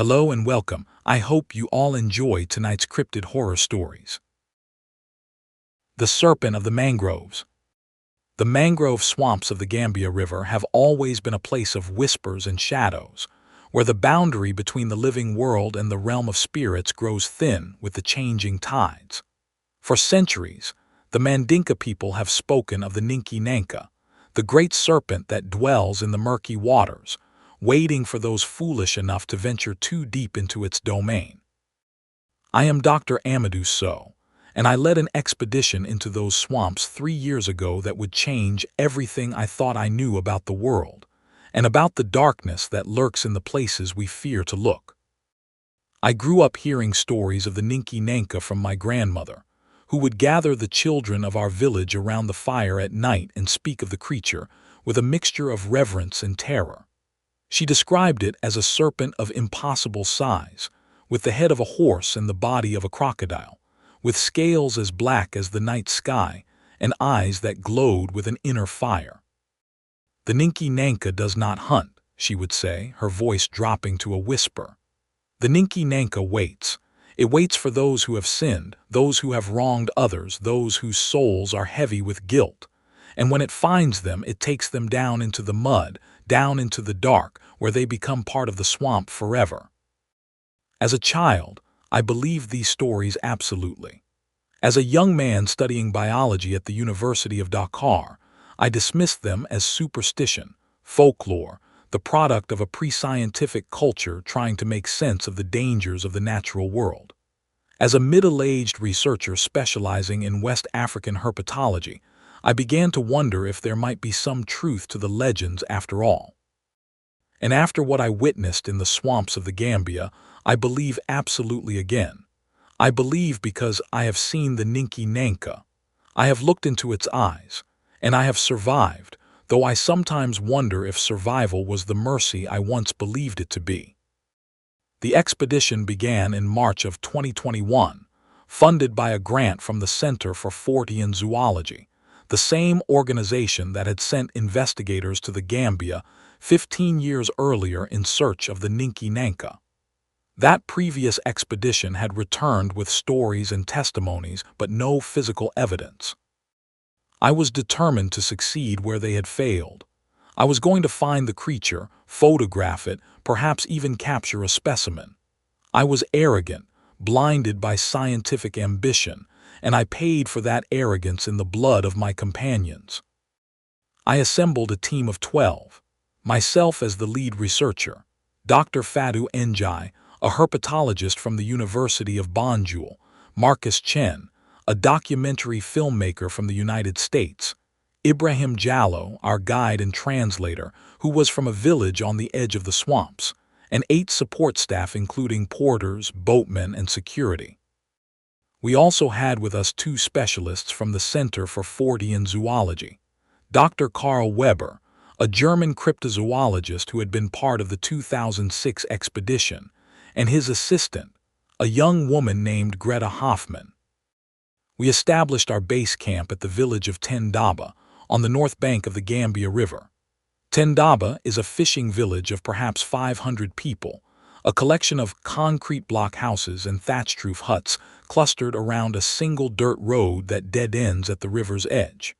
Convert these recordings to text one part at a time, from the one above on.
Hello and welcome. I hope you all enjoy tonight's cryptid horror stories. The Serpent of the Mangroves. The mangrove swamps of the Gambia River have always been a place of whispers and shadows, where the boundary between the living world and the realm of spirits grows thin with the changing tides. For centuries, the Mandinka people have spoken of the Ninki Nanka, the great serpent that dwells in the murky waters, waiting for those foolish enough to venture too deep into its domain. I am Dr. Amadou Sow, and I led an expedition into those swamps 3 years ago that would change everything I thought I knew about the world, and about the darkness that lurks in the places we fear to look. I grew up hearing stories of the Ninki Nanka from my grandmother, who would gather the children of our village around the fire at night and speak of the creature with a mixture of reverence and terror. She described it as a serpent of impossible size, with the head of a horse and the body of a crocodile, with scales as black as the night sky and eyes that glowed with an inner fire. "The Ninki Nanka does not hunt," she would say, her voice dropping to a whisper. "The Ninki Nanka waits. It waits for those who have sinned, those who have wronged others, those whose souls are heavy with guilt. And when it finds them, it takes them down into the mud, down into the dark, where they become part of the swamp forever." As a child, I believed these stories absolutely. As a young man studying biology at the University of Dakar, I dismissed them as superstition, folklore, the product of a pre-scientific culture trying to make sense of the dangers of the natural world. As a middle-aged researcher specializing in West African herpetology, I began to wonder if there might be some truth to the legends after all. And after what I witnessed in the swamps of the Gambia, I believe absolutely again. I believe because I have seen the Ninki Nanka. I have looked into its eyes, and I have survived, though I sometimes wonder if survival was the mercy I once believed it to be. The expedition began in March of 2021, funded by a grant from the Center for Fortean Zoology, the same organization that had sent investigators to the Gambia 15 years earlier in search of the Ninki Nanka. That previous expedition had returned with stories and testimonies, but no physical evidence. I was determined to succeed where they had failed. I was going to find the creature, photograph it, perhaps even capture a specimen. I was arrogant, blinded by scientific ambition, and I paid for that arrogance in the blood of my companions. I assembled a team of 12, myself as the lead researcher, Dr. Fadu Njai, a herpetologist from the University of Banjul, Marcus Chen, a documentary filmmaker from the United States, Ibrahim Jallo, our guide and translator, who was from a village on the edge of the swamps, and 8 support staff including porters, boatmen, and security. We also had with us 2 specialists from the Center for Fortean Zoology, Dr. Karl Weber, a German cryptozoologist who had been part of the 2006 expedition, and his assistant, a young woman named Greta Hoffman. We established our base camp at the village of Tendaba, on the north bank of the Gambia River. Tendaba is a fishing village of perhaps 500 people, a collection of concrete block houses and thatched roof huts clustered around a single dirt road that dead ends at the river's edge.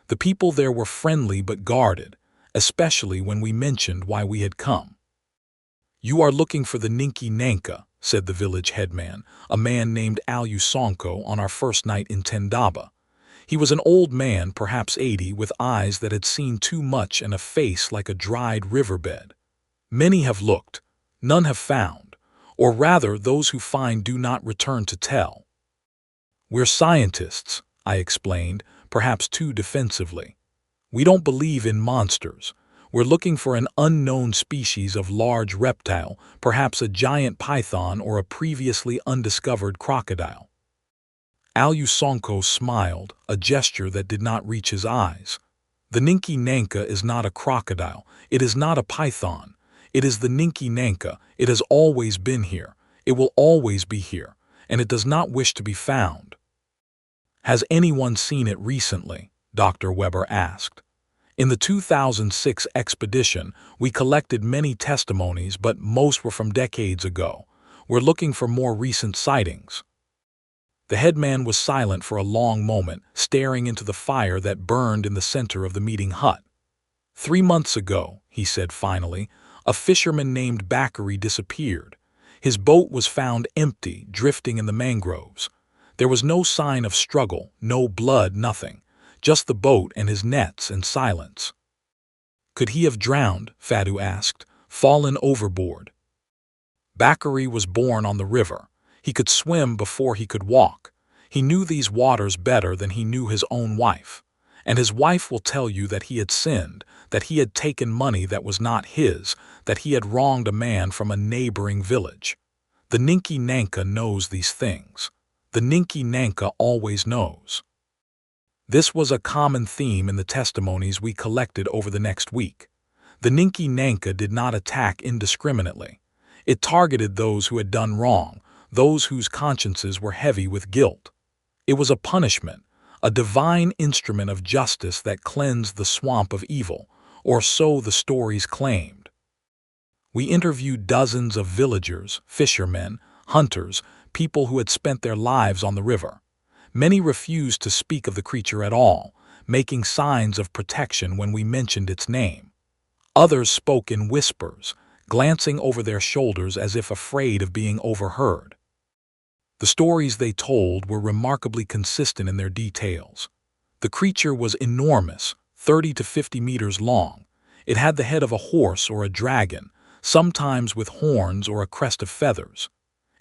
The people there were friendly but guarded, especially when we mentioned why we had come. "You are looking for the Ninki Nanka," said the village headman, a man named Alyu Sonko, on our first night in Tendaba. He was an old man, perhaps 80, with eyes that had seen too much and a face like a dried riverbed. "Many have looked, none have found, or rather those who find do not return to tell." "We're scientists," I explained, perhaps too defensively. "We don't believe in monsters. We're looking for an unknown species of large reptile, perhaps a giant python or a previously undiscovered crocodile." Alyu Sonko smiled, a gesture that did not reach his eyes. "The Ninki Nanka is not a crocodile. It is not a python. It is the Ninki Nanka. It has always been here. It will always be here, and it does not wish to be found." "Has anyone seen it recently?" Dr. Weber asked. In the 2006 expedition, we collected many testimonies, but most were from decades ago. We're looking for more recent sightings. The headman was silent for a long moment, staring into the fire that burned in the center of the meeting hut. 3 months ago, he said finally, a fisherman named Bakary disappeared. His boat was found empty, drifting in the mangroves. There was no sign of struggle, no blood, nothing. Just the boat and his nets and silence. Could he have drowned, Fadu asked, fallen overboard? Bakary was born on the river. He could swim before he could walk. He knew these waters better than he knew his own wife. And his wife will tell you that he had sinned, that he had taken money that was not his, that he had wronged a man from a neighboring village. The Ninki Nanka knows these things. The Ninki Nanka always knows. This was a common theme in the testimonies we collected over the next week. The Ninki Nanka did not attack indiscriminately. It targeted those who had done wrong, those whose consciences were heavy with guilt. It was a punishment, a divine instrument of justice that cleansed the swamp of evil, or so the stories claimed. We interviewed dozens of villagers, fishermen, hunters, people who had spent their lives on the river. Many refused to speak of the creature at all, making signs of protection when we mentioned its name. Others spoke in whispers, glancing over their shoulders as if afraid of being overheard. The stories they told were remarkably consistent in their details. The creature was enormous, 30 to 50 meters long. It had the head of a horse or a dragon, sometimes with horns or a crest of feathers.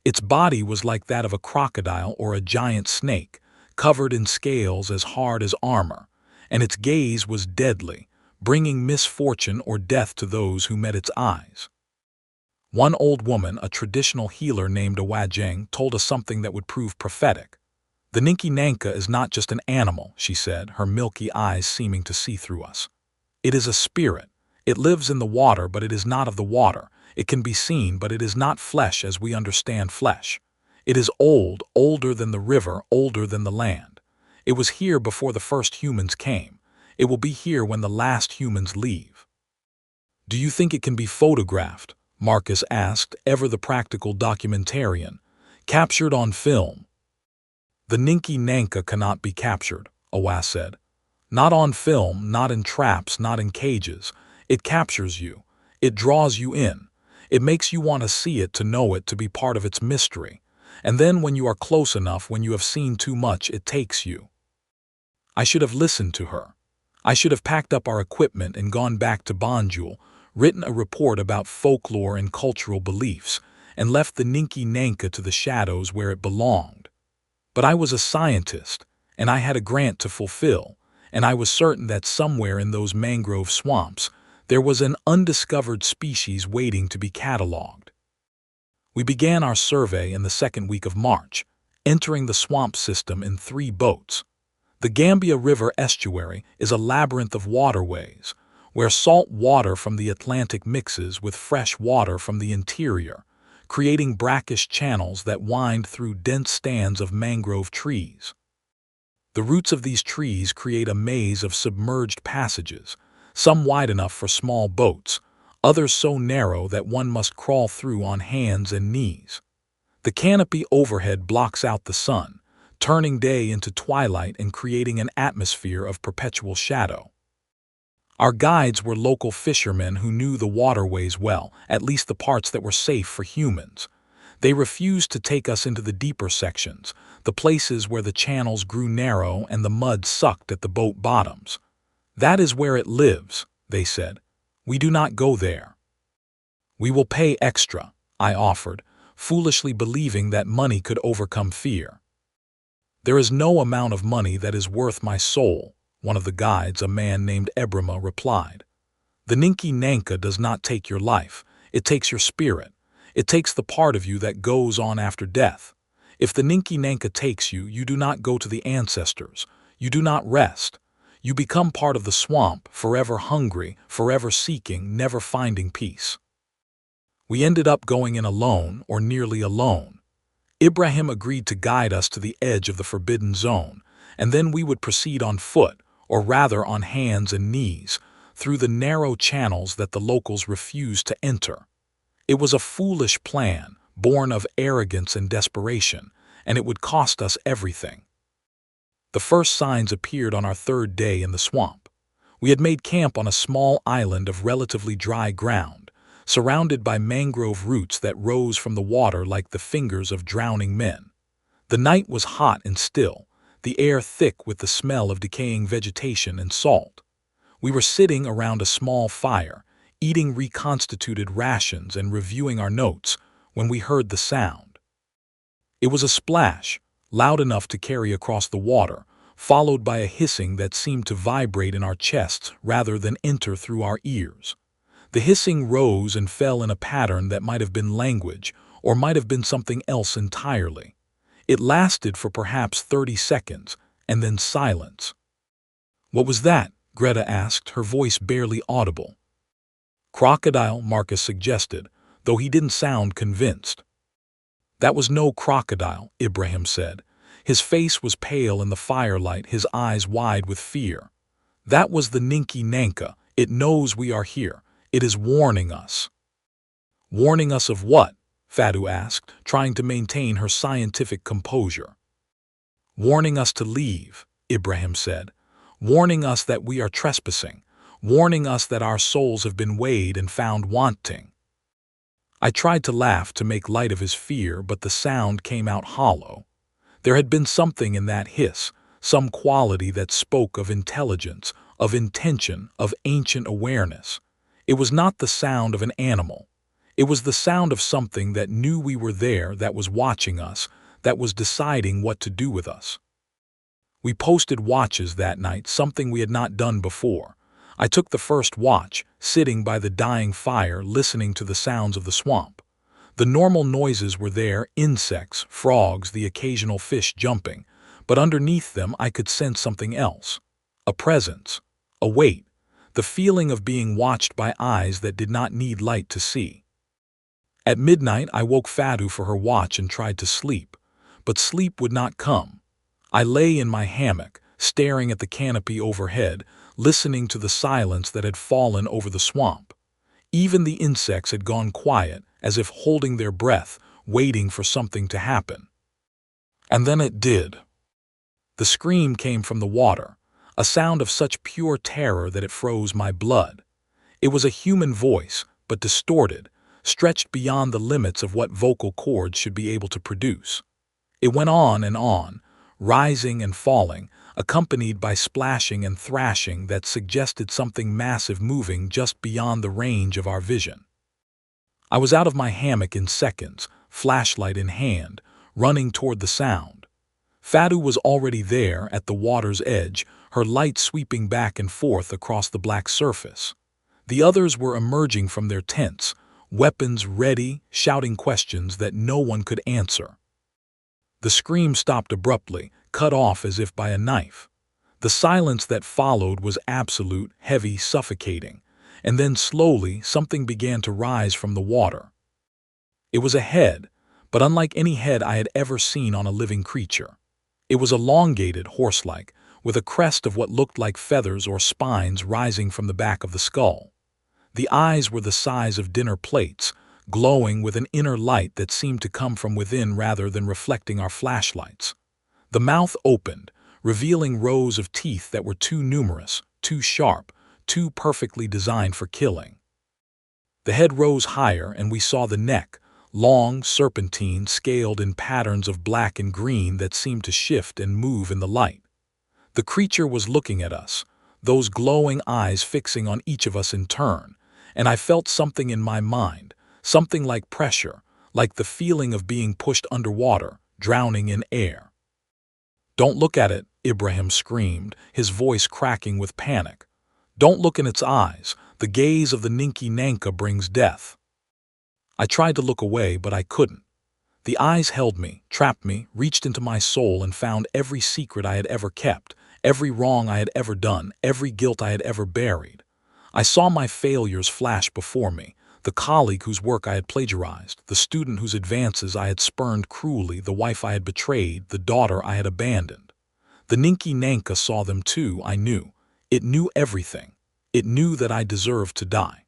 Its body was like that of a crocodile or a giant snake, covered in scales as hard as armor, and its gaze was deadly, bringing misfortune or death to those who met its eyes. One old woman, a traditional healer named Awajang, told us something that would prove prophetic. The Ninki Nanka is not just an animal, she said, her milky eyes seeming to see through us. It is a spirit. It lives in the water, but it is not of the water. It can be seen, but it is not flesh as we understand flesh. It is old, older than the river, older than the land. It was here before the first humans came. It will be here when the last humans leave. Do you think it can be photographed? Marcus asked, ever the practical documentarian. Captured on film. The Ninki Nanka cannot be captured, Awa said. Not on film, not in traps, not in cages. It captures you. It draws you in. It makes you want to see it, to know it, to be part of its mystery. And then when you are close enough, when you have seen too much, it takes you. I should have listened to her. I should have packed up our equipment and gone back to Banjul, written a report about folklore and cultural beliefs, and left the Ninki Nanka to the shadows where it belonged. But I was a scientist, and I had a grant to fulfill, and I was certain that somewhere in those mangrove swamps there was an undiscovered species waiting to be catalogued. We began our survey in the second week of March, entering the swamp system in 3 boats. The Gambia River estuary is a labyrinth of waterways, where salt water from the Atlantic mixes with fresh water from the interior, creating brackish channels that wind through dense stands of mangrove trees. The roots of these trees create a maze of submerged passages, some wide enough for small boats, others so narrow that one must crawl through on hands and knees. The canopy overhead blocks out the sun, turning day into twilight and creating an atmosphere of perpetual shadow. Our guides were local fishermen who knew the waterways well, at least the parts that were safe for humans. They refused to take us into the deeper sections, the places where the channels grew narrow and the mud sucked at the boat bottoms. That is where it lives, they said. We do not go there. We will pay extra, I offered, foolishly believing that money could overcome fear. There is no amount of money that is worth my soul, one of the guides, a man named Ebrima, replied. The Ninki Nanka does not take your life, it takes your spirit. It takes the part of you that goes on after death. If the Ninki Nanka takes you, you do not go to the ancestors. You do not rest. You become part of the swamp, forever hungry, forever seeking, never finding peace. We ended up going in alone, or nearly alone. Ibrahim agreed to guide us to the edge of the forbidden zone, and then we would proceed on foot, or rather on hands and knees, through the narrow channels that the locals refused to enter. It was a foolish plan, born of arrogance and desperation, and it would cost us everything. The first signs appeared on our third day in the swamp. We had made camp on a small island of relatively dry ground, surrounded by mangrove roots that rose from the water like the fingers of drowning men. The night was hot and still, the air thick with the smell of decaying vegetation and salt. We were sitting around a small fire, eating reconstituted rations and reviewing our notes, when we heard the sound. It was a splash, loud enough to carry across the water, followed by a hissing that seemed to vibrate in our chests rather than enter through our ears. The hissing rose and fell in a pattern that might have been language, or might have been something else entirely. It lasted for perhaps 30 seconds, and then silence. "What was that?" Greta asked, her voice barely audible. "Crocodile," Marcus suggested, though he didn't sound convinced. "That was no crocodile," Ibrahim said. His face was pale in the firelight, his eyes wide with fear. "That was the Ninki Nanka. It knows we are here. It is warning us." "Warning us of what?" Fatu asked, trying to maintain her scientific composure. "Warning us to leave," Ibrahim said. "Warning us that we are trespassing. Warning us that our souls have been weighed and found wanting." I tried to laugh to make light of his fear, but the sound came out hollow. There had been something in that hiss, some quality that spoke of intelligence, of intention, of ancient awareness. It was not the sound of an animal. It was the sound of something that knew we were there, that was watching us, that was deciding what to do with us. We posted watches that night, something we had not done before. I took the first watch, sitting by the dying fire, listening to the sounds of the swamp. The normal noises were there, insects, frogs, the occasional fish jumping, but underneath them I could sense something else. A presence, a weight, the feeling of being watched by eyes that did not need light to see. At midnight I woke Fatu for her watch and tried to sleep, but sleep would not come. I lay in my hammock, staring at the canopy overhead, listening to the silence that had fallen over the swamp. Even the insects had gone quiet, as if holding their breath, waiting for something to happen. And then it did. The scream came from the water, a sound of such pure terror that it froze my blood. It was a human voice, but distorted, stretched beyond the limits of what vocal cords should be able to produce. It went on, rising and falling, accompanied by splashing and thrashing that suggested something massive moving just beyond the range of our vision. I was out of my hammock in seconds, flashlight in hand, running toward the sound. Fatu was already there at the water's edge, her light sweeping back and forth across the black surface. The others were emerging from their tents, weapons ready, shouting questions that no one could answer. The scream stopped abruptly, cut off as if by a knife. The silence that followed was absolute, heavy, suffocating, and then slowly something began to rise from the water. It was a head, but unlike any head I had ever seen on a living creature. It was elongated, horse-like, with a crest of what looked like feathers or spines rising from the back of the skull. The eyes were the size of dinner plates, glowing with an inner light that seemed to come from within rather than reflecting our flashlights. The mouth opened, revealing rows of teeth that were too numerous, too sharp, too perfectly designed for killing. The head rose higher and we saw the neck, long, serpentine, scaled in patterns of black and green that seemed to shift and move in the light. The creature was looking at us, those glowing eyes fixing on each of us in turn, and I felt something in my mind, something like pressure, like the feeling of being pushed underwater, drowning in air. "Don't look at it," Ibrahim screamed, his voice cracking with panic. "Don't look in its eyes. The gaze of the Ninki Nanka brings death." I tried to look away, but I couldn't. The eyes held me, trapped me, reached into my soul and found every secret I had ever kept, every wrong I had ever done, every guilt I had ever buried. I saw my failures flash before me, the colleague whose work I had plagiarized, the student whose advances I had spurned cruelly, the wife I had betrayed, the daughter I had abandoned. The Ninki Nanka saw them too, I knew, It knew everything. It knew that I deserved to die.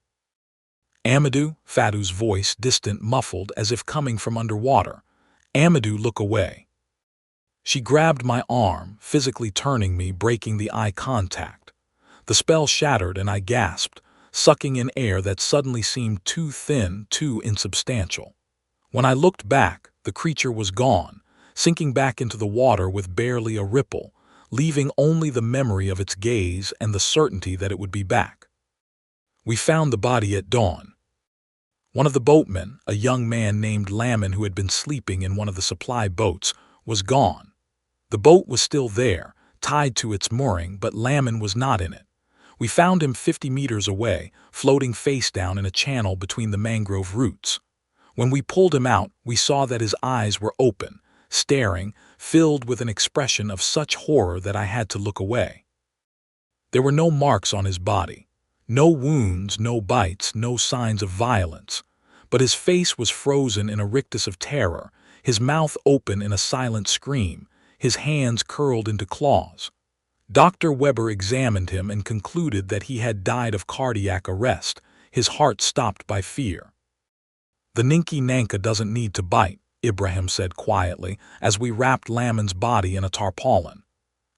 Amadou, Fadu's voice distant, muffled, as if coming from underwater. Amadou, look away. She grabbed my arm, physically turning me, breaking the eye contact. The spell shattered and I gasped, sucking in air that suddenly seemed too thin, too insubstantial. When I looked back, the creature was gone, sinking back into the water with barely a ripple, leaving only the memory of its gaze and the certainty that it would be back. We found the body at dawn. One of the boatmen, a young man named Lamon who had been sleeping in one of the supply boats, was gone. The boat was still there, tied to its mooring, but Lamon was not in it. We found him 50 meters away, floating face down in a channel between the mangrove roots. When we pulled him out, we saw that his eyes were open, staring, filled with an expression of such horror that I had to look away. There were no marks on his body, no wounds, no bites, no signs of violence, but his face was frozen in a rictus of terror, his mouth open in a silent scream, his hands curled into claws. Dr. Weber examined him and concluded that he had died of cardiac arrest, his heart stopped by fear. "The Ninki Nanka doesn't need to bite," Ibrahim said quietly as we wrapped Lamon's body in a tarpaulin.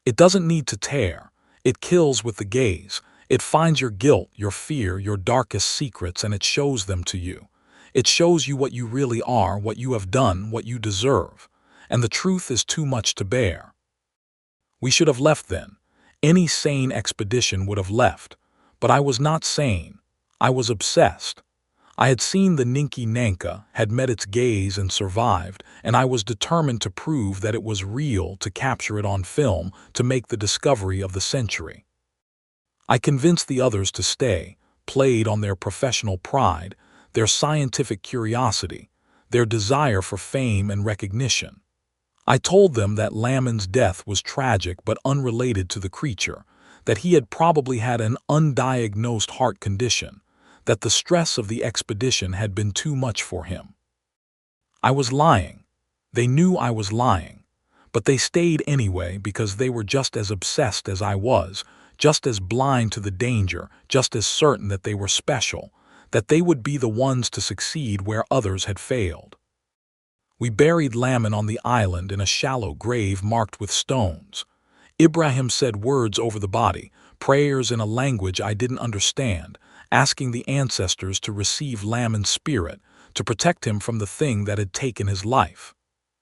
"It doesn't need to tear. It kills with the gaze. It finds your guilt, your fear, your darkest secrets, and it shows them to you. It shows you what you really are, what you have done, what you deserve. And the truth is too much to bear." We should have left then. Any sane expedition would have left. But I was not sane. I was obsessed. I had seen the Ninki Nanka, had met its gaze and survived, and I was determined to prove that it was real, to capture it on film, to make the discovery of the century. I convinced the others to stay, played on their professional pride, their scientific curiosity, their desire for fame and recognition. I told them that Lamon's death was tragic but unrelated to the creature, that he had probably had an undiagnosed heart condition, that the stress of the expedition had been too much for him. I was lying. They knew I was lying, but they stayed anyway because they were just as obsessed as I was, just as blind to the danger, just as certain that they were special, that they would be the ones to succeed where others had failed. We buried Lamon on the island in a shallow grave marked with stones. Ibrahim said words over the body, prayers in a language I didn't understand, asking the ancestors to receive Lamon's spirit, to protect him from the thing that had taken his life.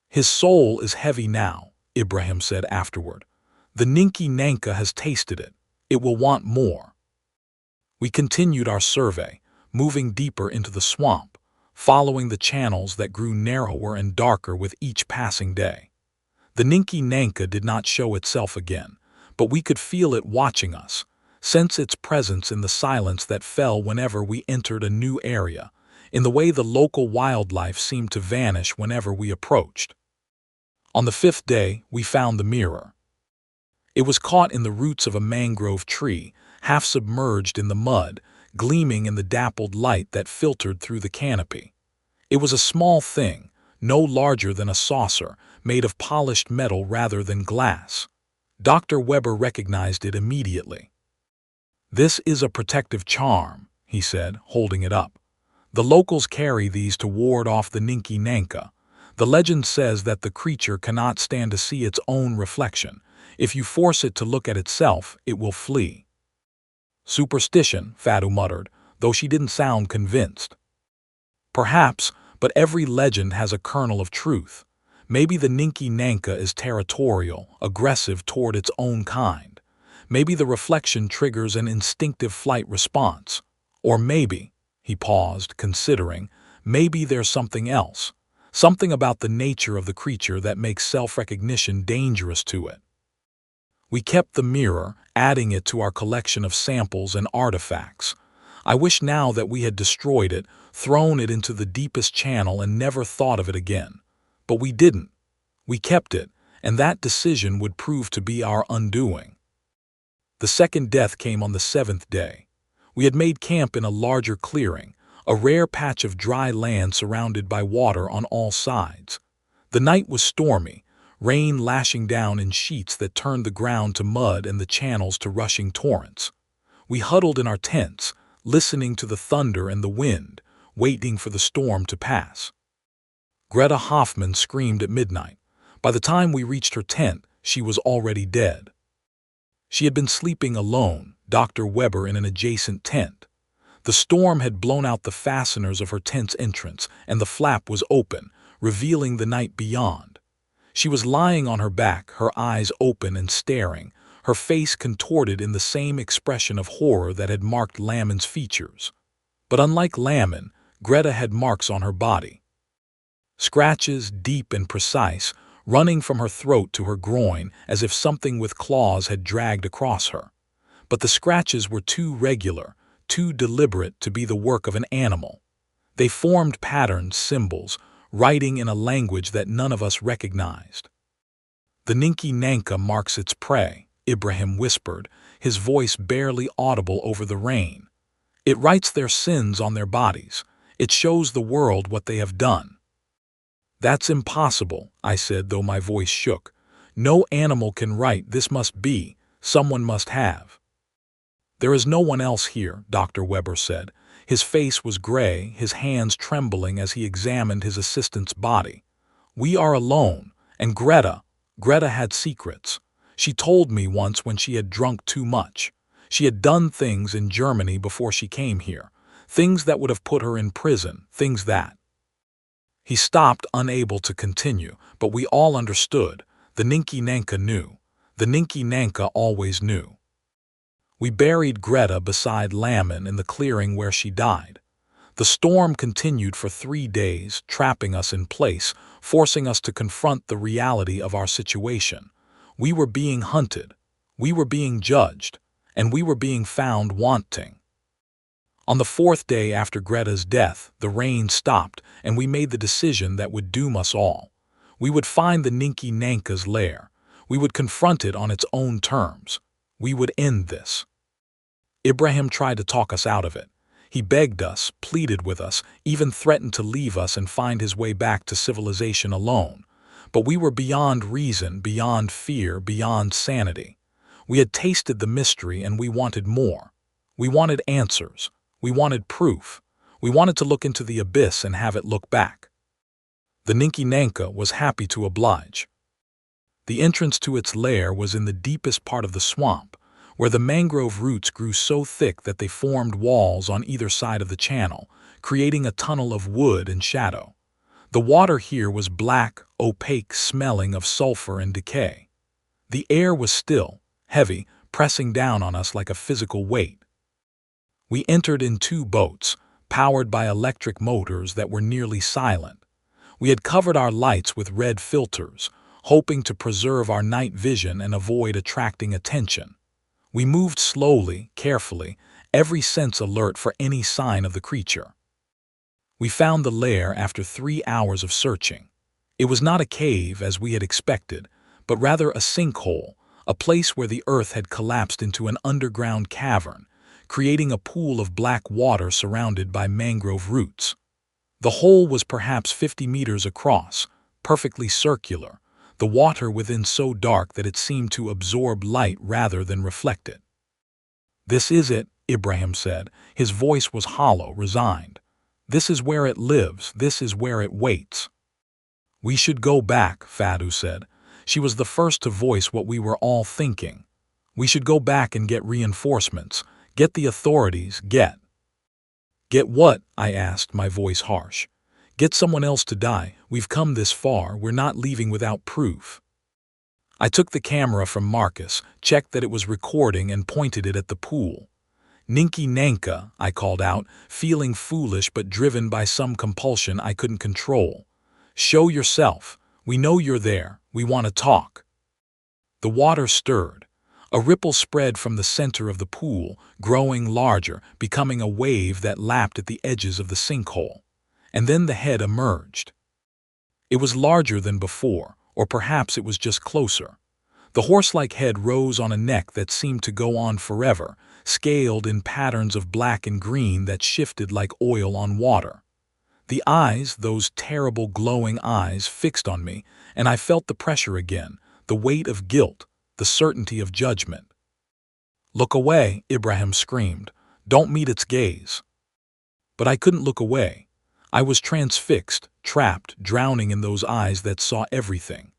"His soul is heavy now," Ibrahim said afterward. "The Ninki Nanka has tasted it. It will want more." We continued our survey, moving deeper into the swamp, following the channels that grew narrower and darker with each passing day. The Ninki Nanka did not show itself again, but we could feel it watching us, sense its presence in the silence that fell whenever we entered a new area, in the way the local wildlife seemed to vanish whenever we approached. On the 5th day, we found the mirror. It was caught in the roots of a mangrove tree, half submerged in the mud, gleaming in the dappled light that filtered through the canopy. It was a small thing, no larger than a saucer, made of polished metal rather than glass. Dr. Weber recognized it immediately. "This is a protective charm," he said, holding it up. "The locals carry these to ward off the Ninki Nanka. The legend says that the creature cannot stand to see its own reflection. If you force it to look at itself, it will flee." "Superstition," Fadu muttered, though she didn't sound convinced. "Perhaps, but every legend has a kernel of truth. Maybe the Ninki Nanka is territorial, aggressive toward its own kind. Maybe the reflection triggers an instinctive flight response. Or maybe," he paused, considering, "maybe there's something else. Something about the nature of the creature that makes self-recognition dangerous to it." We kept the mirror, adding it to our collection of samples and artifacts. I wish now that we had destroyed it, thrown it into the deepest channel and never thought of it again. But we didn't. We kept it, and that decision would prove to be our undoing. The second death came on the 7th day. We had made camp in a larger clearing, a rare patch of dry land surrounded by water on all sides. The night was stormy, rain lashing down in sheets that turned the ground to mud and the channels to rushing torrents. We huddled in our tents, listening to the thunder and the wind, waiting for the storm to pass. Greta Hoffman screamed at midnight. By the time we reached her tent, she was already dead. She had been sleeping alone, Dr. Weber in an adjacent tent. The storm had blown out the fasteners of her tent's entrance, and the flap was open, revealing the night beyond. She was lying on her back, her eyes open and staring, her face contorted in the same expression of horror that had marked Lamon's features. But unlike Lamon, Greta had marks on her body. Scratches, deep and precise, running from her throat to her groin as if something with claws had dragged across her. But the scratches were too regular, too deliberate to be the work of an animal. They formed patterns, symbols, writing in a language that none of us recognized. "The Ninki Nanka marks its prey," Ibrahim whispered, his voice barely audible over the rain. "It writes their sins on their bodies. It shows the world what they have done." "That's impossible," I said, though my voice shook. "No animal can write. This must be. Someone must have." "There is no one else here," Dr. Weber said. His face was gray, his hands trembling as he examined his assistant's body. "We are alone, and Greta had secrets. She told me once when she had drunk too much. She had done things in Germany before she came here, things that would have put her in prison, things that—" He stopped, unable to continue, but we all understood. The Ninki Nanka knew. The Ninki Nanka always knew. We buried Greta beside Lamon in the clearing where she died. The storm continued for 3 days, trapping us in place, forcing us to confront the reality of our situation. We were being hunted, we were being judged, and we were being found wanting. On the 4th day after Greta's death, the rain stopped, and we made the decision that would doom us all. We would find the Ninki Nanka's lair. We would confront it on its own terms. We would end this. Ibrahim tried to talk us out of it. He begged us, pleaded with us, even threatened to leave us and find his way back to civilization alone. But we were beyond reason, beyond fear, beyond sanity. We had tasted the mystery and we wanted more. We wanted answers. We wanted proof. We wanted to look into the abyss and have it look back. The Ninki Nanka was happy to oblige. The entrance to its lair was in the deepest part of the swamp, where the mangrove roots grew so thick that they formed walls on either side of the channel, creating a tunnel of wood and shadow. The water here was black, opaque, smelling of sulfur and decay. The air was still, heavy, pressing down on us like a physical weight. We entered in 2 boats, powered by electric motors that were nearly silent. We had covered our lights with red filters, hoping to preserve our night vision and avoid attracting attention. We moved slowly, carefully, every sense alert for any sign of the creature. We found the lair after 3 hours of searching. It was not a cave as we had expected, but rather a sinkhole, a place where the earth had collapsed into an underground cavern, creating a pool of black water surrounded by mangrove roots. The hole was perhaps 50 meters across, perfectly circular, the water within so dark that it seemed to absorb light rather than reflect it. "This is it," Ibrahim said. His voice was hollow, resigned. "This is where it lives, this is where it waits." "We should go back," Fadu said. She was the first to voice what we were all thinking. "We should go back and get reinforcements, get the authorities, get—" "Get what?" I asked, my voice harsh. "Get someone else to die. We've come this far, we're not leaving without proof." I took the camera from Marcus, checked that it was recording and pointed it at the pool. "Ninki Nanka," I called out, feeling foolish but driven by some compulsion I couldn't control. "Show yourself. We know you're there. We want to talk." The water stirred. A ripple spread from the center of the pool, growing larger, becoming a wave that lapped at the edges of the sinkhole. And then the head emerged. It was larger than before, or perhaps it was just closer. The horse-like head rose on a neck that seemed to go on forever, scaled in patterns of black and green that shifted like oil on water. The eyes, those terrible glowing eyes, fixed on me, and I felt the pressure again, the weight of guilt, the certainty of judgment. "Look away," Ibrahim screamed. "Don't meet its gaze." But I couldn't look away. I was transfixed, trapped, drowning in those eyes that saw everything.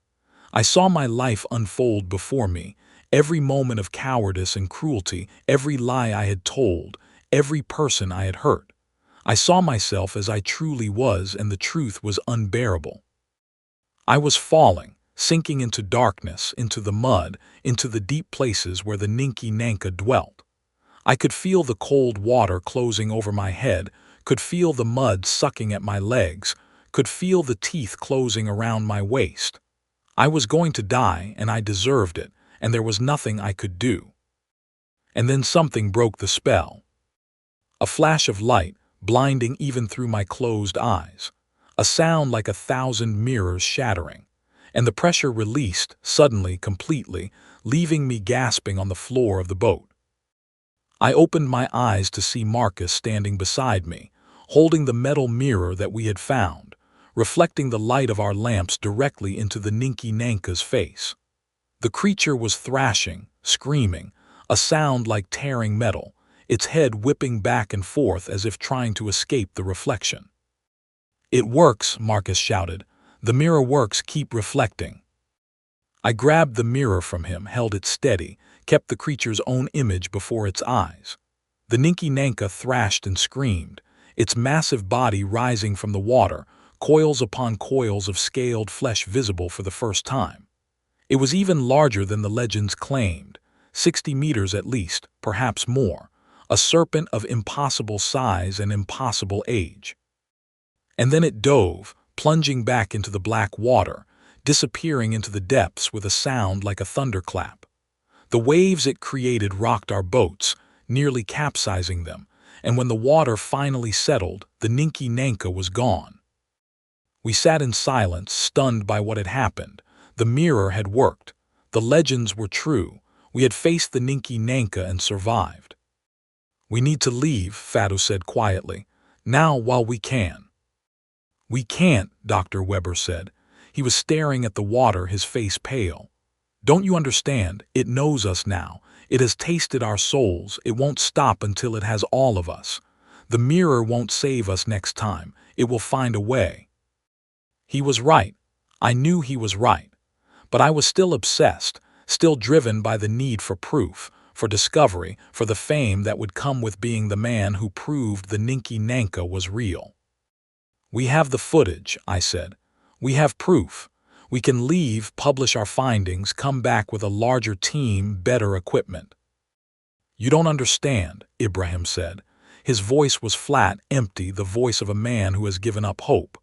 I saw my life unfold before me, every moment of cowardice and cruelty, every lie I had told, every person I had hurt. I saw myself as I truly was, and the truth was unbearable. I was falling, sinking into darkness, into the mud, into the deep places where the Ninki Nanka dwelt. I could feel the cold water closing over my head, could feel the mud sucking at my legs, could feel the teeth closing around my waist. I was going to die, and I deserved it, and there was nothing I could do. And then something broke the spell. A flash of light, blinding even through my closed eyes. A sound like 1,000 mirrors shattering. And the pressure released, suddenly, completely, leaving me gasping on the floor of the boat. I opened my eyes to see Marcus standing beside me, holding the metal mirror that we had found, reflecting the light of our lamps directly into the Ninki Nanka's face. The creature was thrashing, screaming, a sound like tearing metal, its head whipping back and forth as if trying to escape the reflection. "It works," Marcus shouted. "The mirror works, keep reflecting." I grabbed the mirror from him, held it steady, kept the creature's own image before its eyes. The Ninki Nanka thrashed and screamed, its massive body rising from the water, coils upon coils of scaled flesh visible for the first time. It was even larger than the legends claimed, 60 meters at least, perhaps more, a serpent of impossible size and impossible age. And then it dove, plunging back into the black water, disappearing into the depths with a sound like a thunderclap. The waves it created rocked our boats, nearly capsizing them, and when the water finally settled, the Ninki Nanka was gone. We sat in silence, stunned by what had happened. The mirror had worked. The legends were true. We had faced the Ninki Nanka and survived. "We need to leave," Fatu said quietly. "Now, while we can." "We can't," Dr. Weber said. He was staring at the water, his face pale. "Don't you understand? It knows us now. It has tasted our souls. It won't stop until it has all of us. The mirror won't save us next time. It will find a way." He was right. I knew he was right. But I was still obsessed, still driven by the need for proof, for discovery, for the fame that would come with being the man who proved the Ninki Nanka was real. "We have the footage," I said. "We have proof. We can leave, publish our findings, come back with a larger team, better equipment." "You don't understand," Ibrahim said. His voice was flat, empty, the voice of a man who has given up hope.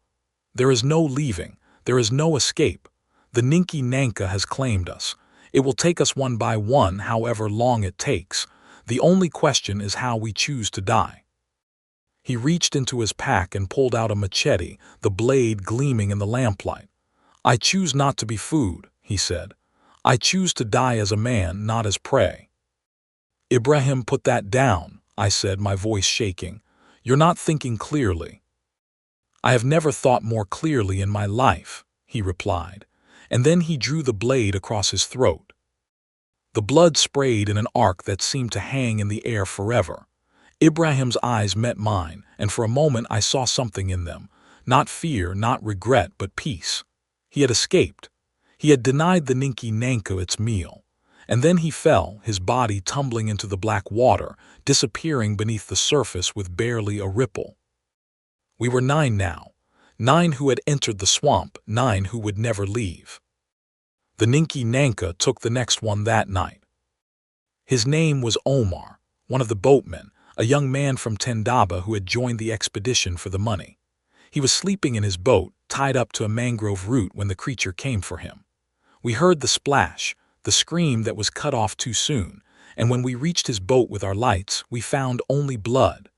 "There is no leaving. There is no escape. The Ninki Nanka has claimed us. It will take us one by one, however long it takes. The only question is how we choose to die." He reached into his pack and pulled out a machete, the blade gleaming in the lamplight. "I choose not to be food," he said. "I choose to die as a man, not as prey." "Ibrahim, put that down," I said, my voice shaking. "You're not thinking clearly." "I have never thought more clearly in my life," he replied, and then he drew the blade across his throat. The blood sprayed in an arc that seemed to hang in the air forever. Ibrahim's eyes met mine, and for a moment I saw something in them, not fear, not regret, but peace. He had escaped. He had denied the Ninki Nanka its meal. And then he fell, his body tumbling into the black water, disappearing beneath the surface with barely a ripple. We were 9 now. 9 who had entered the swamp, 9 who would never leave. The Ninki Nanka took the next one that night. His name was Omar, one of the boatmen, a young man from Tendaba who had joined the expedition for the money. He was sleeping in his boat, tied up to a mangrove root when the creature came for him. We heard the splash, the scream that was cut off too soon, and when we reached his boat with our lights, we found only blood.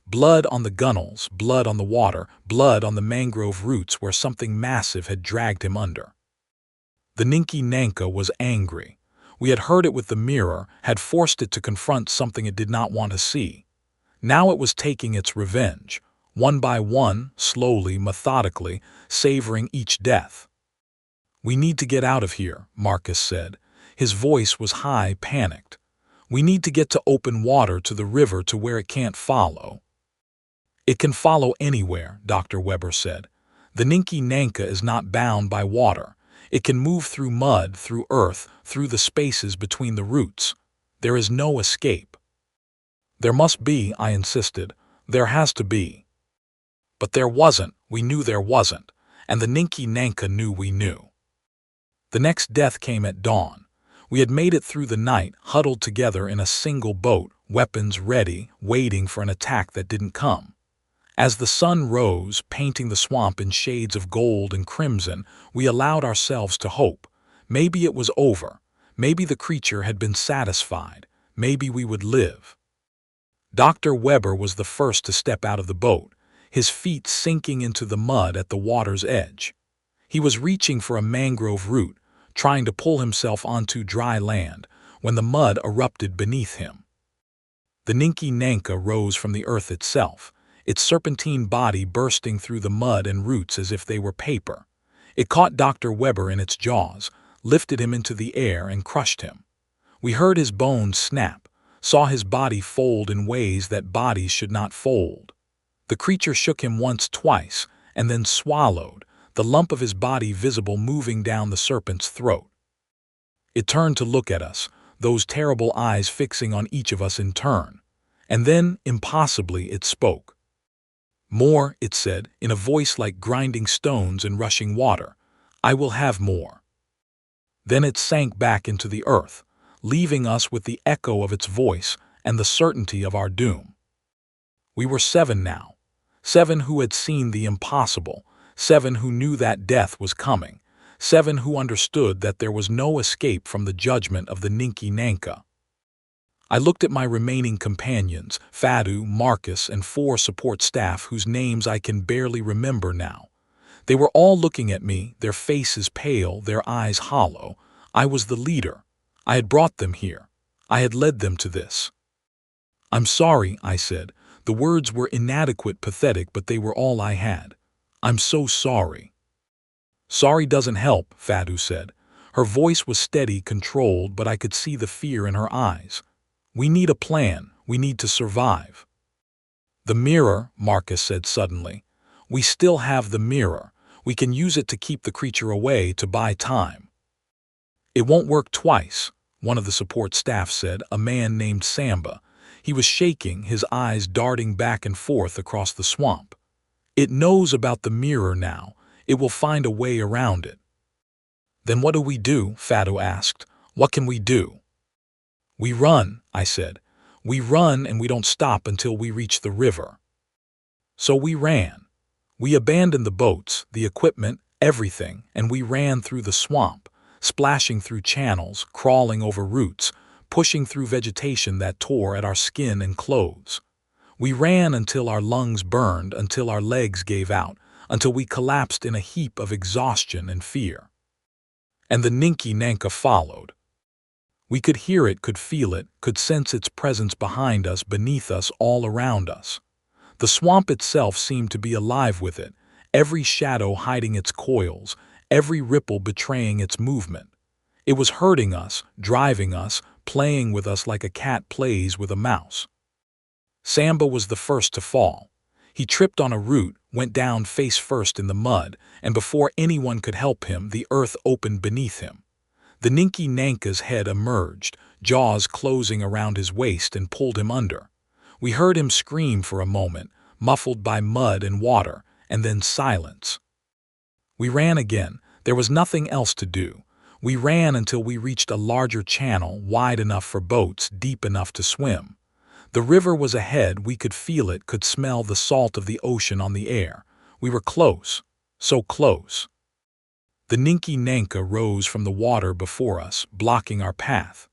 Blood on the gunnels, blood on the water, blood on the mangrove roots where something massive had dragged him under. The Ninki Nanka was angry. We had heard it with the mirror, had forced it to confront something it did not want to see. Now it was taking its revenge. one by one, slowly, methodically, savoring each death. "We need to get out of here," Marcus said. His voice was high, panicked. "We need to get to open water, to the river, to where it can't follow." "It can follow anywhere," Dr. Weber said. "The Ninki Nanka is not bound by water. It can move through mud, through earth, through the spaces between the roots. There is no escape." "There must be," I insisted. "There has to be." But there wasn't. We knew there wasn't. And the Ninki Nanka knew we knew. The next death came at dawn. We had made it through the night, huddled together in a single boat, weapons ready, waiting for an attack that didn't come. As the sun rose, painting the swamp in shades of gold and crimson, we allowed ourselves to hope. Maybe it was over. Maybe the creature had been satisfied. Maybe we would live. Dr. Weber was the first to step out of the boat, his feet sinking into the mud at the water's edge. He was reaching for a mangrove root, trying to pull himself onto dry land, when the mud erupted beneath him. The Ninki Nanka rose from the earth itself, its serpentine body bursting through the mud and roots as if they were paper. It caught Dr. Weber in its jaws, lifted him into the air, and crushed him. We heard his bones snap, saw his body fold in ways that bodies should not fold. The creature shook him once, twice, and then swallowed, the lump of his body visible moving down the serpent's throat. It turned to look at us, those terrible eyes fixing on each of us in turn. And then, impossibly, it spoke. "More," it said, in a voice like grinding stones and rushing water. "I will have more." Then it sank back into the earth, leaving us with the echo of its voice and the certainty of our doom. We were 7 now. 7 who had seen the impossible, 7 who knew that death was coming, 7 who understood that there was no escape from the judgment of the Ninki Nanka. I looked at my remaining companions, Fadu, Marcus, and 4 support staff whose names I can barely remember now. They were all looking at me, their faces pale, their eyes hollow. I was the leader. I had brought them here. I had led them to this. "I'm sorry," I said. The words were inadequate, pathetic, but they were all I had. "I'm so sorry." "Sorry doesn't help," Fadu said. Her voice was steady, controlled, but I could see the fear in her eyes. "We need a plan. We need to survive." "The mirror," Marcus said suddenly. "We still have the mirror. We can use it to keep the creature away, to buy time." "It won't work twice," one of the support staff said, a man named Samba. He was shaking, his eyes darting back and forth across the swamp. "It knows about the mirror now. It will find a way around it." "Then what do we do?" Fadu asked. "What can we do?" "We run," I said. "We run, and we don't stop until we reach the river." So we ran. We abandoned the boats, the equipment, everything, and we ran through the swamp, splashing through channels, crawling over roots, pushing through vegetation that tore at our skin and clothes. We ran until our lungs burned, until our legs gave out, until we collapsed in a heap of exhaustion and fear. And the Ninki Nanka followed. We could hear it, could feel it, could sense its presence behind us, beneath us, all around us. The swamp itself seemed to be alive with it, every shadow hiding its coils, every ripple betraying its movement. It was herding us, driving us, playing with us like a cat plays with a mouse. Samba was the first to fall. He tripped on a root, went down face first in the mud, and before anyone could help him, the earth opened beneath him. The Ninki Nanka's head emerged, jaws closing around his waist, and pulled him under. We heard him scream for a moment, muffled by mud and water, and then silence. We ran again. There was nothing else to do. We ran until we reached a larger channel, wide enough for boats, deep enough to swim. The river was ahead. We could feel it, could smell the salt of the ocean on the air. We were close, so close. The Ninki Nanka rose from the water before us, blocking our path.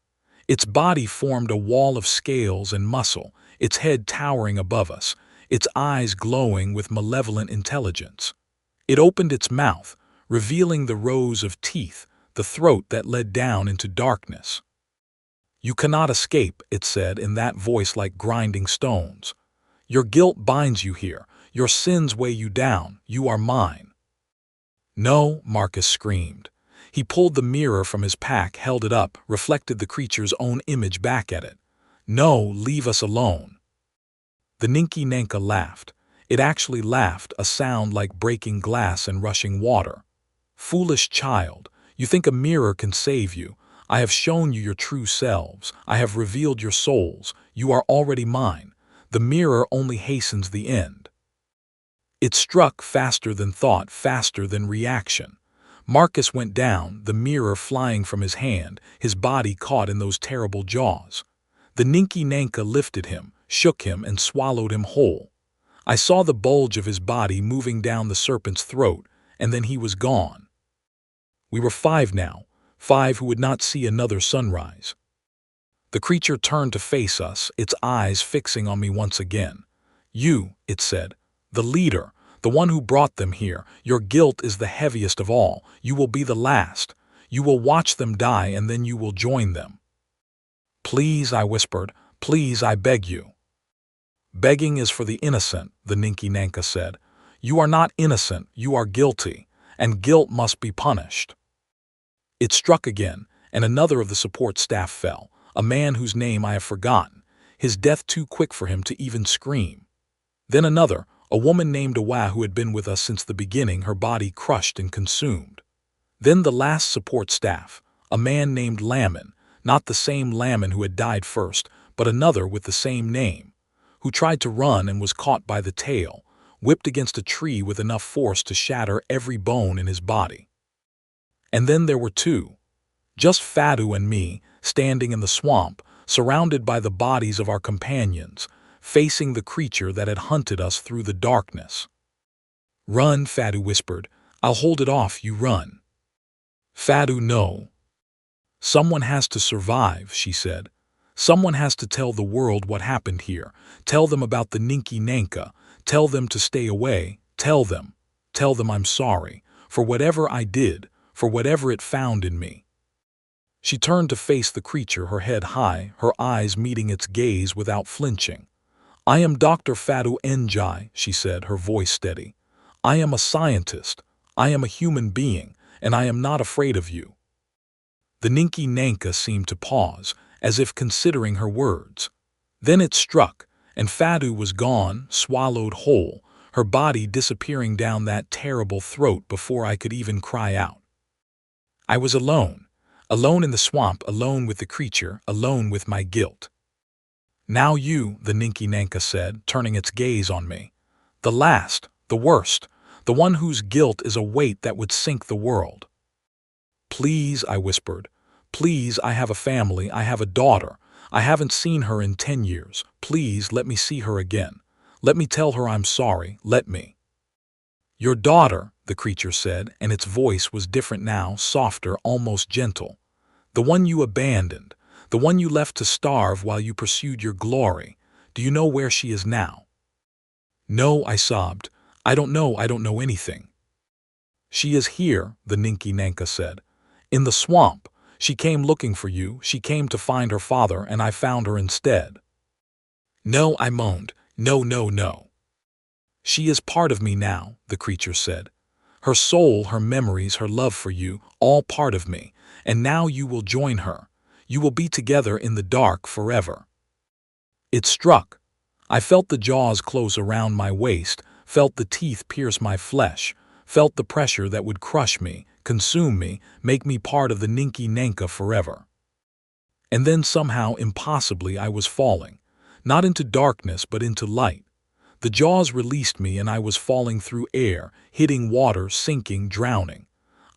Its body formed a wall of scales and muscle, its head towering above us, its eyes glowing with malevolent intelligence. It opened its mouth, revealing the rows of teeth, the throat that led down into darkness. "You cannot escape," it said in that voice like grinding stones. "Your guilt binds you here. Your sins weigh you down. You are mine." "No," Marcus screamed. He pulled the mirror from his pack, held it up, reflected the creature's own image back at it. "No, leave us alone." The Ninki Nanka laughed. It actually laughed, a sound like breaking glass and rushing water. "Foolish child, you think a mirror can save you. I have shown you your true selves. I have revealed your souls. You are already mine. The mirror only hastens the end." It struck faster than thought, faster than reaction. Marcus went down, the mirror flying from his hand, his body caught in those terrible jaws. The Ninki Nanka lifted him, shook him, and swallowed him whole. I saw the bulge of his body moving down the serpent's throat, and then he was gone. We were 5 now, 5 who would not see another sunrise. The creature turned to face us, its eyes fixing on me once again. "You," it said, "the leader, the one who brought them here, your guilt is the heaviest of all. You will be the last. You will watch them die and then you will join them." "Please," I whispered, "please, I beg you." "Begging is for the innocent," the Ninki Nanka said. "You are not innocent, you are guilty, and guilt must be punished." It struck again, and another of the support staff fell, a man whose name I have forgotten, his death too quick for him to even scream. Then another, a woman named Awa who had been with us since the beginning, her body crushed and consumed. Then the last support staff, a man named Lamin, not the same Lamin who had died first, but another with the same name, who tried to run and was caught by the tail, whipped against a tree with enough force to shatter every bone in his body. And then there were 2, just Fadu and me, standing in the swamp, surrounded by the bodies of our companions, facing the creature that had hunted us through the darkness. "Run," Fadu whispered. "I'll hold it off, you run." "Fadu, no. Someone has to survive," she said. "Someone has to tell the world what happened here. Tell them about the Ninki Nanka. Tell them to stay away. Tell them I'm sorry, for whatever I did, for whatever it found in me." She turned to face the creature, her head high, her eyes meeting its gaze without flinching. "I am Dr. Fadu Njai," she said, her voice steady. "I am a scientist. I am a human being, and I am not afraid of you." The Ninki Nanka seemed to pause, as if considering her words. Then it struck, and Fadu was gone, swallowed whole, her body disappearing down that terrible throat before I could even cry out. I was alone, alone in the swamp, alone with the creature, alone with my guilt. "Now you," the Ninki Nanka said, turning its gaze on me. "The last, the worst, the one whose guilt is a weight that would sink the world." "Please," I whispered. "Please, I have a family, I have a daughter. I haven't seen her in 10 years. Please, let me see her again. Let me tell her I'm sorry, let me." "Your daughter," the creature said, and its voice was different now, softer, almost gentle. "The one you abandoned, the one you left to starve while you pursued your glory. Do you know where she is now?" "No," I sobbed. I don't know anything." "She is here," the Ninki Nanka said. "In the swamp. She came looking for you, she came to find her father, and I found her instead." "No," I moaned. "No, no, no." "She is part of me now," the creature said. "Her soul, her memories, her love for you, all part of me, and now you will join her. You will be together in the dark forever." It struck. I felt the jaws close around my waist, felt the teeth pierce my flesh, felt the pressure that would crush me, consume me, make me part of the Ninki Nanka forever. And then somehow, impossibly, I was falling, not into darkness but into light. The jaws released me and I was falling through air, hitting water, sinking, drowning.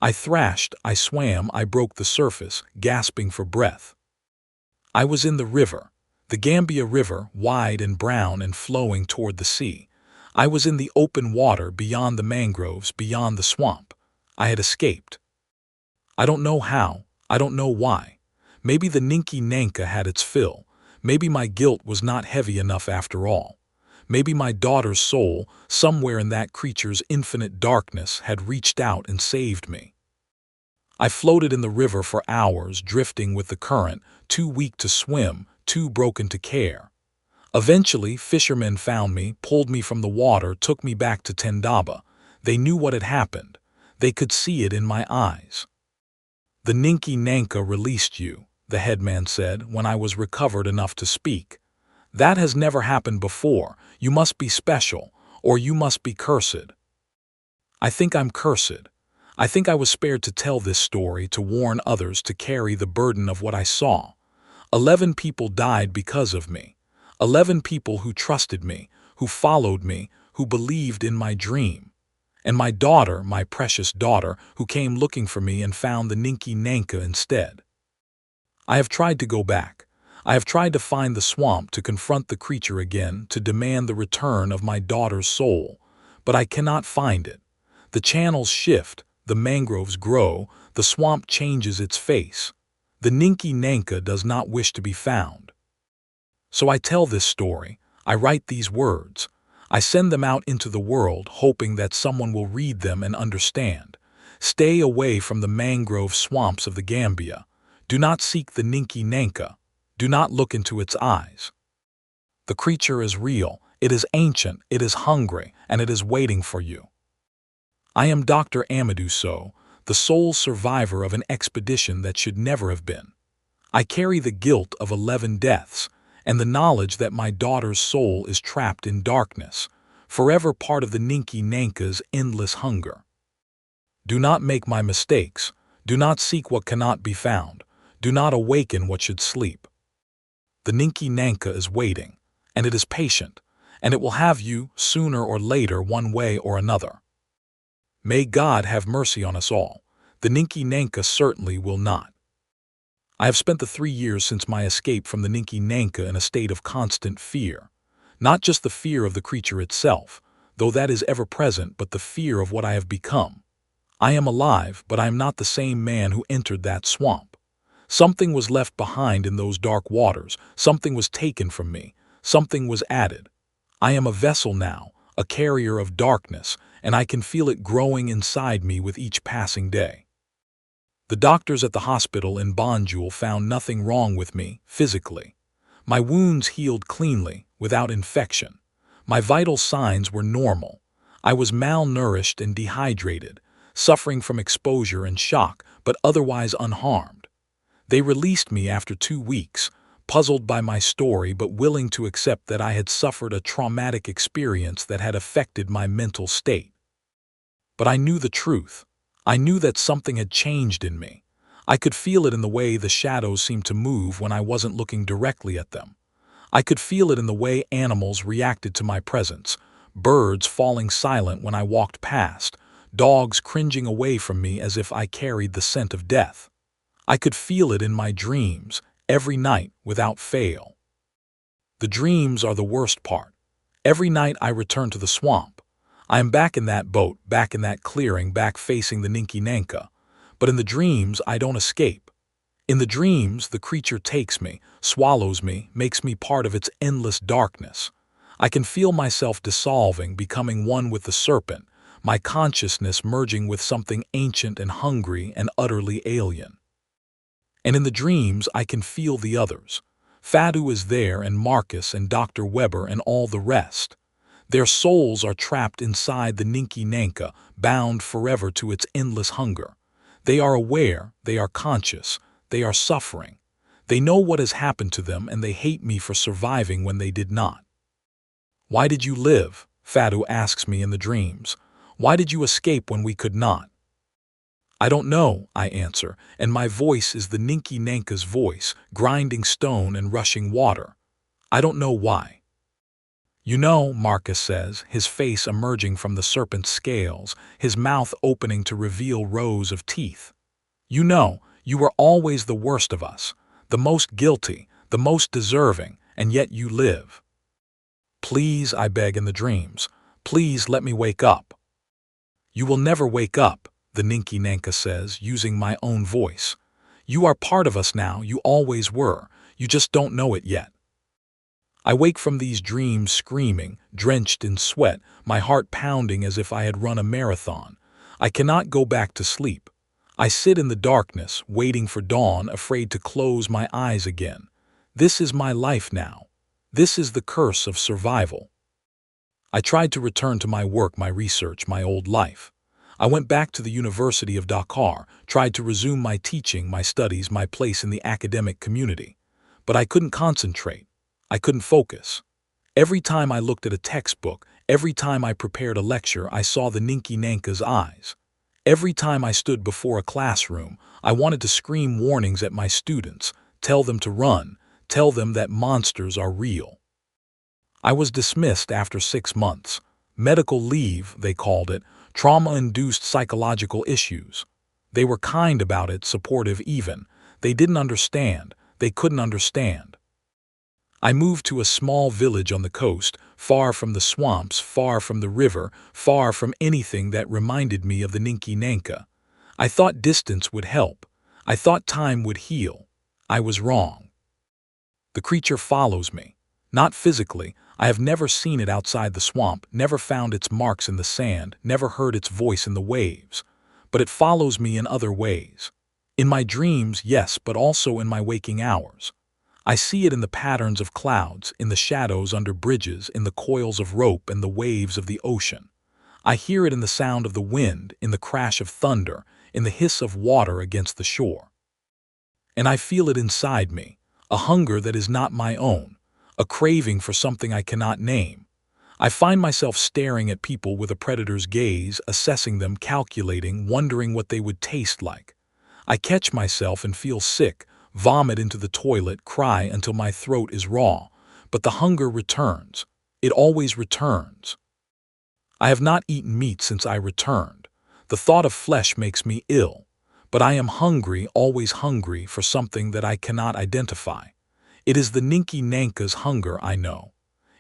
I thrashed, I swam, I broke the surface, gasping for breath. I was in the river, the Gambia River, wide and brown and flowing toward the sea. I was in the open water, beyond the mangroves, beyond the swamp. I had escaped. I don't know how, I don't know why. Maybe the Ninki Nanka had its fill. Maybe my guilt was not heavy enough after all. Maybe my daughter's soul, somewhere in that creature's infinite darkness, had reached out and saved me. I floated in the river for hours, drifting with the current, too weak to swim, too broken to care. Eventually, fishermen found me, pulled me from the water, took me back to Tendaba. They knew what had happened. They could see it in my eyes. "The Ninki Nanka released you," the headman said when I was recovered enough to speak. "That has never happened before. You must be special, or you must be cursed." I think I'm cursed. I think I was spared to tell this story, to warn others, to carry the burden of what I saw. 11 people died because of me. 11 people who trusted me, who followed me, who believed in my dream. And my daughter, my precious daughter, who came looking for me and found the Ninki Nanka instead. I have tried to go back. I have tried to find the swamp, to confront the creature again, to demand the return of my daughter's soul. But I cannot find it. The channels shift, the mangroves grow, the swamp changes its face. The Ninki Nanka does not wish to be found. So I tell this story, I write these words. I send them out into the world, hoping that someone will read them and understand. Stay away from the mangrove swamps of the Gambia. Do not seek the Ninki Nanka. Do not look into its eyes. The creature is real, it is ancient, it is hungry, and it is waiting for you. I am Dr. Amadou Sow, the sole survivor of an expedition that should never have been. I carry the guilt of 11 deaths, and the knowledge that my daughter's soul is trapped in darkness, forever part of the Ninki Nanka's endless hunger. Do not make my mistakes. Do not seek what cannot be found. Do not awaken what should sleep. The Ninki Nanka is waiting, and it is patient, and it will have you sooner or later, one way or another. May God have mercy on us all. The Ninki Nanka certainly will not. I have spent the 3 years since my escape from the Ninki Nanka in a state of constant fear. Not just the fear of the creature itself, though that is ever present, but the fear of what I have become. I am alive, but I am not the same man who entered that swamp. Something was left behind in those dark waters. Something was taken from me. Something was added. I am a vessel now, a carrier of darkness, and I can feel it growing inside me with each passing day. The doctors at the hospital in Banjul found nothing wrong with me, physically. My wounds healed cleanly, without infection. My vital signs were normal. I was malnourished and dehydrated, suffering from exposure and shock, but otherwise unharmed. They released me after 2 weeks, puzzled by my story but willing to accept that I had suffered a traumatic experience that had affected my mental state. But I knew the truth. I knew that something had changed in me. I could feel it in the way the shadows seemed to move when I wasn't looking directly at them. I could feel it in the way animals reacted to my presence, birds falling silent when I walked past, dogs cringing away from me as if I carried the scent of death. I could feel it in my dreams, every night without fail. The dreams are the worst part. Every night I return to the swamp. I am back in that boat, back in that clearing, back facing the Ninki Nanka. But in the dreams, I don't escape. In the dreams, the creature takes me, swallows me, makes me part of its endless darkness. I can feel myself dissolving, becoming one with the serpent, my consciousness merging with something ancient and hungry and utterly alien. And in the dreams, I can feel the others. Fadu is there, and Marcus and Dr. Weber and all the rest. Their souls are trapped inside the Ninki Nanka, bound forever to its endless hunger. They are aware, they are conscious, they are suffering. They know what has happened to them, and they hate me for surviving when they did not. "Why did you live?" Fadu asks me in the dreams. "Why did you escape when we could not?" "I don't know," I answer, and my voice is the Ninki Nanka's voice, grinding stone and rushing water. "I don't know why." "You know," Marcus says, his face emerging from the serpent's scales, his mouth opening to reveal rows of teeth. "You know, you were always the worst of us, the most guilty, the most deserving, and yet you live. Please," I beg in the dreams, "please let me wake up." "You will never wake up," the Ninki Nanka says, using my own voice. "You are part of us now, you always were, you just don't know it yet." I wake from these dreams screaming, drenched in sweat, my heart pounding as if I had run a marathon. I cannot go back to sleep. I sit in the darkness, waiting for dawn, afraid to close my eyes again. This is my life now. This is the curse of survival. I tried to return to my work, my research, my old life. I went back to the University of Dakar, tried to resume my teaching, my studies, my place in the academic community. But I couldn't concentrate. I couldn't focus. Every time I looked at a textbook, every time I prepared a lecture, I saw the Ninki Nanka's eyes. Every time I stood before a classroom, I wanted to scream warnings at my students, tell them to run, tell them that monsters are real. I was dismissed after 6 months. Medical leave, they called it, trauma-induced psychological issues. They were kind about it, supportive even. They didn't understand. They couldn't understand. I moved to a small village on the coast, far from the swamps, far from the river, far from anything that reminded me of the Ninki Nanka. I thought distance would help. I thought time would heal. I was wrong. The creature follows me. Not physically. I have never seen it outside the swamp, never found its marks in the sand, never heard its voice in the waves. But it follows me in other ways. In my dreams, yes, but also in my waking hours. I see it in the patterns of clouds, in the shadows under bridges, in the coils of rope and the waves of the ocean. I hear it in the sound of the wind, in the crash of thunder, in the hiss of water against the shore. And I feel it inside me, a hunger that is not my own, a craving for something I cannot name. I find myself staring at people with a predator's gaze, assessing them, calculating, wondering what they would taste like. I catch myself and feel sick, vomit into the toilet, cry until my throat is raw. But the hunger returns. It always returns. I have not eaten meat since I returned. The thought of flesh makes me ill. But I am hungry, always hungry, for something that I cannot identify. It is the Ninki Nanka's hunger, I know.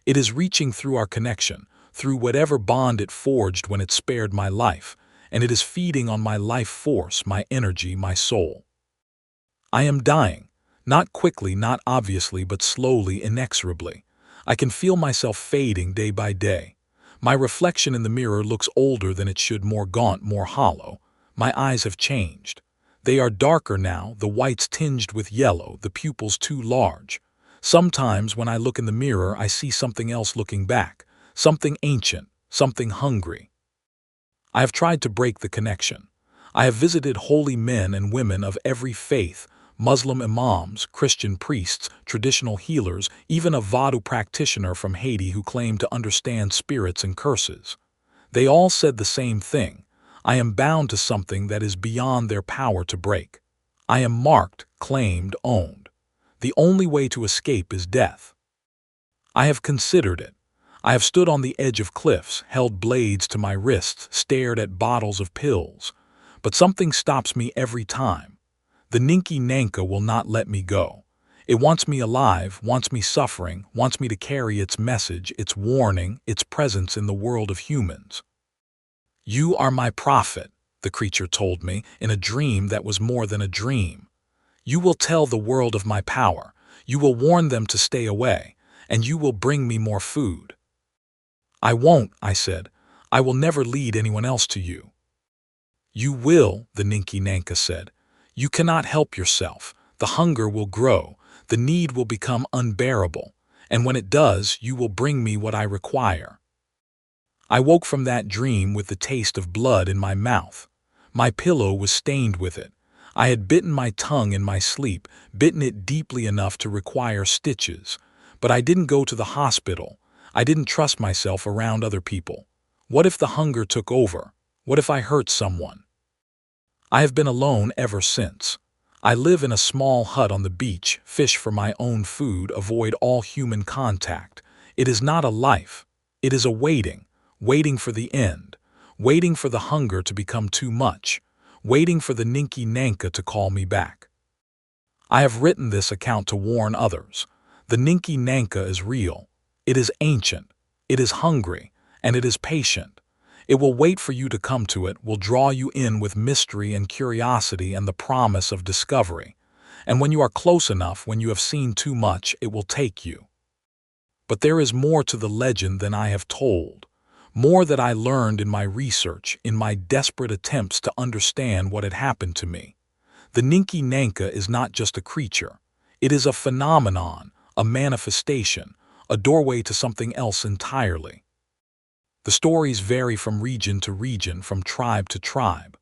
It is reaching through our connection, through whatever bond it forged when it spared my life, and it is feeding on my life force, my energy, my soul. I am dying, not quickly, not obviously, but slowly, inexorably. I can feel myself fading day by day. My reflection in the mirror looks older than it should, more gaunt, more hollow. My eyes have changed. They are darker now, the whites tinged with yellow, the pupils too large. Sometimes when I look in the mirror, I see something else looking back, something ancient, something hungry. I have tried to break the connection. I have visited holy men and women of every faith, Muslim imams, Christian priests, traditional healers, even a Vodou practitioner from Haiti who claimed to understand spirits and curses. They all said the same thing. I am bound to something that is beyond their power to break. I am marked, claimed, owned. The only way to escape is death. I have considered it. I have stood on the edge of cliffs, held blades to my wrists, stared at bottles of pills. But something stops me every time. The Ninki Nanka will not let me go. It wants me alive, wants me suffering, wants me to carry its message, its warning, its presence in the world of humans. You are my prophet, the creature told me, in a dream that was more than a dream. You will tell the world of my power. You will warn them to stay away, and you will bring me more food. I won't, I said. I will never lead anyone else to you. You will, the Ninki Nanka said. You cannot help yourself. The hunger will grow. The need will become unbearable. And when it does, you will bring me what I require. I woke from that dream with the taste of blood in my mouth. My pillow was stained with it. I had bitten my tongue in my sleep, bitten it deeply enough to require stitches. But I didn't go to the hospital. I didn't trust myself around other people. What if the hunger took over? What if I hurt someone? I have been alone ever since. I live in a small hut on the beach, fish for my own food, avoid all human contact. It is not a life. It is a waiting for the end, waiting for the hunger to become too much, waiting for the Ninki Nanka to call me back. I have written this account to warn others. The Ninki Nanka is real. It is ancient. It is hungry. And it is patient. It will wait for you to come to it, will draw you in with mystery and curiosity and the promise of discovery. And when you are close enough, when you have seen too much, it will take you. But there is more to the legend than I have told. More that I learned in my research, in my desperate attempts to understand what had happened to me. The Ninki Nanka is not just a creature. It is a phenomenon, a manifestation, a doorway to something else entirely. The stories vary from region to region, from tribe to tribe.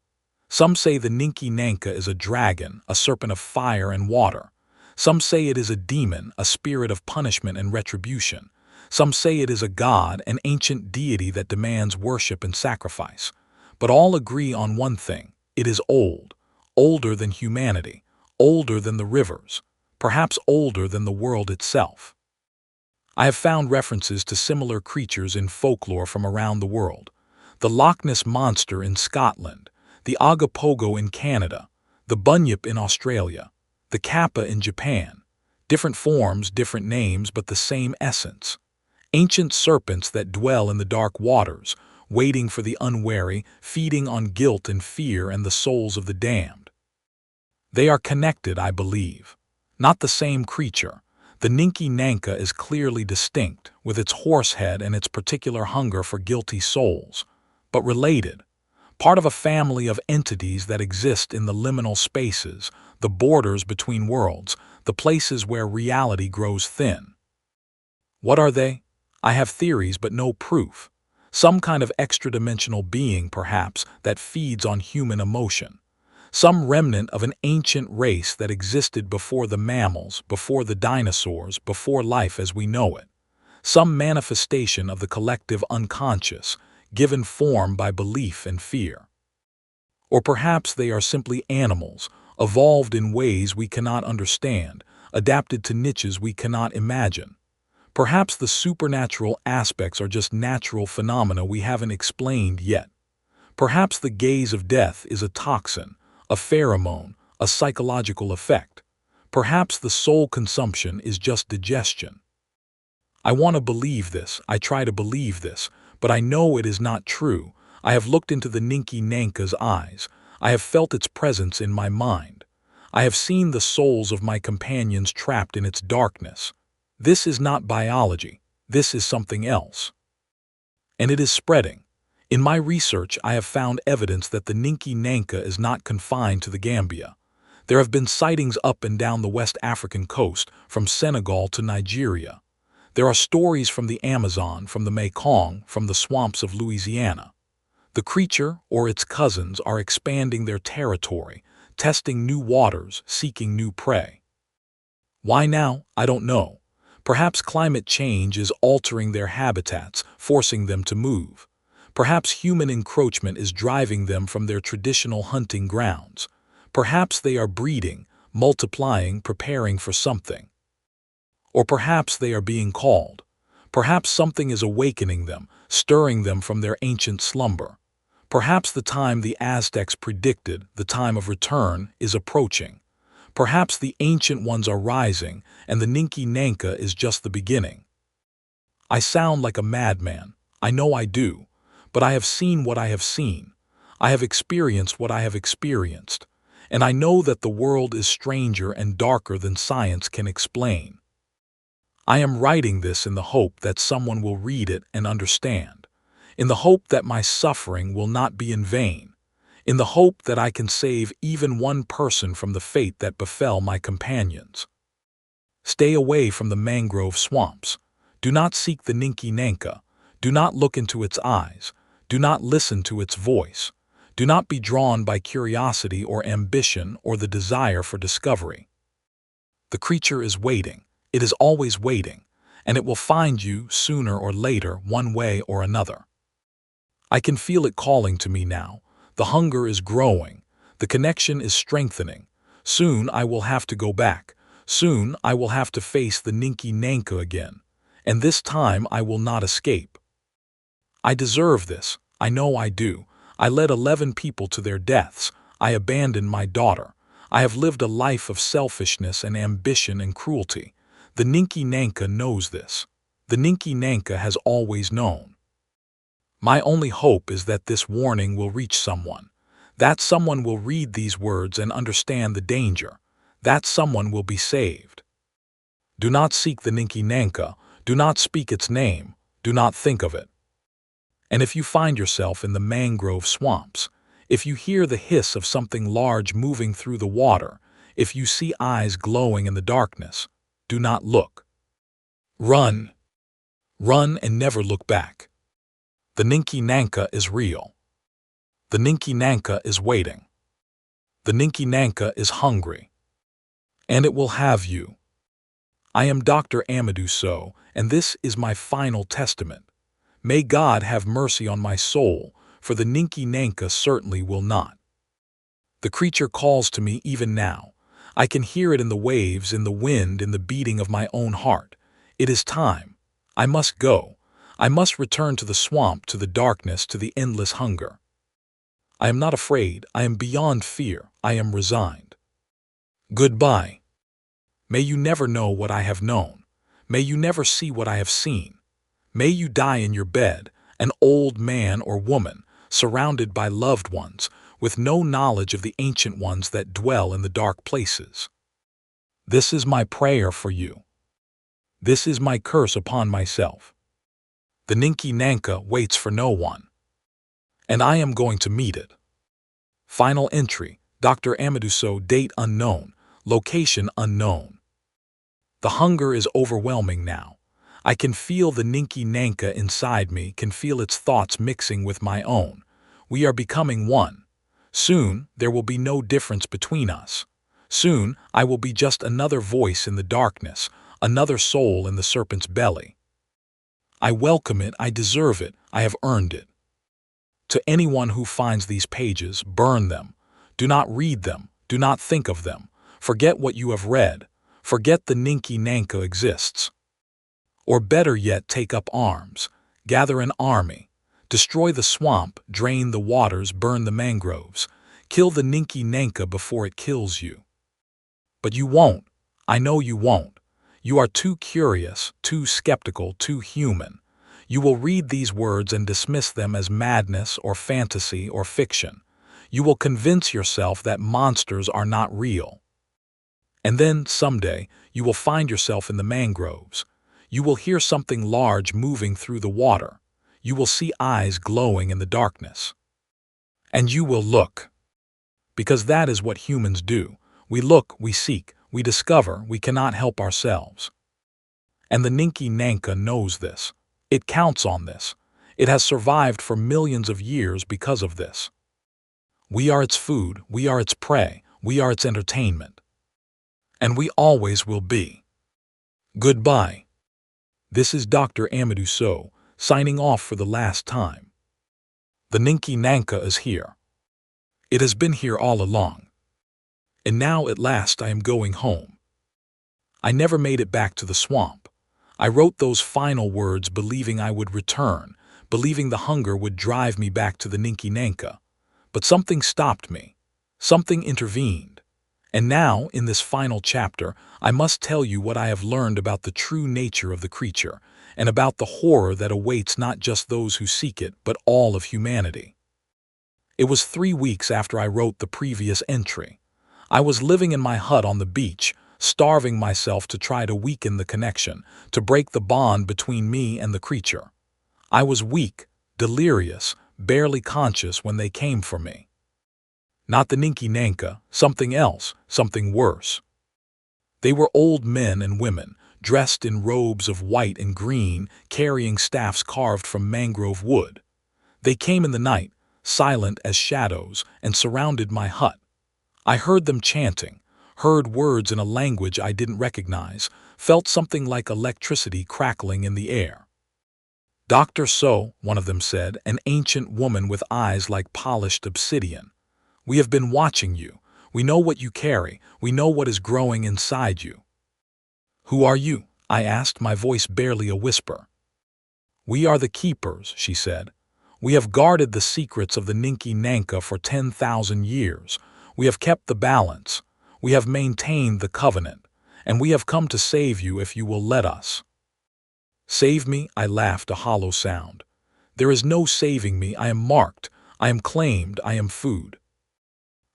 Some say the Ninki Nanka is a dragon, a serpent of fire and water. Some say it is a demon, a spirit of punishment and retribution. Some say it is a god, an ancient deity that demands worship and sacrifice. But all agree on one thing: it is old, older than humanity, older than the rivers, perhaps older than the world itself. I have found references to similar creatures in folklore from around the world. The Loch Ness Monster in Scotland, the Agapogo in Canada, the Bunyip in Australia, the Kappa in Japan. Different forms, different names, but the same essence. Ancient serpents that dwell in the dark waters, waiting for the unwary, feeding on guilt and fear and the souls of the damned. They are connected, I believe. Not the same creature. The Ninki Nanka is clearly distinct, with its horse head and its particular hunger for guilty souls, but related. Part of a family of entities that exist in the liminal spaces, the borders between worlds, the places where reality grows thin. What are they? I have theories but no proof. Some kind of extra-dimensional being, perhaps, that feeds on human emotion. Some remnant of an ancient race that existed before the mammals, before the dinosaurs, before life as we know it. Some manifestation of the collective unconscious, given form by belief and fear. Or perhaps they are simply animals, evolved in ways we cannot understand, adapted to niches we cannot imagine. Perhaps the supernatural aspects are just natural phenomena we haven't explained yet. Perhaps the gaze of death is a toxin, a pheromone, a psychological effect. Perhaps the soul consumption is just digestion. I want to believe this, I try to believe this, but I know it is not true. I have looked into the Ninki Nanka's eyes. I have felt its presence in my mind. I have seen the souls of my companions trapped in its darkness. This is not biology. This is something else. And it is spreading. In my research, I have found evidence that the Ninki Nanka is not confined to the Gambia. There have been sightings up and down the West African coast, from Senegal to Nigeria. There are stories from the Amazon, from the Mekong, from the swamps of Louisiana. The creature, or its cousins, are expanding their territory, testing new waters, seeking new prey. Why now? I don't know. Perhaps climate change is altering their habitats, forcing them to move. Perhaps human encroachment is driving them from their traditional hunting grounds. Perhaps they are breeding, multiplying, preparing for something. Or perhaps they are being called. Perhaps something is awakening them, stirring them from their ancient slumber. Perhaps the time the Aztecs predicted, the time of return, is approaching. Perhaps the ancient ones are rising, and the Ninki Nanka is just the beginning. I sound like a madman. I know I do. But I have seen what I have seen. I have experienced what I have experienced. And I know that the world is stranger and darker than science can explain. I am writing this in the hope that someone will read it and understand. In the hope that my suffering will not be in vain. In the hope that I can save even one person from the fate that befell my companions. Stay away from the mangrove swamps. Do not seek the Ninki Nanka. Do not look into its eyes. Do not listen to its voice. Do not be drawn by curiosity or ambition or the desire for discovery. The creature is waiting. It is always waiting, and it will find you sooner or later, one way or another. I can feel it calling to me now. The hunger is growing. The connection is strengthening. Soon I will have to go back. Soon I will have to face the Ninki Nanka again. And this time I will not escape. I deserve this. I know I do. I led 11 people to their deaths. I abandoned my daughter. I have lived a life of selfishness and ambition and cruelty. The Ninki Nanka knows this. The Ninki Nanka has always known. My only hope is that this warning will reach someone. That someone will read these words and understand the danger. That someone will be saved. Do not seek the Ninki Nanka. Do not speak its name. Do not think of it. And if you find yourself in the mangrove swamps, if you hear the hiss of something large moving through the water, if you see eyes glowing in the darkness, do not look. Run. Run and never look back. The Ninki Nanka is real. The Ninki Nanka is waiting. The Ninki Nanka is hungry. And it will have you. I am Dr. Amadou Sow, and this is my final testament. May God have mercy on my soul, for the Ninki Nanka certainly will not. The creature calls to me even now. I can hear it in the waves, in the wind, in the beating of my own heart. It is time. I must go. I must return to the swamp, to the darkness, to the endless hunger. I am not afraid. I am beyond fear. I am resigned. Goodbye. May you never know what I have known. May you never see what I have seen. May you die in your bed, an old man or woman, surrounded by loved ones, with no knowledge of the ancient ones that dwell in the dark places. This is my prayer for you. This is my curse upon myself. The Ninki Nanka waits for no one. And I am going to meet it. Final entry, Dr. Amadou Sow, date unknown, location unknown. The hunger is overwhelming now. I can feel the Ninki Nanka inside me, can feel its thoughts mixing with my own. We are becoming one. Soon, there will be no difference between us. Soon, I will be just another voice in the darkness, another soul in the serpent's belly. I welcome it, I deserve it, I have earned it. To anyone who finds these pages, burn them. Do not read them, do not think of them. Forget what you have read. Forget the Ninki Nanka exists. Or better yet, take up arms, gather an army, destroy the swamp, drain the waters, burn the mangroves, kill the Ninki Nanka before it kills you. But you won't. I know you won't. You are too curious, too skeptical, too human. You will read these words and dismiss them as madness or fantasy or fiction. You will convince yourself that monsters are not real. And then, someday, you will find yourself in the mangroves. You will hear something large moving through the water. You will see eyes glowing in the darkness. And you will look. Because that is what humans do. We look, we seek, we discover, we cannot help ourselves. And the Ninki Nanka knows this. It counts on this. It has survived for millions of years because of this. We are its food, we are its prey, we are its entertainment. And we always will be. Goodbye. This is Dr. Amadou Sow, signing off for the last time. The Ninki Nanka is here. It has been here all along. And now at last I am going home. I never made it back to the swamp. I wrote those final words believing I would return, believing the hunger would drive me back to the Ninki Nanka. But something stopped me. Something intervened. And now, in this final chapter, I must tell you what I have learned about the true nature of the creature, and about the horror that awaits not just those who seek it, but all of humanity. It was 3 weeks after I wrote the previous entry. I was living in my hut on the beach, starving myself to try to weaken the connection, to break the bond between me and the creature. I was weak, delirious, barely conscious when they came for me. Not the Ninki Nanka, something else, something worse. They were old men and women, dressed in robes of white and green, carrying staffs carved from mangrove wood. They came in the night, silent as shadows, and surrounded my hut. I heard them chanting, heard words in a language I didn't recognize, felt something like electricity crackling in the air. "Dr. Sow," one of them said, an ancient woman with eyes like polished obsidian. "We have been watching you. We know what you carry. We know what is growing inside you." "Who are you?" I asked, my voice barely a whisper. "We are the keepers," she said. "We have guarded the secrets of the Ninki Nanka for 10,000 years. We have kept the balance. We have maintained the covenant. And we have come to save you if you will let us." "Save me?" I laughed, a hollow sound. "There is no saving me. I am marked. I am claimed. I am food."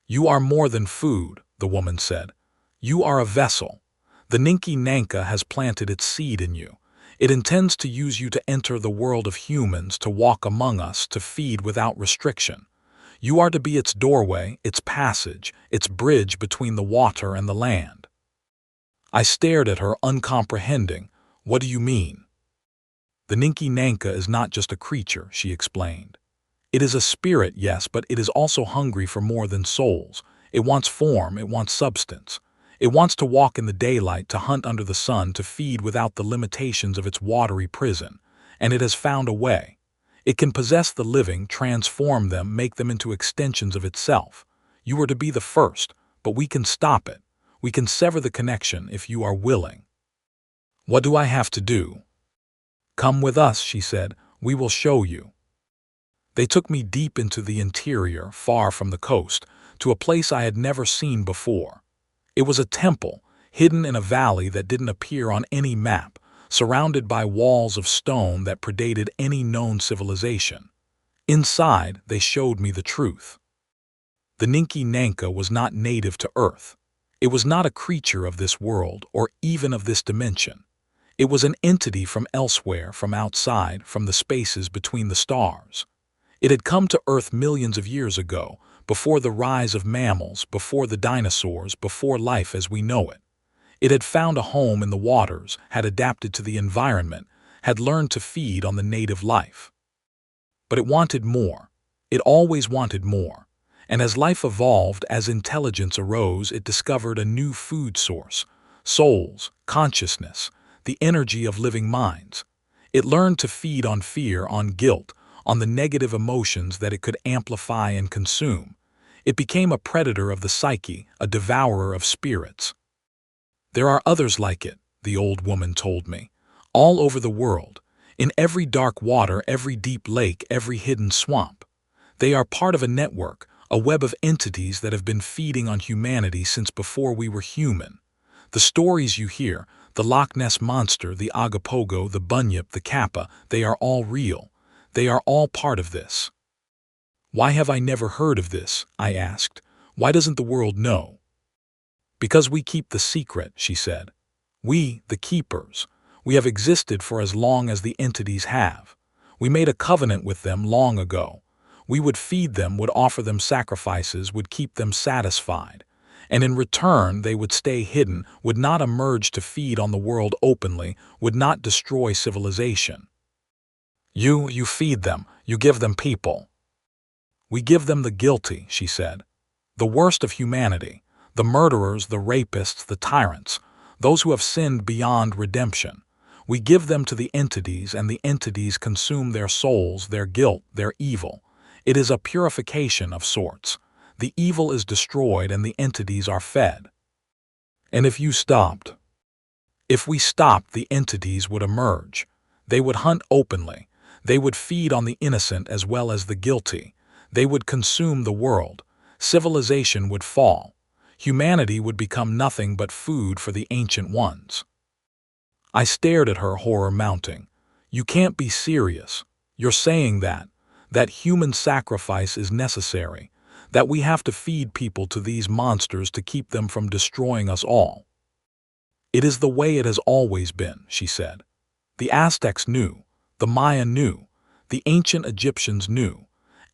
"You are more than food," the woman said. "You are a vessel. The Ninki Nanka has planted its seed in you. It intends to use you to enter the world of humans, to walk among us, to feed without restriction. You are to be its doorway, its passage, its bridge between the water and the land." I stared at her, uncomprehending. "What do you mean?" The Ninki Nanka is not just a creature, she explained. It is a spirit, yes, but it is also hungry for more than souls. It wants form, it wants substance. It wants to walk in the daylight, to hunt under the sun, to feed without the limitations of its watery prison. And it has found a way. It can possess the living, transform them, make them into extensions of itself. You are to be the first, but we can stop it. We can sever the connection if you are willing. What do I have to do? Come with us, she said. We will show you. They took me deep into the interior, far from the coast, to a place I had never seen before. It was a temple, hidden in a valley that didn't appear on any map, surrounded by walls of stone that predated any known civilization. Inside, they showed me the truth. The Ninki Nanka was not native to Earth. It was not a creature of this world or even of this dimension. It was an entity from elsewhere, from outside, from the spaces between the stars. It had come to Earth millions of years ago, before the rise of mammals, before the dinosaurs, before life as we know it. It had found a home in the waters, had adapted to the environment, had learned to feed on the native life. But it wanted more. It always wanted more. And as life evolved, as intelligence arose, it discovered a new food source: souls, consciousness, the energy of living minds. It learned to feed on fear, on guilt, on the negative emotions that it could amplify and consume. It became a predator of the psyche, a devourer of spirits. There are others like it, the old woman told me, all over the world, in every dark water, every deep lake, every hidden swamp. They are part of a network, a web of entities that have been feeding on humanity since before we were human. The stories you hear, the Loch Ness Monster, the Agapogo, the Bunyip, the Kappa, they are all real. They are all part of this. Why have I never heard of this? I asked. Why doesn't the world know? Because we keep the secret, she said. We, the keepers, we have existed for as long as the entities have. We made a covenant with them long ago. We would feed them, would offer them sacrifices, would keep them satisfied. And in return, they would stay hidden, would not emerge to feed on the world openly, would not destroy civilization. You feed them, you give them people. We give them the guilty, she said. The worst of humanity, the murderers, the rapists, the tyrants, those who have sinned beyond redemption. We give them to the entities, and the entities consume their souls, their guilt, their evil. It is a purification of sorts. The evil is destroyed and the entities are fed. And if you stopped? If we stopped, the entities would emerge. They would hunt openly. They would feed on the innocent as well as the guilty. They would consume the world. Civilization would fall. Humanity would become nothing but food for the ancient ones. I stared at her, horror mounting. You can't be serious. You're saying that human sacrifice is necessary, that we have to feed people to these monsters to keep them from destroying us all. It is the way it has always been, she said. The Aztecs knew. The Maya knew. The ancient Egyptians knew.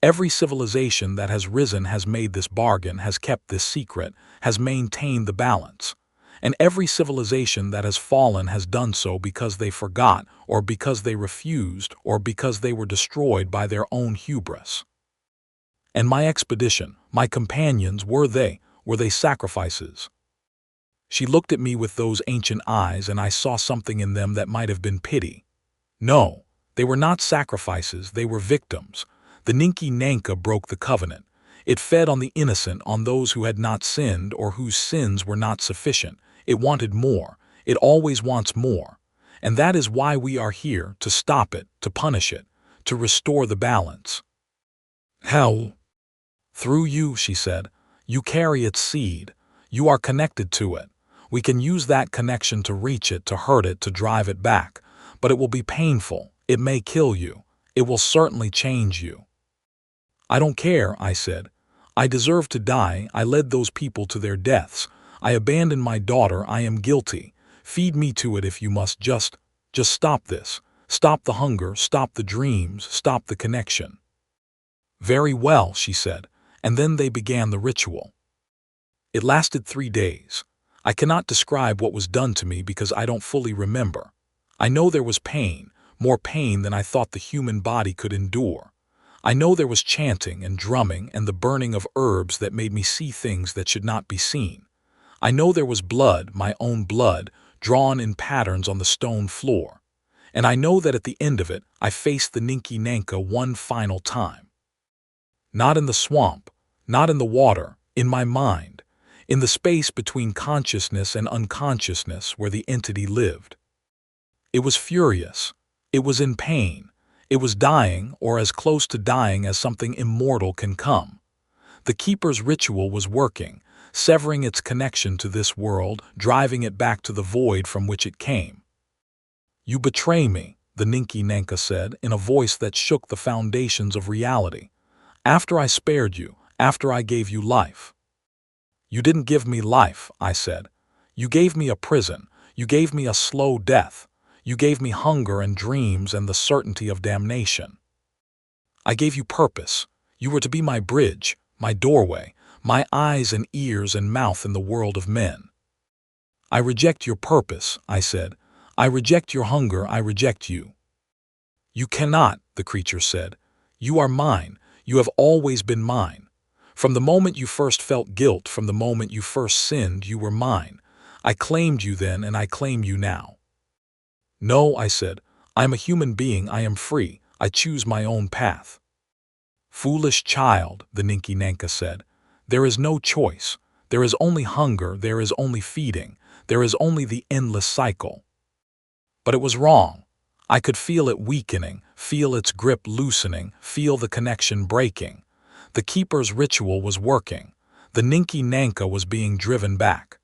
Every civilization that has risen has made this bargain, has kept this secret, has maintained the balance. And every civilization that has fallen has done so because they forgot, or because they refused, or because they were destroyed by their own hubris. And my expedition, my companions, were they sacrifices? She looked at me with those ancient eyes, and I saw something in them that might have been pity. No, they were not sacrifices, they were victims. The Ninki Nanka broke the covenant. It fed on the innocent, on those who had not sinned or whose sins were not sufficient. It wanted more. It always wants more. And that is why we are here, to stop it, to punish it, to restore the balance. How? Through you, she said. You carry its seed. You are connected to it. We can use that connection to reach it, to hurt it, to drive it back. But it will be painful. It may kill you. It will certainly change you. I don't care, I said. I deserve to die. I led those people to their deaths. I abandoned my daughter. I am guilty. Feed me to it if you must. Just stop this. Stop the hunger. Stop the dreams. Stop the connection. Very well, she said, and then they began the ritual. It lasted 3 days. I cannot describe what was done to me because I don't fully remember. I know there was pain, more pain than I thought the human body could endure. I know there was chanting and drumming and the burning of herbs that made me see things that should not be seen. I know there was blood, my own blood, drawn in patterns on the stone floor. And I know that at the end of it, I faced the Ninki Nanka one final time. Not in the swamp, not in the water, in my mind, in the space between consciousness and unconsciousness where the entity lived. It was furious. It was in pain. It was dying, or as close to dying as something immortal can come. The keeper's ritual was working, severing its connection to this world, driving it back to the void from which it came. "You betray me," the Ninki Nanka said in a voice that shook the foundations of reality. "After I spared you, after I gave you life." "You didn't give me life," I said. "You gave me a prison. You gave me a slow death. You gave me hunger and dreams and the certainty of damnation. I gave you purpose. You were to be my bridge, my doorway, my eyes and ears and mouth in the world of men." "I reject your purpose," I said. "I reject your hunger. I reject you." "You cannot," the creature said. "You are mine. You have always been mine. From the moment you first felt guilt, from the moment you first sinned, you were mine. I claimed you then and I claim you now." "No," I said. "I am a human being. I am free. I choose my own path." "Foolish child," the Ninki Nanka said. "There is no choice. There is only hunger. There is only feeding. There is only the endless cycle." But it was wrong. I could feel it weakening, feel its grip loosening, feel the connection breaking. The keeper's ritual was working. The Ninki Nanka was being driven back.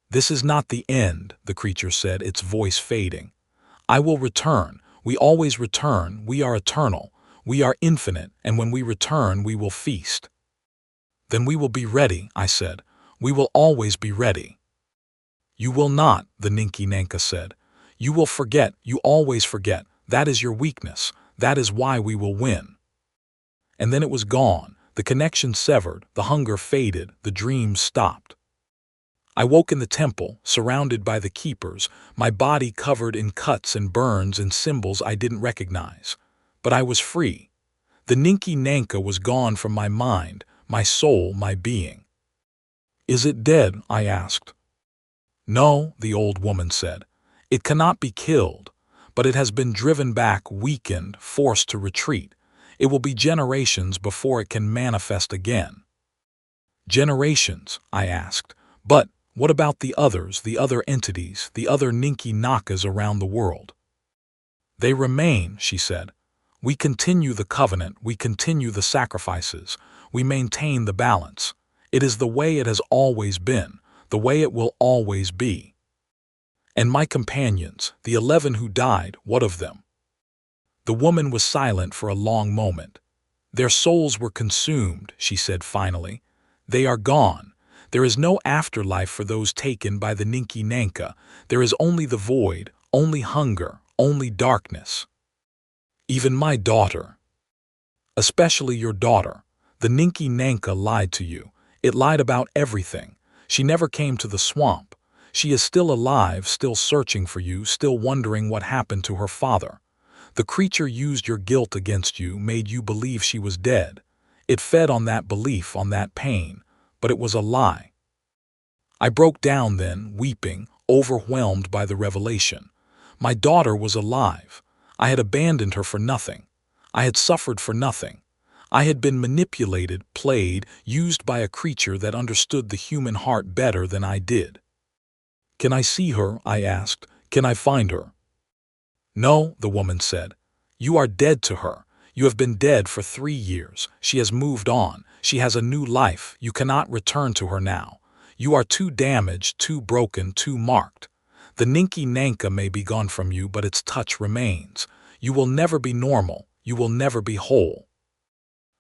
"This is not the end," the creature said, its voice fading. "I will return. We always return. We are eternal. We are infinite, and when we return, we will feast." "Then we will be ready," I said. "We will always be ready." "You will not," the Ninki Nanka said. "You will forget. You always forget. That is your weakness. That is why we will win." And then it was gone. The connection severed. The hunger faded. The dreams stopped. I woke in the temple, surrounded by the keepers, my body covered in cuts and burns and symbols I didn't recognize. But I was free. The Ninki Nanka was gone from my mind, my soul, my being. "Is it dead?" I asked. "No," the old woman said. "It cannot be killed, but it has been driven back, weakened, forced to retreat. It will be generations before it can manifest again." "Generations?" I asked. "But what about the others, the other entities, the other Ninki Nankas around the world?" "They remain," she said. "We continue the covenant, we continue the sacrifices, we maintain the balance. It is the way it has always been, the way it will always be." "And my companions, the 11 who died, what of them?" The woman was silent for a long moment. "Their souls were consumed," she said finally. "They are gone. There is no afterlife for those taken by the Ninki Nanka. There is only the void, only hunger, only darkness." "Even my daughter." "Especially your daughter. The Ninki Nanka lied to you. It lied about everything. She never came to the swamp. She is still alive, still searching for you, still wondering what happened to her father. The creature used your guilt against you, made you believe she was dead. It fed on that belief, on that pain, but it was a lie." I broke down then, weeping, overwhelmed by the revelation. My daughter was alive. I had abandoned her for nothing. I had suffered for nothing. I had been manipulated, played, used by a creature that understood the human heart better than I did. "Can I see her?" I asked. "Can I find her?" "No," the woman said. "You are dead to her. You have been dead for 3 years. She has moved on. She has a new life. You cannot return to her now. You are too damaged, too broken, too marked. The Ninki Nanka may be gone from you, but its touch remains. You will never be normal. You will never be whole."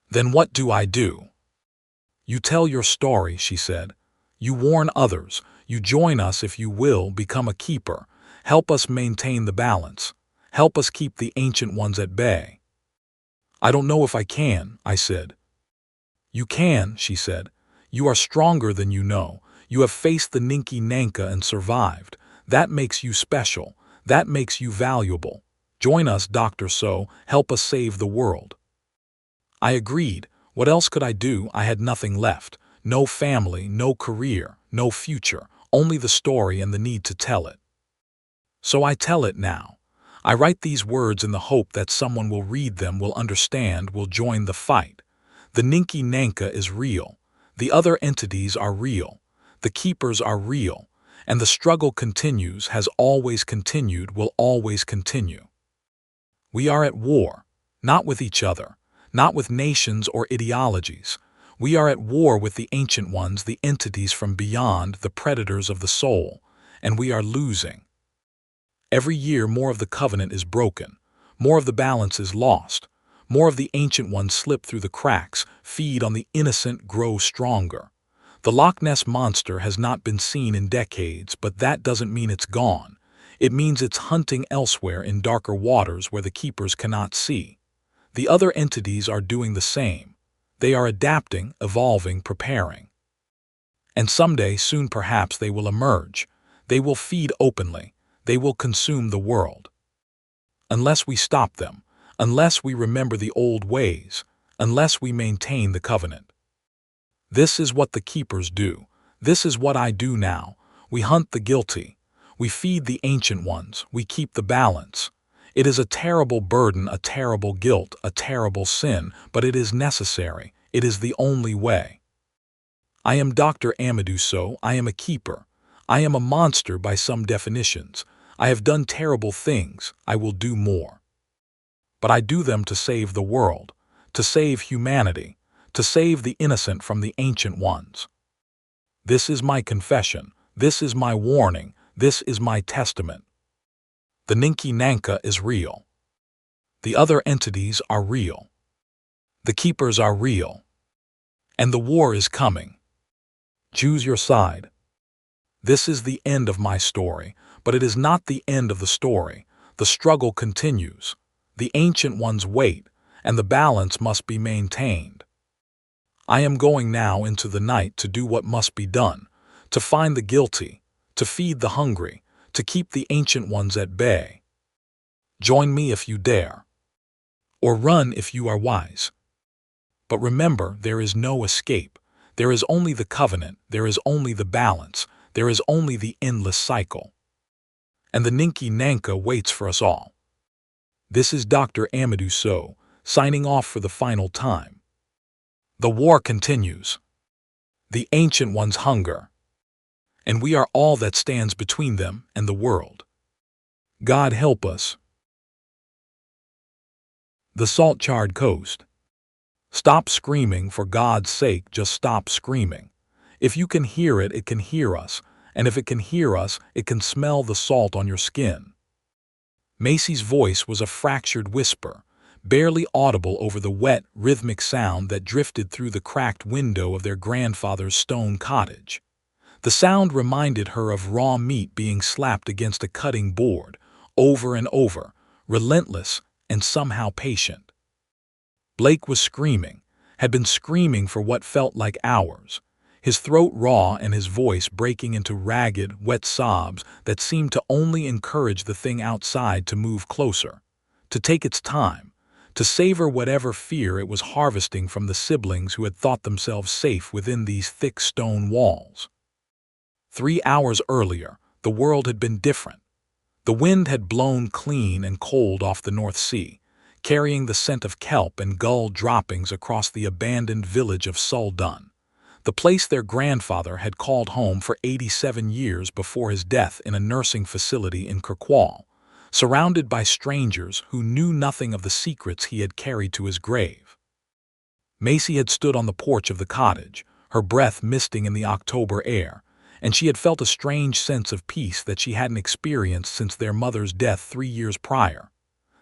"Then what do I do?" "You tell your story," she said. "You warn others. You join us if you will, become a keeper. Help us maintain the balance. Help us keep the ancient ones at bay." "I don't know if I can," I said. "You can," she said. "You are stronger than you know. You have faced the Ninki Nanka and survived. That makes you special. That makes you valuable. Join us, Dr. So, help us save the world. I agreed. What else could I do? I had nothing left. No family, no career, no future, only the story and the need to tell it. So I tell it now. I write these words in the hope that someone will read them, will understand, will join the fight. The Ninki Nanka is real. The other entities are real. The keepers are real. And the struggle continues, has always continued, will always continue. We are at war, not with each other, not with nations or ideologies. We are at war with the ancient ones, the entities from beyond, the predators of the soul, and we are losing. Every year more of the covenant is broken, more of the balance is lost, more of the ancient ones slip through the cracks, feed on the innocent, grow stronger. The Loch Ness Monster has not been seen in decades, but that doesn't mean it's gone. It means it's hunting elsewhere in darker waters where the keepers cannot see. The other entities are doing the same. They are adapting, evolving, preparing. And someday, soon perhaps, they will emerge. They will feed openly. They will consume the world. Unless we stop them, unless we remember the old ways, unless we maintain the covenant. This is what the keepers do. This is what I do now. We hunt the guilty. We feed the ancient ones. We keep the balance. It is a terrible burden, a terrible guilt, a terrible sin, but it is necessary. It is the only way. I am Dr. Amadou So. I am a keeper. I am a monster by some definitions. I have done terrible things. I will do more. But I do them to save the world, to save humanity, to save the innocent from the ancient ones. This is my confession. This is my warning. This is my testament. The Ninki Nanka is real. The other entities are real. The keepers are real. And the war is coming. Choose your side. This is the end of my story, but it is not the end of the story. The struggle continues. The ancient ones wait, and the balance must be maintained. I am going now into the night to do what must be done, to find the guilty, to feed the hungry, to keep the ancient ones at bay. Join me if you dare, or run if you are wise. But remember, there is no escape. There is only the covenant, there is only the balance, there is only the endless cycle. And the Ninki Nanka waits for us all. This is Dr. Amadou So, signing off for the final time. The war continues. The ancient ones hunger. And we are all that stands between them and the world. God help us. The Salt Charred Coast. Stop screaming, for God's sake, just stop screaming. If you can hear it, it can hear us, and if it can hear us, it can smell the salt on your skin. Macy's voice was a fractured whisper, barely audible over the wet, rhythmic sound that drifted through the cracked window of their grandfather's stone cottage. The sound reminded her of raw meat being slapped against a cutting board, over and over, relentless and somehow patient. Blake was screaming, had been screaming for what felt like hours, his throat raw and his voice breaking into ragged, wet sobs that seemed to only encourage the thing outside to move closer, to take its time, to savor whatever fear it was harvesting from the siblings who had thought themselves safe within these thick stone walls. 3 hours earlier, the world had been different. The wind had blown clean and cold off the North Sea, carrying the scent of kelp and gull droppings across the abandoned village of Suldun, the place their grandfather had called home for 87 years before his death in a nursing facility in Kirkwall, surrounded by strangers who knew nothing of the secrets he had carried to his grave. Macy had stood on the porch of the cottage, her breath misting in the October air, and she had felt a strange sense of peace that she hadn't experienced since their mother's death 3 years prior.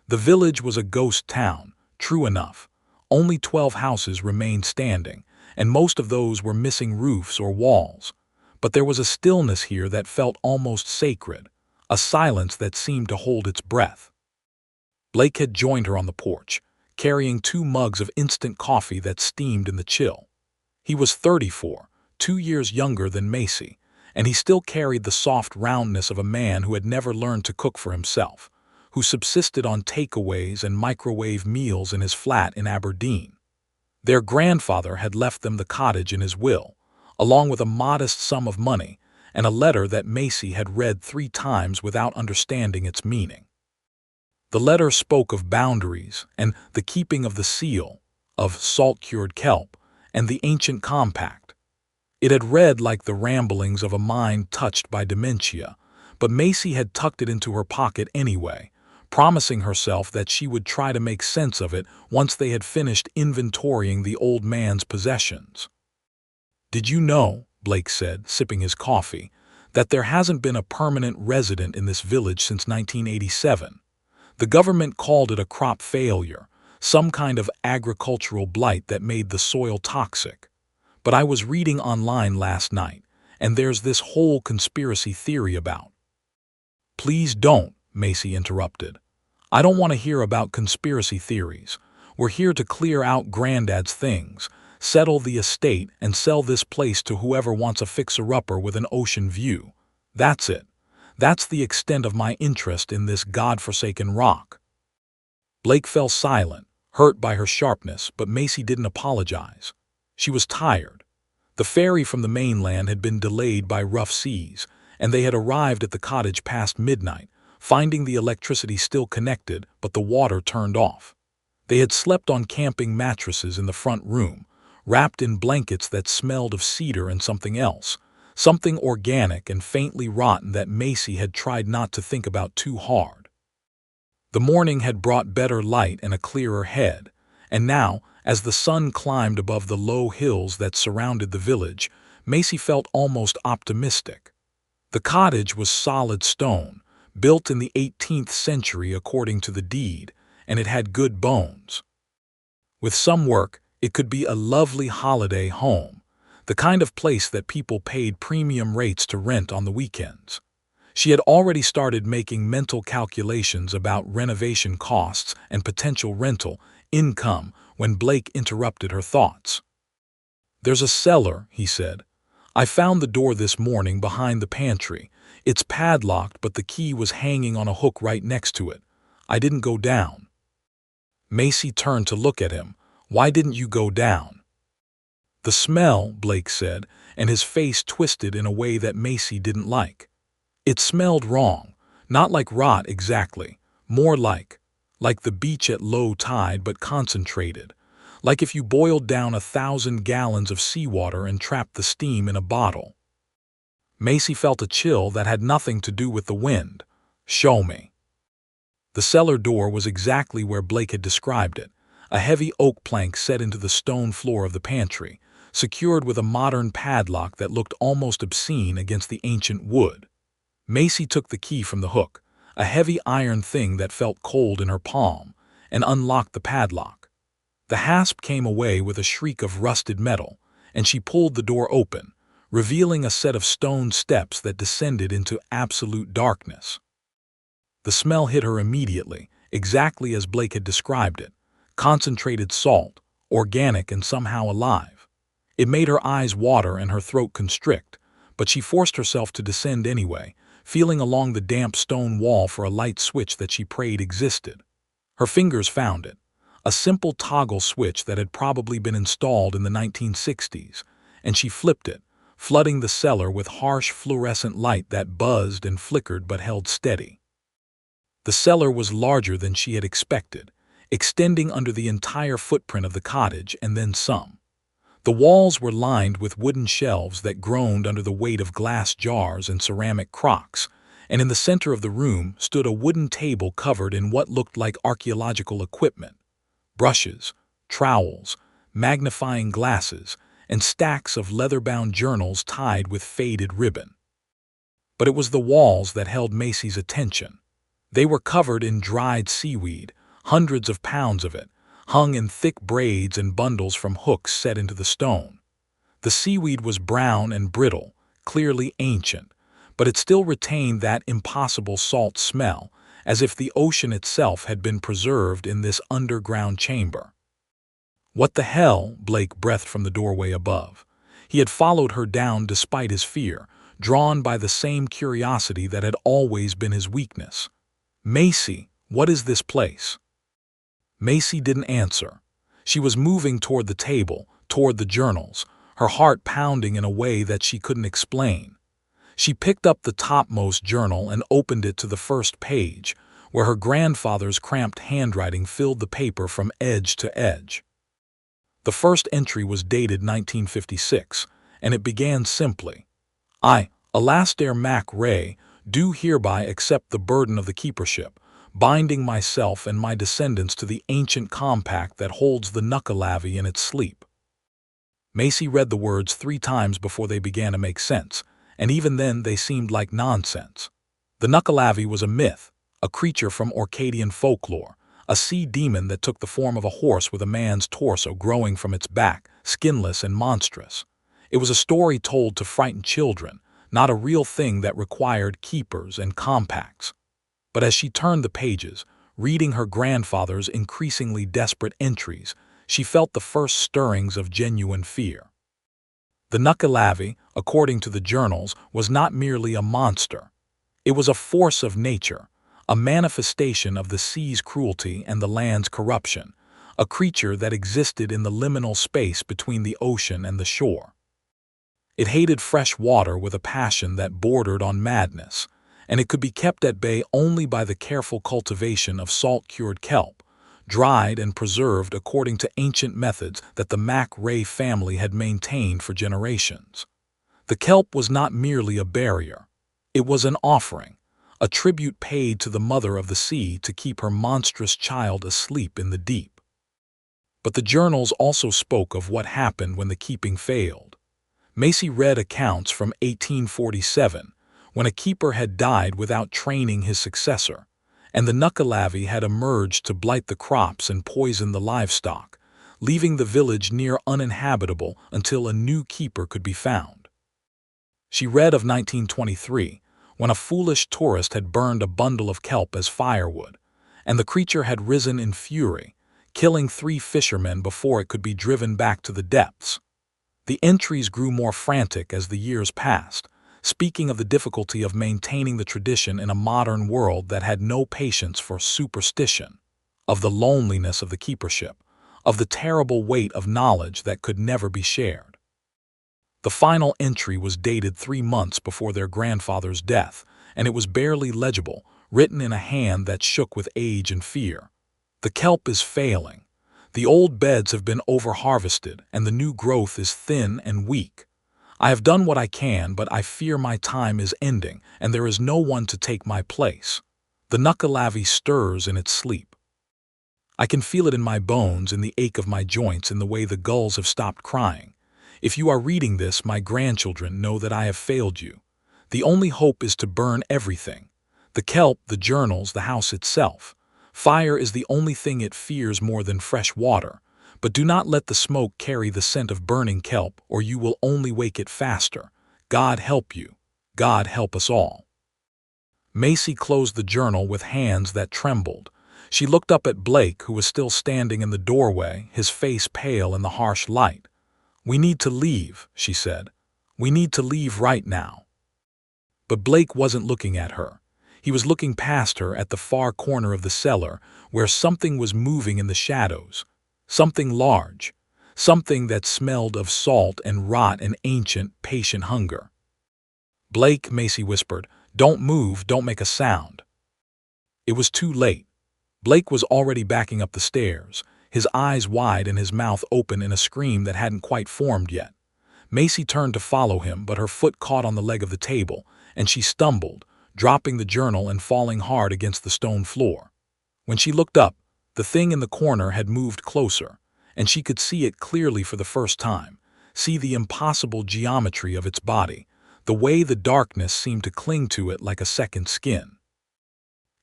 The village was a ghost town, true enough. Only 12 houses remained standing, and most of those were missing roofs or walls. But there was a stillness here that felt almost sacred, a silence that seemed to hold its breath. Blake had joined her on the porch, carrying 2 mugs of instant coffee that steamed in the chill. He was 34, 2 years younger than Macy, and he still carried the soft roundness of a man who had never learned to cook for himself, who subsisted on takeaways and microwave meals in his flat in Aberdeen. Their grandfather had left them the cottage in his will, along with a modest sum of money and a letter that Macy had read 3 times without understanding its meaning. The letter spoke of boundaries and the keeping of the seal, of salt-cured kelp, and the ancient compact. It had read like the ramblings of a mind touched by dementia, but Macy had tucked it into her pocket anyway, promising herself that she would try to make sense of it once they had finished inventorying the old man's possessions. "Did you know," Blake said, sipping his coffee, "that there hasn't been a permanent resident in this village since 1987? The government called it a crop failure, some kind of agricultural blight that made the soil toxic. But I was reading online last night, and there's this whole conspiracy theory about—" "Please don't," Macy interrupted. "I don't want to hear about conspiracy theories. We're here to clear out Granddad's things, settle the estate, and sell this place to whoever wants a fixer-upper with an ocean view. That's it. That's the extent of my interest in this godforsaken rock." Blake fell silent, hurt by her sharpness, but Macy didn't apologize. She was tired. The ferry from the mainland had been delayed by rough seas, and they had arrived at the cottage past midnight, finding the electricity still connected but the water turned off. They had slept on camping mattresses in the front room, wrapped in blankets that smelled of cedar and something else, something organic and faintly rotten that Macy had tried not to think about too hard. The morning had brought better light and a clearer head, and now, as the sun climbed above the low hills that surrounded the village, Macy felt almost optimistic. The cottage was solid stone, built in the 18th century according to the deed, and it had good bones. With some work, it could be a lovely holiday home, the kind of place that people paid premium rates to rent on the weekends. She had already started making mental calculations about renovation costs and potential rental income when Blake interrupted her thoughts. "There's a cellar," he said. "I found the door this morning behind the pantry. It's padlocked, but the key was hanging on a hook right next to it. I didn't go down." Macy turned to look at him. "Why didn't you go down?" "The smell," Blake said, and his face twisted in a way that Macy didn't like. It smelled wrong, not like rot exactly, more like the beach at low tide but concentrated, like if you boiled down 1,000 gallons of seawater and trapped the steam in a bottle. Macy felt a chill that had nothing to do with the wind. "Show me." The cellar door was exactly where Blake had described it, a heavy oak plank set into the stone floor of the pantry, secured with a modern padlock that looked almost obscene against the ancient wood. Macy took the key from the hook, a heavy iron thing that felt cold in her palm, and unlocked the padlock. The hasp came away with a shriek of rusted metal, and she pulled the door open, revealing a set of stone steps that descended into absolute darkness. The smell hit her immediately, exactly as Blake had described it: concentrated salt, organic and somehow alive. It made her eyes water and her throat constrict, but she forced herself to descend anyway, feeling along the damp stone wall for a light switch that she prayed existed. Her fingers found it, a simple toggle switch that had probably been installed in the 1960s, and she flipped it, flooding the cellar with harsh fluorescent light that buzzed and flickered but held steady. The cellar was larger than she had expected, extending under the entire footprint of the cottage and then some. The walls were lined with wooden shelves that groaned under the weight of glass jars and ceramic crocks, and in the center of the room stood a wooden table covered in what looked like archaeological equipment: brushes, trowels, magnifying glasses, and stacks of leather-bound journals tied with faded ribbon. But it was the walls that held Macy's attention. They were covered in dried seaweed, hundreds of pounds of it, hung in thick braids and bundles from hooks set into the stone. The seaweed was brown and brittle, clearly ancient, but it still retained that impossible salt smell, as if the ocean itself had been preserved in this underground chamber. "What the hell?" Blake breathed from the doorway above. He had followed her down despite his fear, drawn by the same curiosity that had always been his weakness. "Macy, What is this place?" Macy didn't answer. She was moving toward the table, toward the journals, her heart pounding in a way that she couldn't explain. She picked up the topmost journal and opened it to the first page, where her grandfather's cramped handwriting filled the paper from edge to edge. The first entry was dated 1956, and it began simply, "I, Alastair Mac Ray, do hereby accept the burden of the keepership, binding myself and my descendants to the ancient compact that holds the Nuckelavee in its sleep." Macy read the words 3 times before they began to make sense, and even then they seemed like nonsense. The Nuckelavee was a myth, a creature from Orcadian folklore, a sea demon that took the form of a horse with a man's torso growing from its back, skinless and monstrous. It was a story told to frighten children, not a real thing that required keepers and compacts. But as she turned the pages, reading her grandfather's increasingly desperate entries, she felt the first stirrings of genuine fear. The Nuckelavee, according to the journals, was not merely a monster. It was a force of nature, a manifestation of the sea's cruelty and the land's corruption, a creature that existed in the liminal space between the ocean and the shore. It hated fresh water with a passion that bordered on madness, and it could be kept at bay only by the careful cultivation of salt-cured kelp, dried and preserved according to ancient methods that the Mac Ray family had maintained for generations. The kelp was not merely a barrier. It was an offering, a tribute paid to the mother of the sea to keep her monstrous child asleep in the deep. But the journals also spoke of what happened when the keeping failed. Macy read accounts from 1847, when a keeper had died without training his successor, and the Nuckelavee had emerged to blight the crops and poison the livestock, leaving the village near uninhabitable until a new keeper could be found. She read of 1923, when a foolish tourist had burned a bundle of kelp as firewood, and the creature had risen in fury, killing 3 fishermen before it could be driven back to the depths. The entries grew more frantic as the years passed, speaking of the difficulty of maintaining the tradition in a modern world that had no patience for superstition, of the loneliness of the keepership, of the terrible weight of knowledge that could never be shared. The final entry was dated 3 months before their grandfather's death, and it was barely legible, written in a hand that shook with age and fear. "The kelp is failing. The old beds have been over-harvested, and the new growth is thin and weak. I have done what I can, but I fear my time is ending, and there is no one to take my place. The Nuckelavee stirs in its sleep. I can feel it in my bones, in the ache of my joints, in the way the gulls have stopped crying. If you are reading this, my grandchildren, know that I have failed you. The only hope is to burn everything. The kelp, the journals, the house itself. Fire is the only thing it fears more than fresh water. But do not let the smoke carry the scent of burning kelp, or you will only wake it faster. God help you. God help us all." Macy closed the journal with hands that trembled. She looked up at Blake, who was still standing in the doorway, his face pale in the harsh light. "We need to leave," she said. "We need to leave right now." But Blake wasn't looking at her. He was looking past her at the far corner of the cellar, where something was moving in the shadows. Something large. Something that smelled of salt and rot and ancient, patient hunger. "Blake," Macy whispered, "don't move, don't make a sound." It was too late. Blake was already backing up the stairs, his eyes wide and his mouth open in a scream that hadn't quite formed yet. Macy turned to follow him, but her foot caught on the leg of the table, and she stumbled, dropping the journal and falling hard against the stone floor. When she looked up, the thing in the corner had moved closer, and she could see it clearly for the first time, see the impossible geometry of its body, the way the darkness seemed to cling to it like a second skin.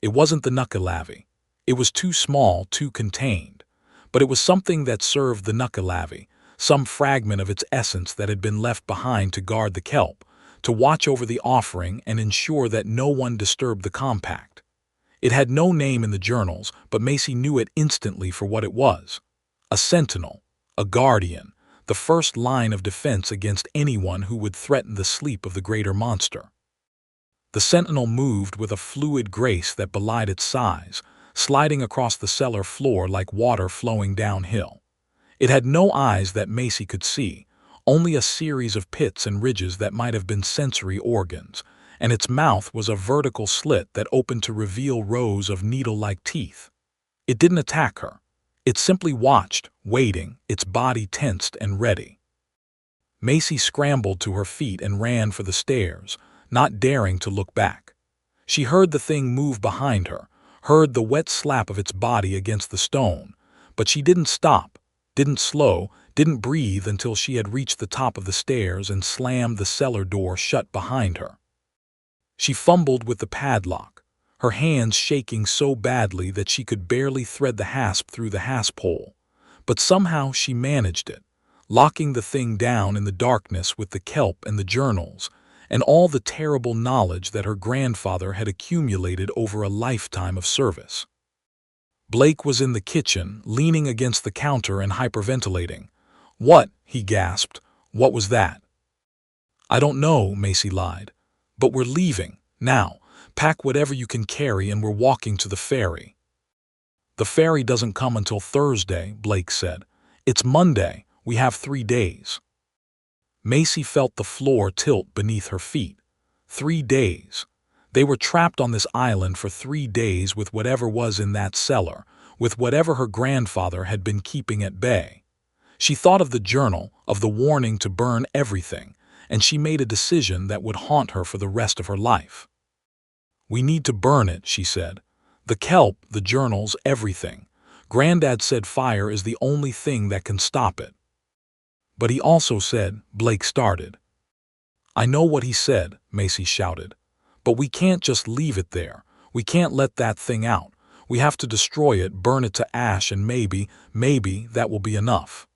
It wasn't the Nuckelavee. It was too small, too contained. But it was something that served the Nuckelavee, some fragment of its essence that had been left behind to guard the kelp, to watch over the offering and ensure that no one disturbed the compact. It had no name in the journals, but Macy knew it instantly for what it was. A sentinel, a guardian, the first line of defense against anyone who would threaten the sleep of the greater monster. The sentinel moved with a fluid grace that belied its size, sliding across the cellar floor like water flowing downhill. It had no eyes that Macy could see, only a series of pits and ridges that might have been sensory organs, and its mouth was a vertical slit that opened to reveal rows of needle-like teeth. It didn't attack her. It simply watched, waiting, its body tensed and ready. Macy scrambled to her feet and ran for the stairs, not daring to look back. She heard the thing move behind her, heard the wet slap of its body against the stone, but she didn't stop, didn't slow, didn't breathe until she had reached the top of the stairs and slammed the cellar door shut behind her. She fumbled with the padlock, her hands shaking so badly that she could barely thread the hasp through the hasp hole, but somehow she managed it, locking the thing down in the darkness with the kelp and the journals, and all the terrible knowledge that her grandfather had accumulated over a lifetime of service. Blake was in the kitchen, leaning against the counter and hyperventilating. "What?" he gasped. "What was that?" "I don't know," Macy lied. "But we're leaving, now. Pack whatever you can carry and we're walking to the ferry." "The ferry doesn't come until Thursday," Blake said. "It's Monday. We have 3 days." Macy felt the floor tilt beneath her feet. 3 days. They were trapped on this island for 3 days with whatever was in that cellar, with whatever her grandfather had been keeping at bay. She thought of the journal, of the warning to burn everything, and she made a decision that would haunt her for the rest of her life. "We need to burn it," she said. "The kelp, the journals, everything. Granddad said fire is the only thing that can stop it." "But he also said," Blake started. "I know what he said," Macy shouted. "But we can't just leave it there. We can't let that thing out. We have to destroy it, burn it to ash, and maybe that will be enough."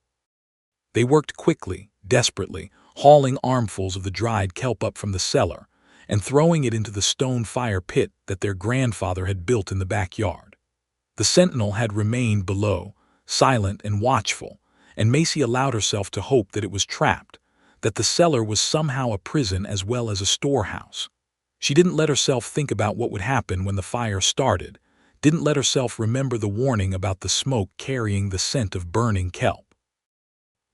They worked quickly, desperately, hauling armfuls of the dried kelp up from the cellar and throwing it into the stone fire pit that their grandfather had built in the backyard. The sentinel had remained below, silent and watchful, and Macy allowed herself to hope that it was trapped, that the cellar was somehow a prison as well as a storehouse. She didn't let herself think about what would happen when the fire started, didn't let herself remember the warning about the smoke carrying the scent of burning kelp.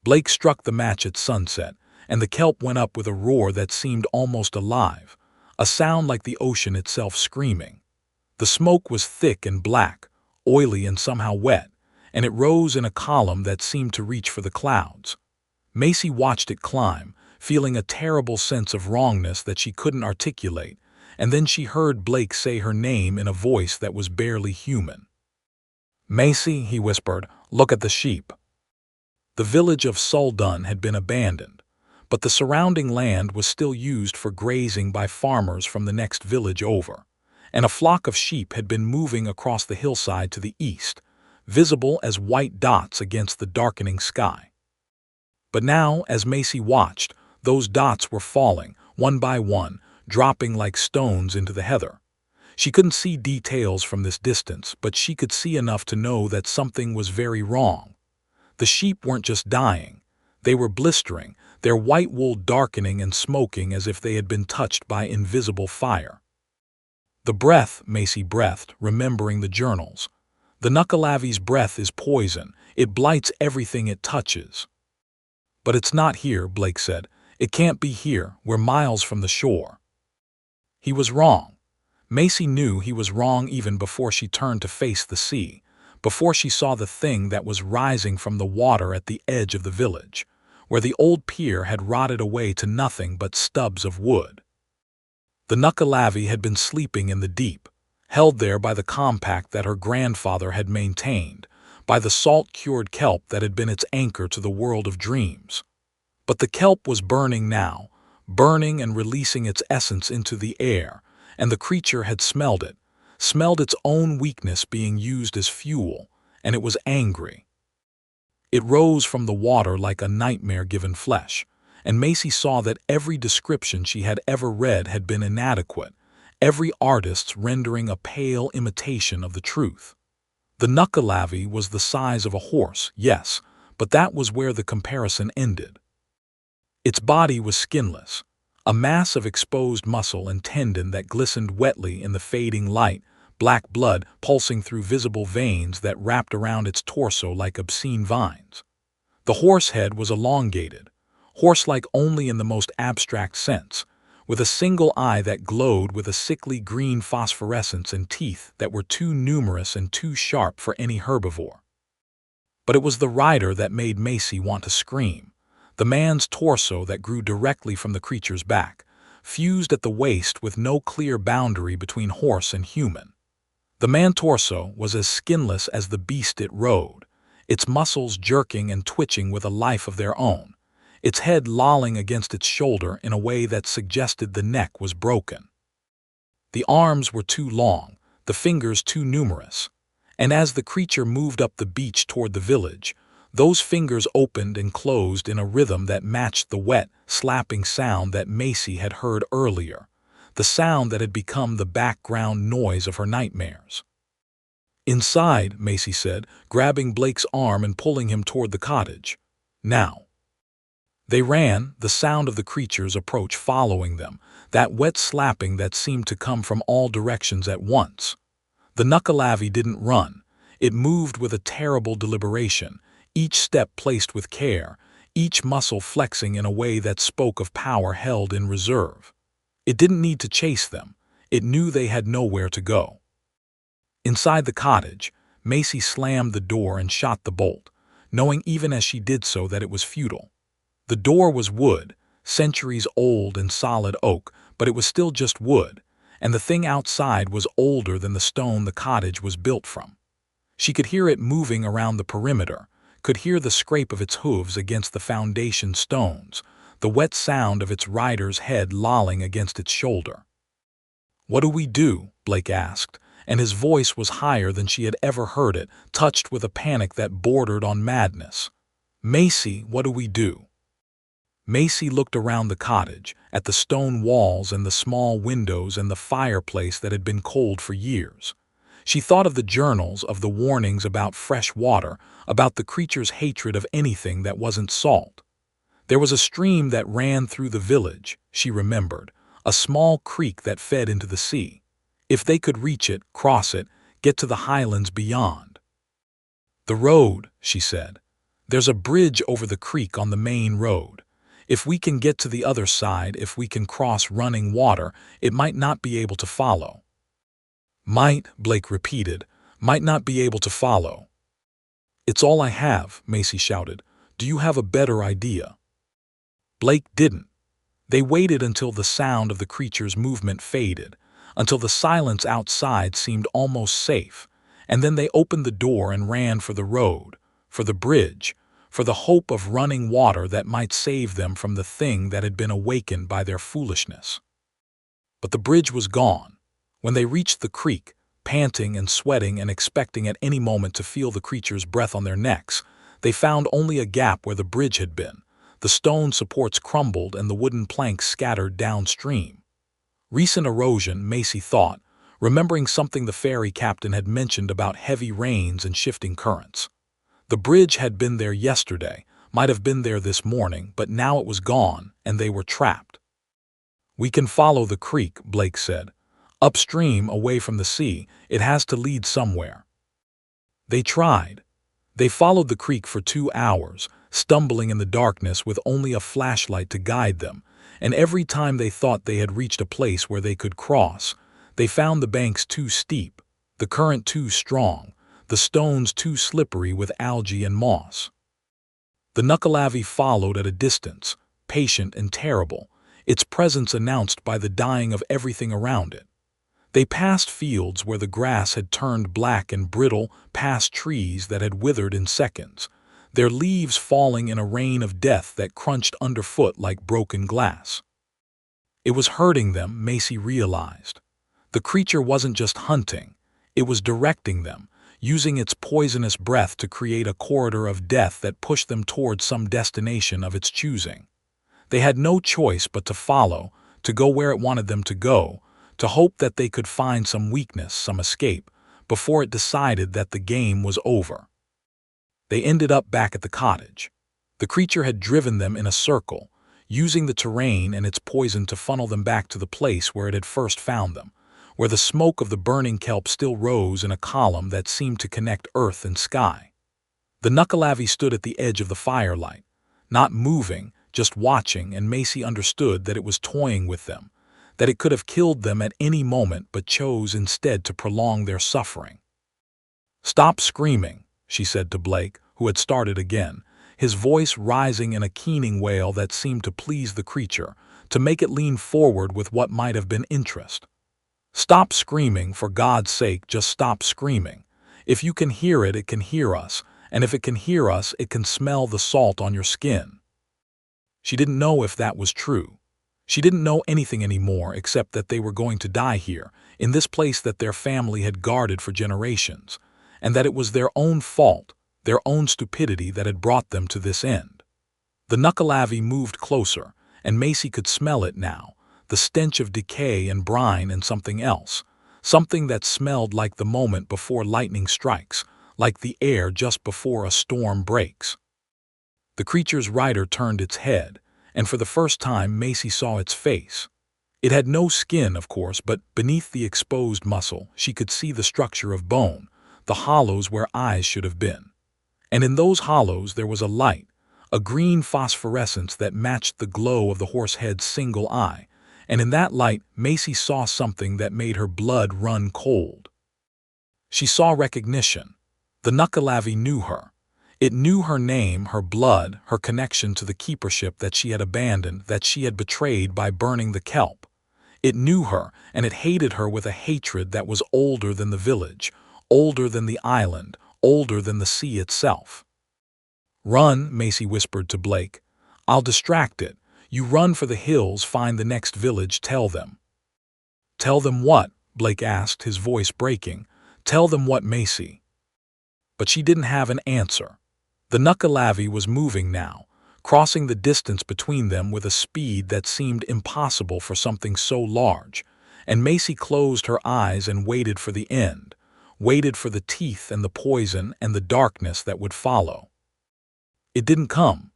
Blake struck the match at sunset, and the kelp went up with a roar that seemed almost alive, a sound like the ocean itself screaming. The smoke was thick and black, oily and somehow wet, and it rose in a column that seemed to reach for the clouds. Macy watched it climb, feeling a terrible sense of wrongness that she couldn't articulate, and then she heard Blake say her name in a voice that was barely human. "Macy," he whispered, "look at the sheep." The village of Suldun had been abandoned, but the surrounding land was still used for grazing by farmers from the next village over, and a flock of sheep had been moving across the hillside to the east, visible as white dots against the darkening sky. But now, as Macy watched, those dots were falling, one by one, dropping like stones into the heather. She couldn't see details from this distance, but she could see enough to know that something was very wrong. The sheep weren't just dying. They were blistering, their white wool darkening and smoking as if they had been touched by invisible fire. The breath, Macy breathed, remembering the journals. The Nuckelavee's breath is poison. It blights everything it touches. "But it's not here," Blake said. "It can't be here. We're miles from the shore." He was wrong. Macy knew he was wrong even before she turned to face the sea, before she saw the thing that was rising from the water at the edge of the village, where the old pier had rotted away to nothing but stubs of wood. The Nuckelavee had been sleeping in the deep, held there by the compact that her grandfather had maintained, by the salt-cured kelp that had been its anchor to the world of dreams. But the kelp was burning now, burning and releasing its essence into the air, and the creature had smelled it, smelled its own weakness being used as fuel, and it was angry. It rose from the water like a nightmare-given flesh, and Macy saw that every description she had ever read had been inadequate, every artist's rendering a pale imitation of the truth. The Nuckelavee was the size of a horse, yes, but that was where the comparison ended. Its body was skinless, a mass of exposed muscle and tendon that glistened wetly in the fading light, black blood pulsing through visible veins that wrapped around its torso like obscene vines. The horse head was elongated, horse-like only in the most abstract sense, with a single eye that glowed with a sickly green phosphorescence and teeth that were too numerous and too sharp for any herbivore. But it was the rider that made Macy want to scream, the man's torso that grew directly from the creature's back, fused at the waist with no clear boundary between horse and human. The man's torso was as skinless as the beast it rode, its muscles jerking and twitching with a life of their own, its head lolling against its shoulder in a way that suggested the neck was broken. The arms were too long, the fingers too numerous, and as the creature moved up the beach toward the village, those fingers opened and closed in a rhythm that matched the wet, slapping sound that Macy had heard earlier, the sound that had become the background noise of her nightmares. "Inside," Macy said, grabbing Blake's arm and pulling him toward the cottage. "Now." They ran, the sound of the creature's approach following them, that wet slapping that seemed to come from all directions at once. The Nuckelavee didn't run. It moved with a terrible deliberation, each step placed with care, each muscle flexing in a way that spoke of power held in reserve. It didn't need to chase them. It knew they had nowhere to go. Inside the cottage, Macy slammed the door and shot the bolt, knowing even as she did so that it was futile. The door was wood, centuries old and solid oak, but it was still just wood, and the thing outside was older than the stone the cottage was built from. She could hear it moving around the perimeter, could hear the scrape of its hooves against the foundation stones, the wet sound of its rider's head lolling against its shoulder. "What do we do?" Blake asked, and his voice was higher than she had ever heard it, touched with a panic that bordered on madness. "Macy, what do we do?" Macy looked around the cottage, at the stone walls and the small windows and the fireplace that had been cold for years. She thought of the journals, of the warnings about fresh water, about the creature's hatred of anything that wasn't salt. There was a stream that ran through the village, she remembered, a small creek that fed into the sea. If they could reach it, cross it, get to the highlands beyond. "The road," she said. "There's a bridge over the creek on the main road. If we can get to the other side, if we can cross running water, it might not be able to follow." "Might," Blake repeated, "might not be able to follow." "It's all I have," Macy shouted. "Do you have a better idea?" Blake didn't. They waited until the sound of the creature's movement faded, until the silence outside seemed almost safe, and then they opened the door and ran for the road, for the bridge, for the hope of running water that might save them from the thing that had been awakened by their foolishness. But the bridge was gone. When they reached the creek, panting and sweating and expecting at any moment to feel the creature's breath on their necks, they found only a gap where the bridge had been. The stone supports crumbled and the wooden planks scattered downstream. Recent erosion, Macy thought, remembering something the ferry captain had mentioned about heavy rains and shifting currents. The bridge had been there yesterday, might have been there this morning, but now it was gone, and they were trapped. "We can follow the creek," Blake said. "Upstream, away from the sea, it has to lead somewhere." They tried. They followed the creek for 2 hours, stumbling in the darkness with only a flashlight to guide them, and every time they thought they had reached a place where they could cross, they found the banks too steep, the current too strong, the stones too slippery with algae and moss. The Nuckelavee followed at a distance, patient and terrible, its presence announced by the dying of everything around it. They passed fields where the grass had turned black and brittle, past trees that had withered in seconds, their leaves falling in a rain of death that crunched underfoot like broken glass. It was hurting them, Macy realized. The creature wasn't just hunting, it was directing them, using its poisonous breath to create a corridor of death that pushed them toward some destination of its choosing. They had no choice but to follow, to go where it wanted them to go, to hope that they could find some weakness, some escape, before it decided that the game was over. They ended up back at the cottage. The creature had driven them in a circle, using the terrain and its poison to funnel them back to the place where it had first found them, where the smoke of the burning kelp still rose in a column that seemed to connect earth and sky. The Nuckelavee stood at the edge of the firelight, not moving, just watching, and Macy understood that it was toying with them, that it could have killed them at any moment but chose instead to prolong their suffering. "Stop screaming," she said to Blake, who had started again, his voice rising in a keening wail that seemed to please the creature, to make it lean forward with what might have been interest. "Stop screaming, for God's sake, just stop screaming. If you can hear it, it can hear us, and if it can hear us, it can smell the salt on your skin." She didn't know if that was true. She didn't know anything anymore except that they were going to die here, in this place that their family had guarded for generations, and that it was their own fault, their own stupidity that had brought them to this end. The Nuckelavee moved closer, and Macy could smell it now, the stench of decay and brine and something else, something that smelled like the moment before lightning strikes, like the air just before a storm breaks. The creature's rider turned its head, and for the first time Macy saw its face. It had no skin, of course, but beneath the exposed muscle she could see the structure of bone, the hollows where eyes should have been. And in those hollows there was a light, a green phosphorescence that matched the glow of the horsehead's single eye, and in that light Macy saw something that made her blood run cold. She saw recognition. The Nuckelavee knew her. It knew her name, her blood, her connection to the keepership that she had abandoned, that she had betrayed by burning the kelp. It knew her, and it hated her with a hatred that was older than the village, older than the island, older than the sea itself. "Run," Macy whispered to Blake. "I'll distract it. You run for the hills, find the next village, tell them." "Tell them what?" Blake asked, his voice breaking. "Tell them what, Macy?" But she didn't have an answer. The Nuckelavee was moving now, crossing the distance between them with a speed that seemed impossible for something so large, and Macy closed her eyes and waited for the end, waited for the teeth and the poison and the darkness that would follow. It didn't come.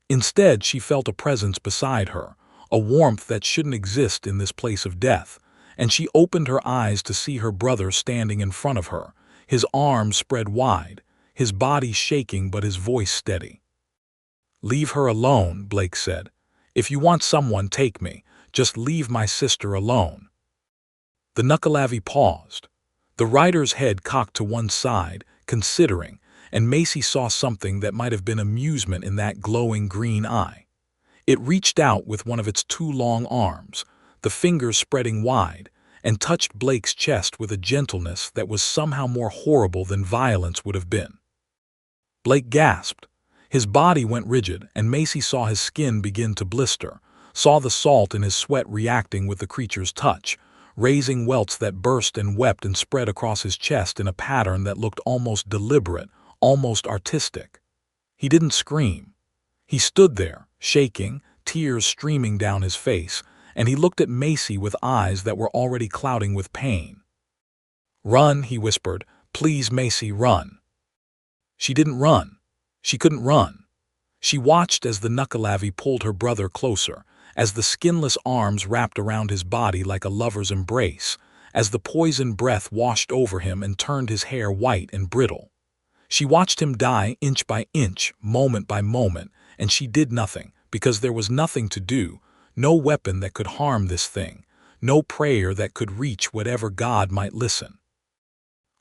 Instead, she felt a presence beside her, a warmth that shouldn't exist in this place of death, and she opened her eyes to see her brother standing in front of her, his arms spread wide, his body shaking but his voice steady. "Leave her alone," Blake said. "If you want someone, take me. Just leave my sister alone." The Nuckelavee paused. The rider's head cocked to one side, considering, and Macy saw something that might have been amusement in that glowing green eye. It reached out with one of its two long arms, the fingers spreading wide, and touched Blake's chest with a gentleness that was somehow more horrible than violence would have been. Blake gasped. His body went rigid, and Macy saw his skin begin to blister, saw the salt in his sweat reacting with the creature's touch, raising welts that burst and wept and spread across his chest in a pattern that looked almost deliberate, almost artistic. He didn't scream. He stood there, shaking, tears streaming down his face, and he looked at Macy with eyes that were already clouding with pain. "Run," he whispered. "Please, Macy, run." She didn't run. She couldn't run. She watched as the Nuckelavee pulled her brother closer, as the skinless arms wrapped around his body like a lover's embrace, as the poison breath washed over him and turned his hair white and brittle. She watched him die inch by inch, moment by moment, and she did nothing, because there was nothing to do, no weapon that could harm this thing, no prayer that could reach whatever God might listen.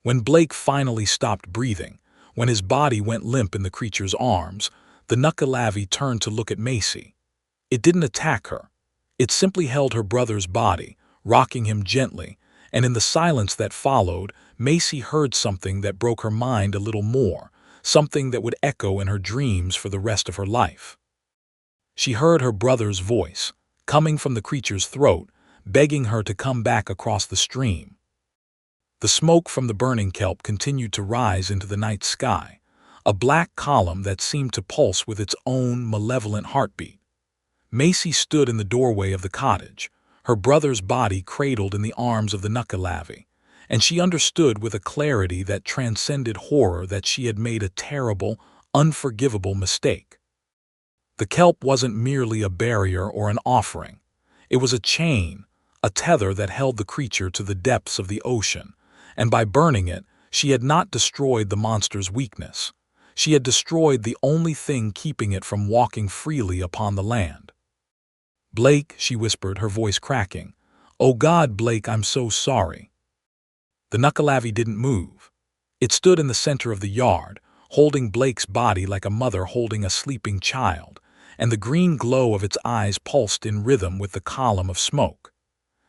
When Blake finally stopped breathing, when his body went limp in the creature's arms, the Nuckelavee turned to look at Macy. It didn't attack her. It simply held her brother's body, rocking him gently, and in the silence that followed, Macy heard something that broke her mind a little more, something that would echo in her dreams for the rest of her life. She heard her brother's voice, coming from the creature's throat, begging her to come back across the stream. The smoke from the burning kelp continued to rise into the night sky, a black column that seemed to pulse with its own malevolent heartbeat. Macy stood in the doorway of the cottage, her brother's body cradled in the arms of the Nuckelavee, and she understood with a clarity that transcended horror that she had made a terrible, unforgivable mistake. The kelp wasn't merely a barrier or an offering. It was a chain, a tether that held the creature to the depths of the ocean, and by burning it, she had not destroyed the monster's weakness. She had destroyed the only thing keeping it from walking freely upon the land. "Blake," she whispered, her voice cracking. "Oh God, Blake, I'm so sorry." The Nuckelavee didn't move. It stood in the center of the yard, holding Blake's body like a mother holding a sleeping child, and the green glow of its eyes pulsed in rhythm with the column of smoke.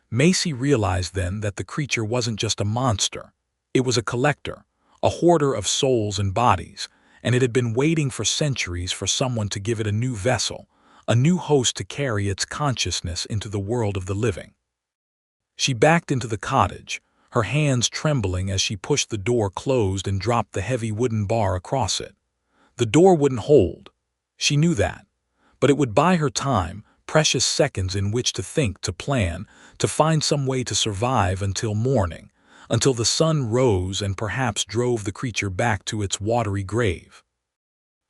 Macy realized then that the creature wasn't just a monster. It was a collector, a hoarder of souls and bodies, and it had been waiting for centuries for someone to give it a new vessel, a new host to carry its consciousness into the world of the living. She backed into the cottage, her hands trembling as she pushed the door closed and dropped the heavy wooden bar across it. The door wouldn't hold. She knew that. But it would buy her time, precious seconds in which to think, to plan, to find some way to survive until morning, until the sun rose and perhaps drove the creature back to its watery grave.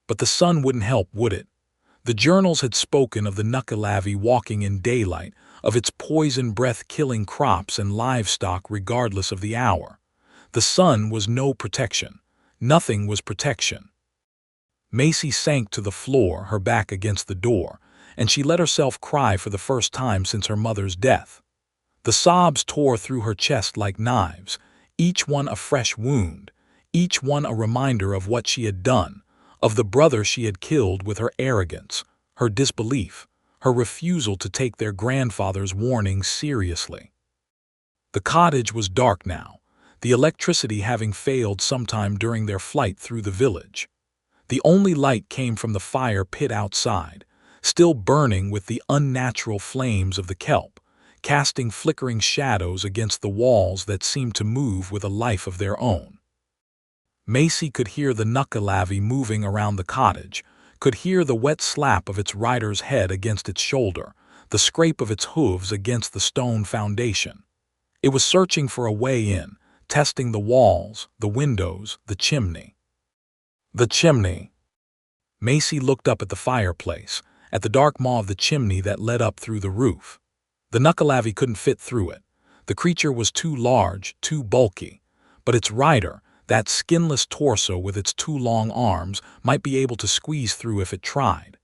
But the sun wouldn't help, would it? The journals had spoken of the Nuckelavee walking in daylight, of its poison breath killing crops and livestock regardless of the hour. The sun was no protection. Nothing was protection. Macy sank to the floor, her back against the door, and she let herself cry for the first time since her mother's death. The sobs tore through her chest like knives, each one a fresh wound, each one a reminder of what she had done, of the brother she had killed with her arrogance, her disbelief, her refusal to take their grandfather's warnings seriously. The cottage was dark now, the electricity having failed sometime during their flight through the village. The only light came from the fire pit outside, still burning with the unnatural flames of the kelp, casting flickering shadows against the walls that seemed to move with a life of their own. Macy could hear the Nuckelavee moving around the cottage, could hear the wet slap of its rider's head against its shoulder, the scrape of its hooves against the stone foundation. It was searching for a way in, testing the walls, the windows, the chimney. The chimney. Macy looked up at the fireplace, at the dark maw of the chimney that led up through the roof. The Nuckelavee couldn't fit through it. The creature was too large, too bulky. But its rider, that skinless torso with its two long arms, might be able to squeeze through if it tried.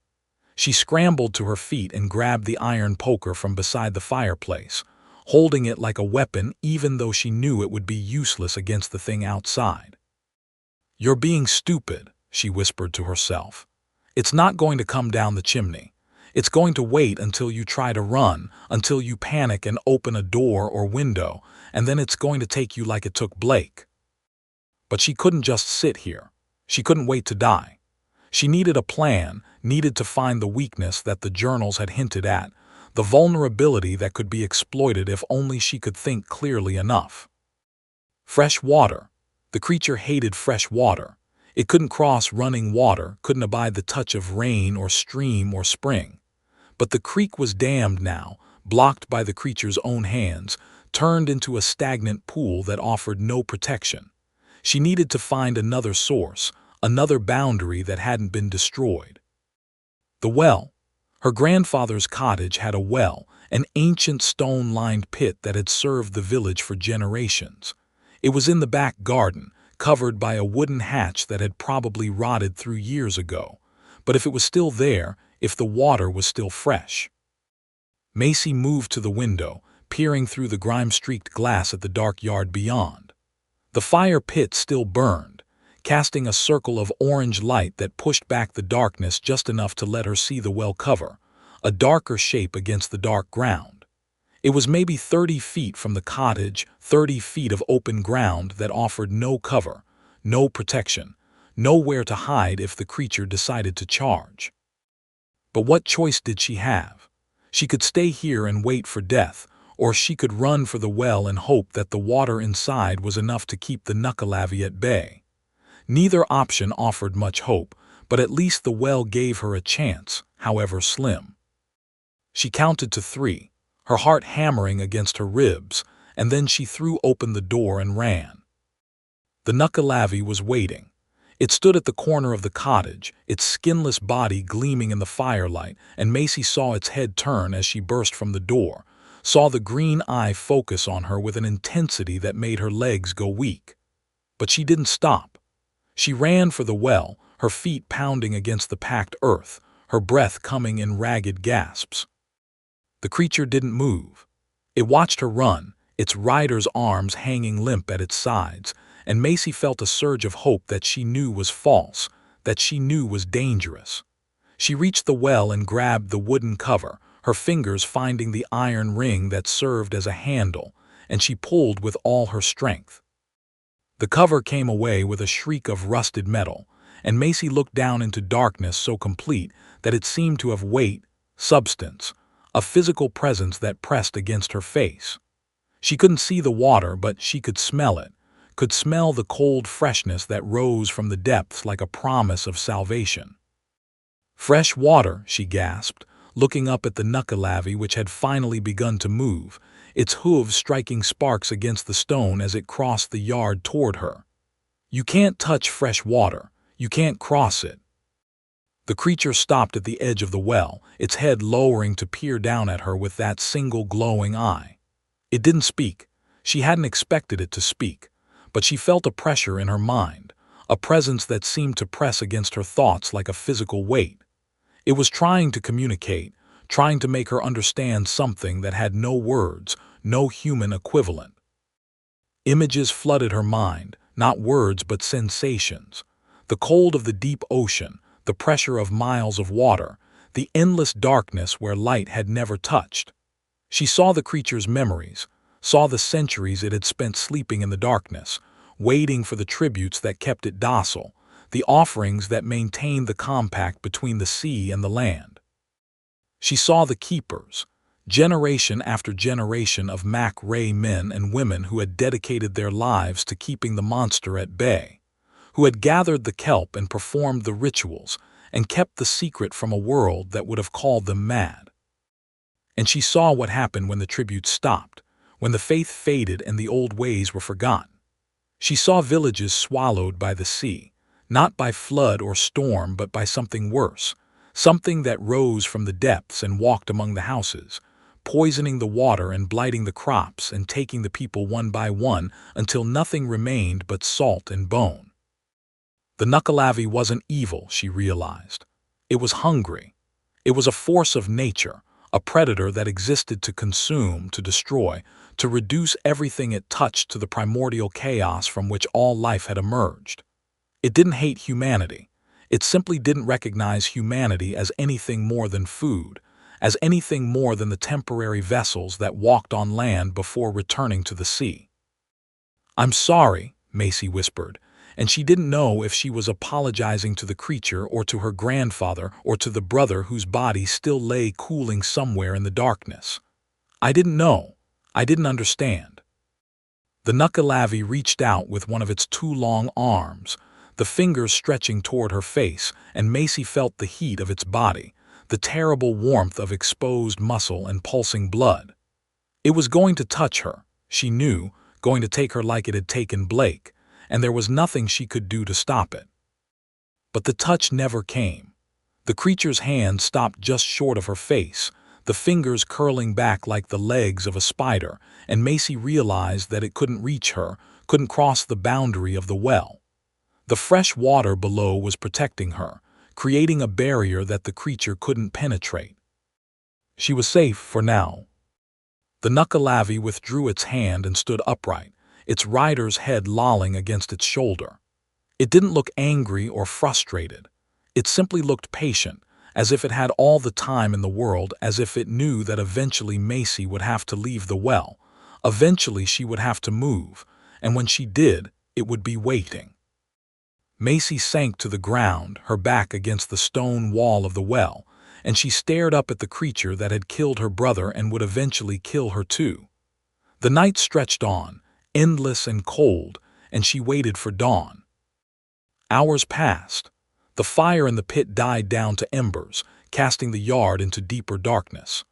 She scrambled to her feet and grabbed the iron poker from beside the fireplace, holding it like a weapon even though she knew it would be useless against the thing outside. "You're being stupid," she whispered to herself. "It's not going to come down the chimney. It's going to wait until you try to run, until you panic and open a door or window, and then it's going to take you like it took Blake." But she couldn't just sit here. She couldn't wait to die. She needed a plan, needed to find the weakness that the journals had hinted at, the vulnerability that could be exploited if only she could think clearly enough. Fresh water. The creature hated fresh water. It couldn't cross running water, couldn't abide the touch of rain or stream or spring. But the creek was dammed now, blocked by the creature's own hands, turned into a stagnant pool that offered no protection. She needed to find another source, another boundary that hadn't been destroyed. The well. Her grandfather's cottage had a well, an ancient stone-lined pit that had served the village for generations. It was in the back garden, covered by a wooden hatch that had probably rotted through years ago. But if it was still there, if the water was still fresh. Macy moved to the window, peering through the grime-streaked glass at the dark yard beyond. The fire pit still burned, casting a circle of orange light that pushed back the darkness just enough to let her see the well cover, a darker shape against the dark ground. It was maybe 30 feet from the cottage, 30 feet of open ground that offered no cover, no protection, nowhere to hide if the creature decided to charge. But what choice did she have? She could stay here and wait for death, or she could run for the well and hope that the water inside was enough to keep the Nuckelavee at bay. Neither option offered much hope, but at least the well gave her a chance, however slim. She counted to 3, her heart hammering against her ribs, and then she threw open the door and ran. The Nuckelavee was waiting. It stood at the corner of the cottage, its skinless body gleaming in the firelight, and Macy saw its head turn as she burst from the door, saw the green eye focus on her with an intensity that made her legs go weak. But she didn't stop. She ran for the well, her feet pounding against the packed earth, her breath coming in ragged gasps. The creature didn't move. It watched her run, its rider's arms hanging limp at its sides, and Macy felt a surge of hope that she knew was false, that she knew was dangerous. She reached the well and grabbed the wooden cover, her fingers finding the iron ring that served as a handle, and she pulled with all her strength. The cover came away with a shriek of rusted metal, and Macy looked down into darkness so complete that it seemed to have weight, substance, a physical presence that pressed against her face. She couldn't see the water, but she could smell it, could smell the cold freshness that rose from the depths like a promise of salvation. "Fresh water," she gasped, looking up at the Nuckelavee which had finally begun to move, its hooves striking sparks against the stone as it crossed the yard toward her. "You can't touch fresh water. You can't cross it." The creature stopped at the edge of the well, its head lowering to peer down at her with that single glowing eye. It didn't speak. She hadn't expected it to speak, but she felt a pressure in her mind, a presence that seemed to press against her thoughts like a physical weight. It was trying to communicate, trying to make her understand something that had no words, no human equivalent. Images flooded her mind, not words but sensations. The cold of the deep ocean, the pressure of miles of water, the endless darkness where light had never touched. She saw the creature's memories, saw the centuries it had spent sleeping in the darkness, waiting for the tributes that kept it docile, the offerings that maintained the compact between the sea and the land. She saw the keepers, generation after generation of Mac Ray men and women who had dedicated their lives to keeping the monster at bay, who had gathered the kelp and performed the rituals and kept the secret from a world that would have called them mad. And she saw what happened when the tributes stopped, when the faith faded and the old ways were forgotten. She saw villages swallowed by the sea, not by flood or storm but by something worse, something that rose from the depths and walked among the houses, poisoning the water and blighting the crops and taking the people one by one until nothing remained but salt and bone. The Nuckelavee wasn't evil, she realized. It was hungry. It was a force of nature, a predator that existed to consume, to destroy, to reduce everything it touched to the primordial chaos from which all life had emerged. It didn't hate humanity. It simply didn't recognize humanity as anything more than food, as anything more than the temporary vessels that walked on land before returning to the sea. "I'm sorry," Macy whispered, and she didn't know if she was apologizing to the creature or to her grandfather or to the brother whose body still lay cooling somewhere in the darkness. "I didn't know. I didn't understand." The Nuckelavee reached out with one of its two long arms, the fingers stretching toward her face, and Macy felt the heat of its body, the terrible warmth of exposed muscle and pulsing blood. It was going to touch her, she knew, going to take her like it had taken Blake, and there was nothing she could do to stop it. But the touch never came. The creature's hand stopped just short of her face, the fingers curling back like the legs of a spider, and Macy realized that it couldn't reach her, couldn't cross the boundary of the well. The fresh water below was protecting her, creating a barrier that the creature couldn't penetrate. She was safe for now. The Nuckelavee withdrew its hand and stood upright, its rider's head lolling against its shoulder. It didn't look angry or frustrated. It simply looked patient, as if it had all the time in the world, as if it knew that eventually Macy would have to leave the well. Eventually she would have to move, and when she did, it would be waiting. Macy sank to the ground, her back against the stone wall of the well, and she stared up at the creature that had killed her brother and would eventually kill her too. The night stretched on, endless and cold, and she waited for dawn. Hours passed. The fire in the pit died down to embers, casting the yard into deeper darkness.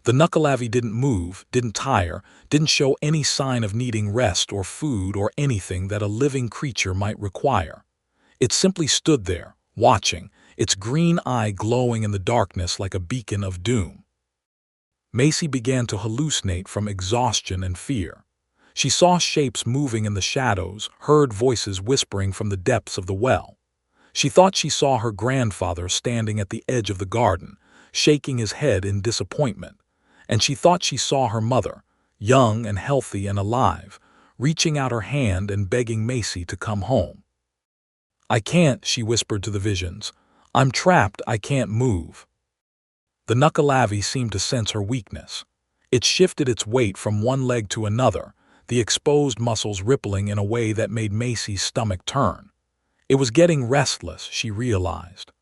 The Nuckelavee didn't move, didn't tire, didn't show any sign of needing rest or food or anything that a living creature might require. It simply stood there, watching, its green eye glowing in the darkness like a beacon of doom. Macy began to hallucinate from exhaustion and fear. She saw shapes moving in the shadows, heard voices whispering from the depths of the well. She thought she saw her grandfather standing at the edge of the garden, shaking his head in disappointment, and she thought she saw her mother, young and healthy and alive, reaching out her hand and begging Macy to come home. "I can't," she whispered to the visions. "I'm trapped, I can't move." The Nuckelavee seemed to sense her weakness. It shifted its weight from one leg to another, the exposed muscles rippling in a way that made Macy's stomach turn. It was getting restless, she realized.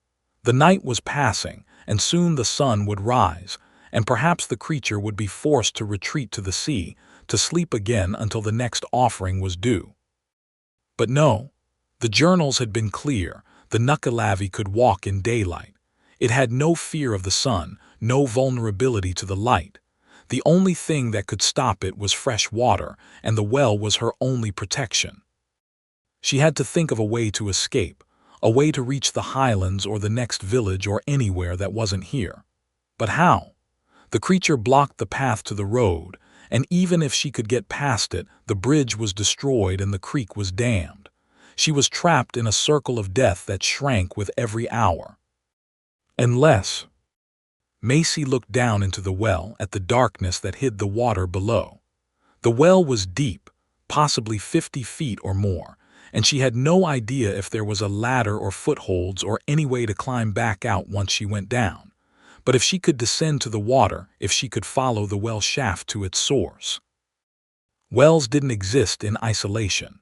The night was passing, and soon the sun would rise, and perhaps the creature would be forced to retreat to the sea, to sleep again until the next offering was due. But no, the journals had been clear. The Nuckelavee could walk in daylight. It had no fear of the sun, no vulnerability to the light. The only thing that could stop it was fresh water, and the well was her only protection. She had to think of a way to escape, a way to reach the highlands or the next village or anywhere that wasn't here. But how? The creature blocked the path to the road, and even if she could get past it, the bridge was destroyed and the creek was dammed. She was trapped in a circle of death that shrank with every hour. Unless... Macy looked down into the well at the darkness that hid the water below. The well was deep, possibly 50 feet or more, and she had no idea if there was a ladder or footholds or any way to climb back out once she went down. But if she could descend to the water, if she could follow the well shaft to its source. Wells didn't exist in isolation.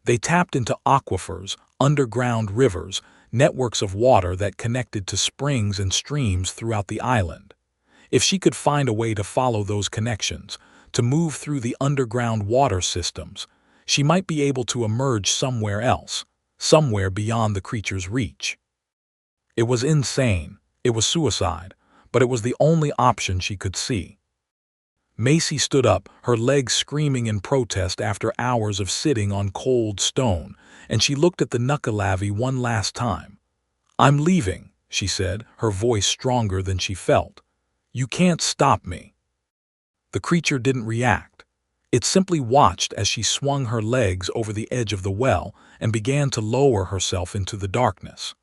They tapped into aquifers, underground rivers, networks of water that connected to springs and streams throughout the island. If she could find a way to follow those connections, to move through the underground water systems, she might be able to emerge somewhere else, somewhere beyond the creature's reach. It was insane, it was suicide, but it was the only option she could see. Macy stood up, her legs screaming in protest after hours of sitting on cold stone, and she looked at the Nuckelavee one last time. "I'm leaving," she said, her voice stronger than she felt. "You can't stop me." The creature didn't react. It simply watched as she swung her legs over the edge of the well and began to lower herself into the darkness.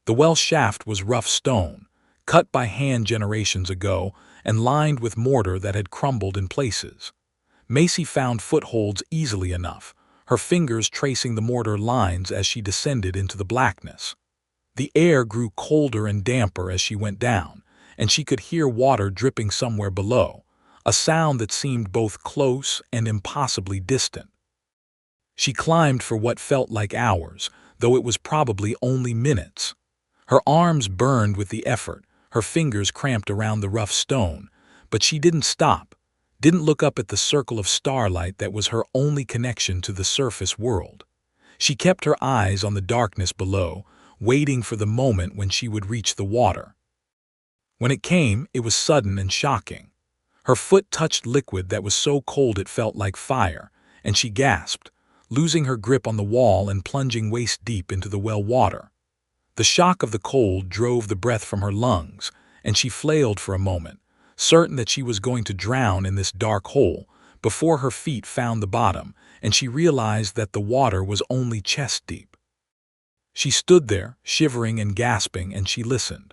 The well shaft was rough stone, cut by hand generations ago and lined with mortar that had crumbled in places. Macy found footholds easily enough, her fingers tracing the mortar lines as she descended into the blackness. The air grew colder and damper as she went down, and she could hear water dripping somewhere below, a sound that seemed both close and impossibly distant. She climbed for what felt like hours, though it was probably only minutes. Her arms burned with the effort, her fingers cramped around the rough stone, but she didn't stop, didn't look up at the circle of starlight that was her only connection to the surface world. She kept her eyes on the darkness below, waiting for the moment when she would reach the water. When it came, it was sudden and shocking. Her foot touched liquid that was so cold it felt like fire, and she gasped, losing her grip on the wall and plunging waist-deep into the well water. The shock of the cold drove the breath from her lungs, and she flailed for a moment, certain that she was going to drown in this dark hole, before her feet found the bottom, and she realized that the water was only chest-deep. She stood there, shivering and gasping, and she listened.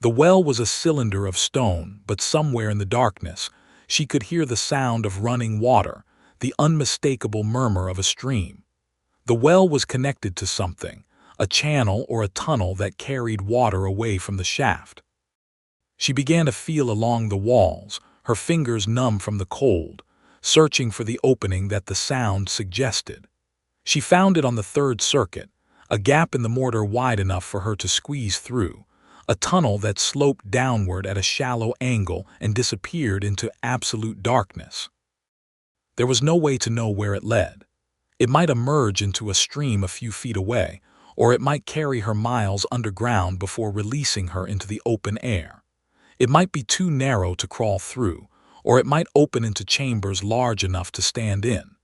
The well was a cylinder of stone, but somewhere in the darkness, she could hear the sound of running water, the unmistakable murmur of a stream. The well was connected to something, a channel or a tunnel that carried water away from the shaft. She began to feel along the walls, her fingers numb from the cold, searching for the opening that the sound suggested. She found it on the third circuit, a gap in the mortar wide enough for her to squeeze through, a tunnel that sloped downward at a shallow angle and disappeared into absolute darkness. There was no way to know where it led. It might emerge into a stream a few feet away, or it might carry her miles underground before releasing her into the open air. It might be too narrow to crawl through, or it might open into chambers large enough to stand in.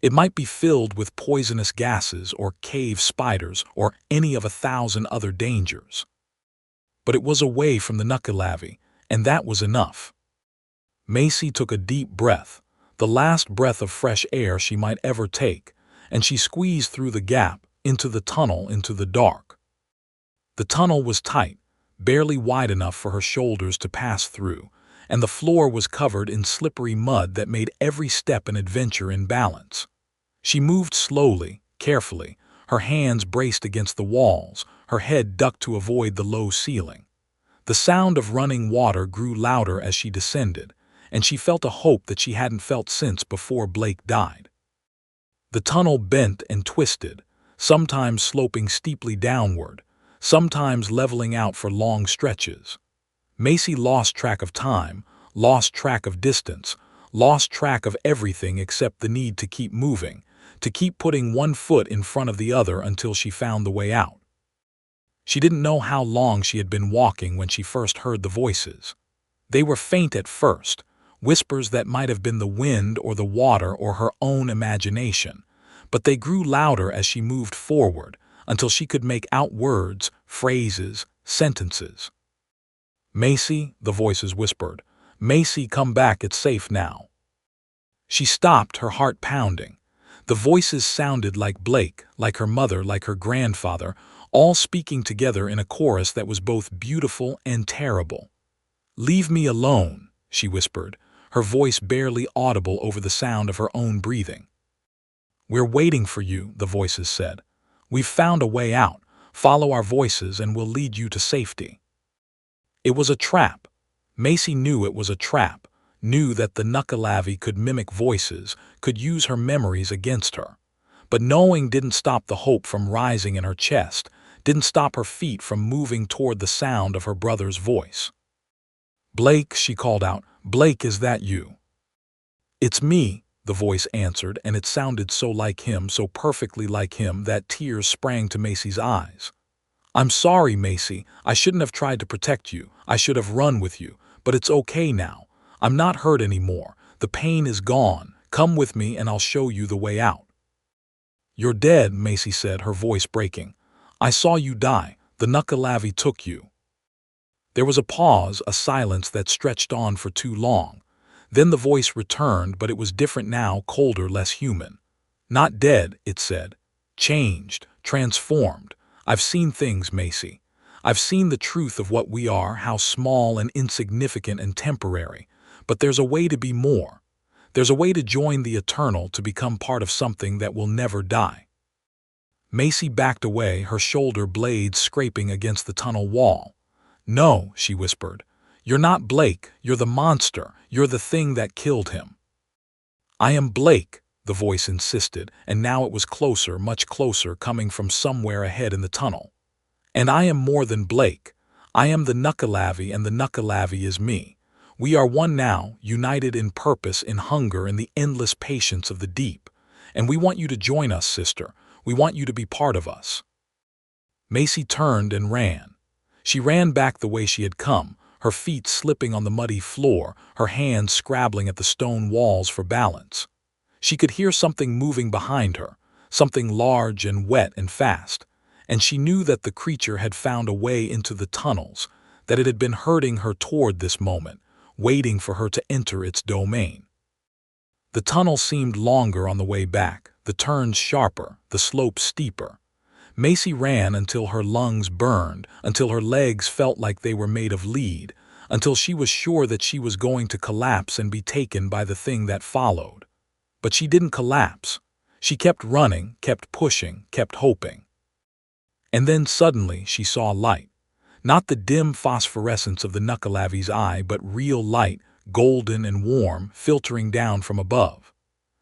It might be filled with poisonous gases or cave spiders or any of 1,000 other dangers. But it was away from the Nuckelavee, and that was enough. Macy took a deep breath, the last breath of fresh air she might ever take, and she squeezed through the gap, into the tunnel, into the dark. The tunnel was tight, barely wide enough for her shoulders to pass through, and the floor was covered in slippery mud that made every step an adventure in balance. She moved slowly, carefully, her hands braced against the walls, her head ducked to avoid the low ceiling. The sound of running water grew louder as she descended, and she felt a hope that she hadn't felt since before Blake died. The tunnel bent and twisted, sometimes sloping steeply downward, sometimes leveling out for long stretches. Macy lost track of time, lost track of distance, lost track of everything except the need to keep moving, to keep putting one foot in front of the other until she found the way out. She didn't know how long she had been walking when she first heard the voices. They were faint at first, whispers that might have been the wind or the water or her own imagination, but they grew louder as she moved forward until she could make out words, phrases, sentences. "Macy," the voices whispered. "Macy, come back, it's safe now." She stopped, her heart pounding. The voices sounded like Blake, like her mother, like her grandfather, all speaking together in a chorus that was both beautiful and terrible. "Leave me alone," she whispered, her voice barely audible over the sound of her own breathing. "We're waiting for you," the voices said. "We've found a way out. Follow our voices and we'll lead you to safety." It was a trap. Macy knew it was a trap, knew that the Nuckelavee could mimic voices, could use her memories against her. But knowing didn't stop the hope from rising in her chest, didn't stop her feet from moving toward the sound of her brother's voice. "Blake," she called out. "Blake, is that you?" "It's me," the voice answered, and it sounded so like him, so perfectly like him, that tears sprang to Macy's eyes. "I'm sorry, Macy. I shouldn't have tried to protect you. I should have run with you. But it's okay now. I'm not hurt anymore. The pain is gone. Come with me and I'll show you the way out." "You're dead," Macy said, her voice breaking. "I saw you die. The Nuckelavee took you." There was a pause, a silence that stretched on for too long. Then the voice returned, but it was different now, colder, less human. "Not dead," it said. "Changed, transformed. I've seen things, Macy. I've seen the truth of what we are, how small and insignificant and temporary. But there's a way to be more. There's a way to join the eternal, to become part of something that will never die." Macy backed away, her shoulder blades scraping against the tunnel wall. "No," she whispered. "You're not Blake. You're the monster. You're the thing that killed him." "I am Blake," the voice insisted, and now it was closer, much closer, coming from somewhere ahead in the tunnel. "And I am more than Blake. I am the Nuckelavee, and the Nuckelavee is me. We are one now, united in purpose, in hunger, in the endless patience of the deep. And we want you to join us, sister. We want you to be part of us." Macy turned and ran. She ran back the way she had come, her feet slipping on the muddy floor, her hands scrabbling at the stone walls for balance. She could hear something moving behind her, something large and wet and fast, and she knew that the creature had found a way into the tunnels, that it had been herding her toward this moment, waiting for her to enter its domain. The tunnel seemed longer on the way back, the turns sharper, the slopes steeper. Macy ran until her lungs burned, until her legs felt like they were made of lead, until she was sure that she was going to collapse and be taken by the thing that followed. But she didn't collapse. She kept running, kept pushing, kept hoping. And then suddenly she saw light. Not the dim phosphorescence of the Nuckelavee's eye, but real light, golden and warm, filtering down from above.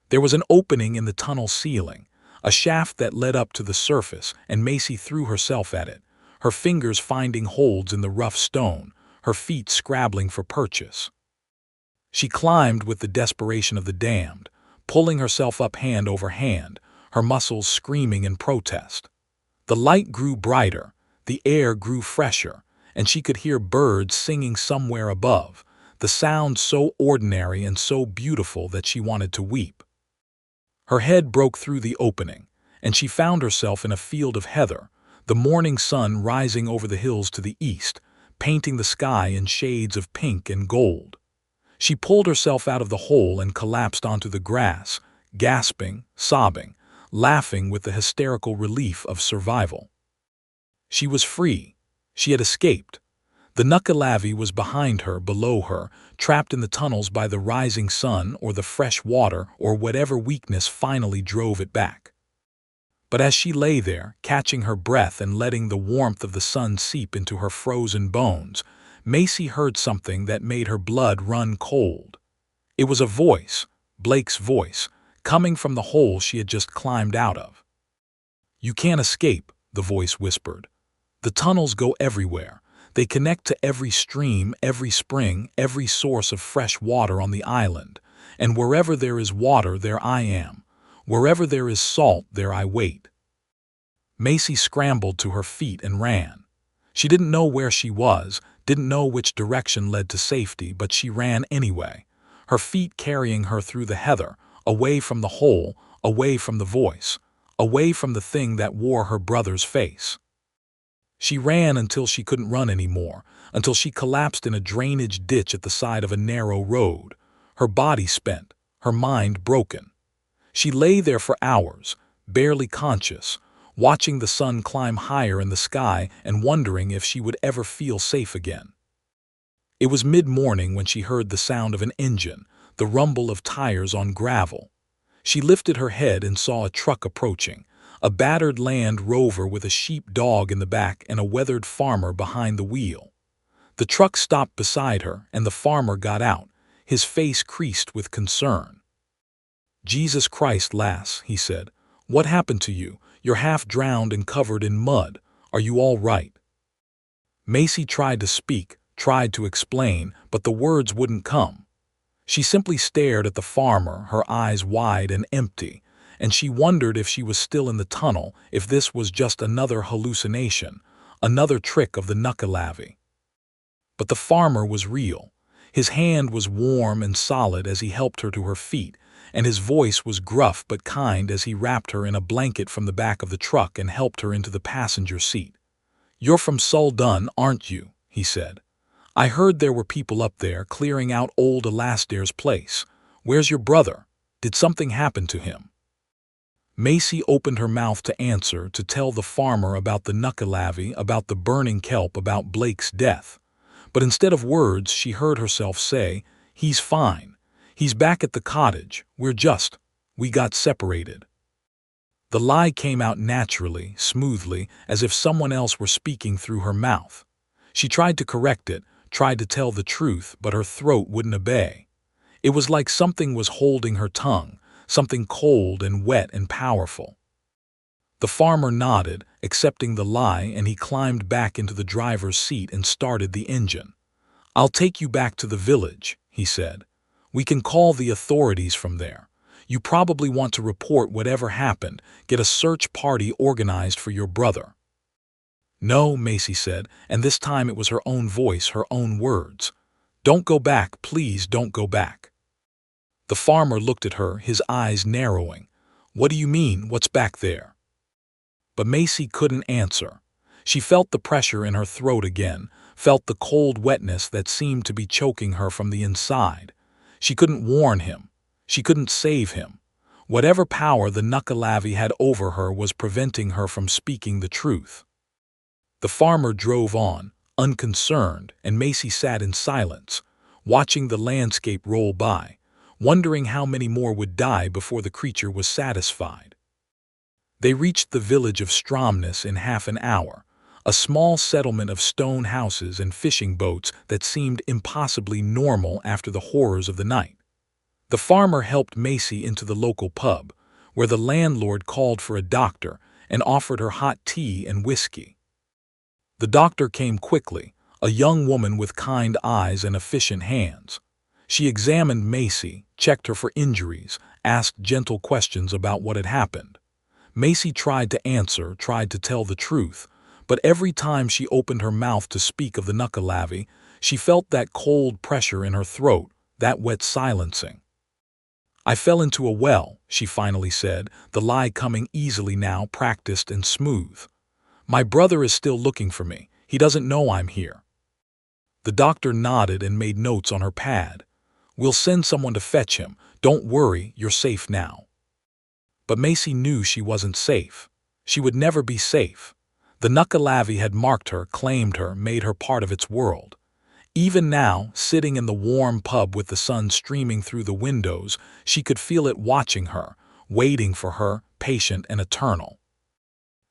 There was an opening in the tunnel ceiling, a shaft that led up to the surface, and Macy threw herself at it, her fingers finding holds in the rough stone, her feet scrabbling for purchase. She climbed with the desperation of the damned, pulling herself up hand over hand, her muscles screaming in protest. The light grew brighter, the air grew fresher, and she could hear birds singing somewhere above, the sound so ordinary and so beautiful that she wanted to weep. Her head broke through the opening, and she found herself in a field of heather, the morning sun rising over the hills to the east, painting the sky in shades of pink and gold. She pulled herself out of the hole and collapsed onto the grass, gasping, sobbing, laughing with the hysterical relief of survival. She was free. She had escaped. The Nuckelavee was behind her, below her, trapped in the tunnels by the rising sun or the fresh water or whatever weakness finally drove it back. But as she lay there, catching her breath and letting the warmth of the sun seep into her frozen bones, Macy heard something that made her blood run cold. It was a voice, Blake's voice, coming from the hole she had just climbed out of. "You can't escape," the voice whispered. "The tunnels go everywhere. They connect to every stream, every spring, every source of fresh water on the island. And wherever there is water, there I am. Wherever there is salt, there I wait." Macy scrambled to her feet and ran. She didn't know where she was, didn't know which direction led to safety, but she ran anyway, her feet carrying her through the heather, away from the hole, away from the voice, away from the thing that wore her brother's face. She ran until she couldn't run anymore, until she collapsed in a drainage ditch at the side of a narrow road, her body spent, her mind broken. She lay there for hours, barely conscious, watching the sun climb higher in the sky and wondering if she would ever feel safe again. It was mid-morning when she heard the sound of an engine, the rumble of tires on gravel. She lifted her head and saw a truck approaching, a battered Land Rover with a sheep dog in the back and a weathered farmer behind the wheel. The truck stopped beside her, and the farmer got out, his face creased with concern. "Jesus Christ, lass," he said. "What happened to you? You're half drowned and covered in mud. Are you all right?" Macy tried to speak, tried to explain, but the words wouldn't come. She simply stared at the farmer, her eyes wide and empty, and she wondered if she was still in the tunnel, if this was just another hallucination, another trick of the Nuckelavee. But the farmer was real. His hand was warm and solid as he helped her to her feet, and his voice was gruff but kind as he wrapped her in a blanket from the back of the truck and helped her into the passenger seat. "You're from Salt, aren't you?" he said. "I heard there were people up there clearing out old Alastair's place. Where's your brother? Did something happen to him?" Macy opened her mouth to answer, to tell the farmer about the Nuckelavee, about the burning kelp, about Blake's death. But instead of words, she heard herself say, "He's fine. He's back at the cottage. We got separated." The lie came out naturally, smoothly, as if someone else were speaking through her mouth. She tried to correct it, tried to tell the truth, but her throat wouldn't obey. It was like something was holding her tongue, something cold and wet and powerful. The farmer nodded, accepting the lie, and he climbed back into the driver's seat and started the engine. "I'll take you back to the village," he said. "We can call the authorities from there. You probably want to report whatever happened, get a search party organized for your brother." "No," Macy said, and this time it was her own voice, her own words. "Don't go back, please don't go back." The farmer looked at her, his eyes narrowing. "What do you mean, what's back there?" But Macy couldn't answer. She felt the pressure in her throat again, felt the cold wetness that seemed to be choking her from the inside. She couldn't warn him. She couldn't save him. Whatever power the Nuckelavee had over her was preventing her from speaking the truth. The farmer drove on, unconcerned, and Macy sat in silence, watching the landscape roll by, wondering how many more would die before the creature was satisfied. They reached the village of Stromness in half an hour, a small settlement of stone houses and fishing boats that seemed impossibly normal after the horrors of the night. The farmer helped Macy into the local pub, where the landlord called for a doctor and offered her hot tea and whiskey. The doctor came quickly, a young woman with kind eyes and efficient hands. She examined Macy, checked her for injuries, asked gentle questions about what had happened. Macy tried to answer, tried to tell the truth, but every time she opened her mouth to speak of the Nuckelavee, she felt that cold pressure in her throat, that wet silencing. "I fell into a well," she finally said, the lie coming easily now, practiced and smooth. "My brother is still looking for me. He doesn't know I'm here." The doctor nodded and made notes on her pad. We'll send someone to fetch him. Don't worry, you're safe now." But Macy knew she wasn't safe. She would never be safe. The Nuckelavee had marked her, claimed her, made her part of its world. Even now, sitting in the warm pub with the sun streaming through the windows, she could feel it watching her, waiting for her, patient and eternal.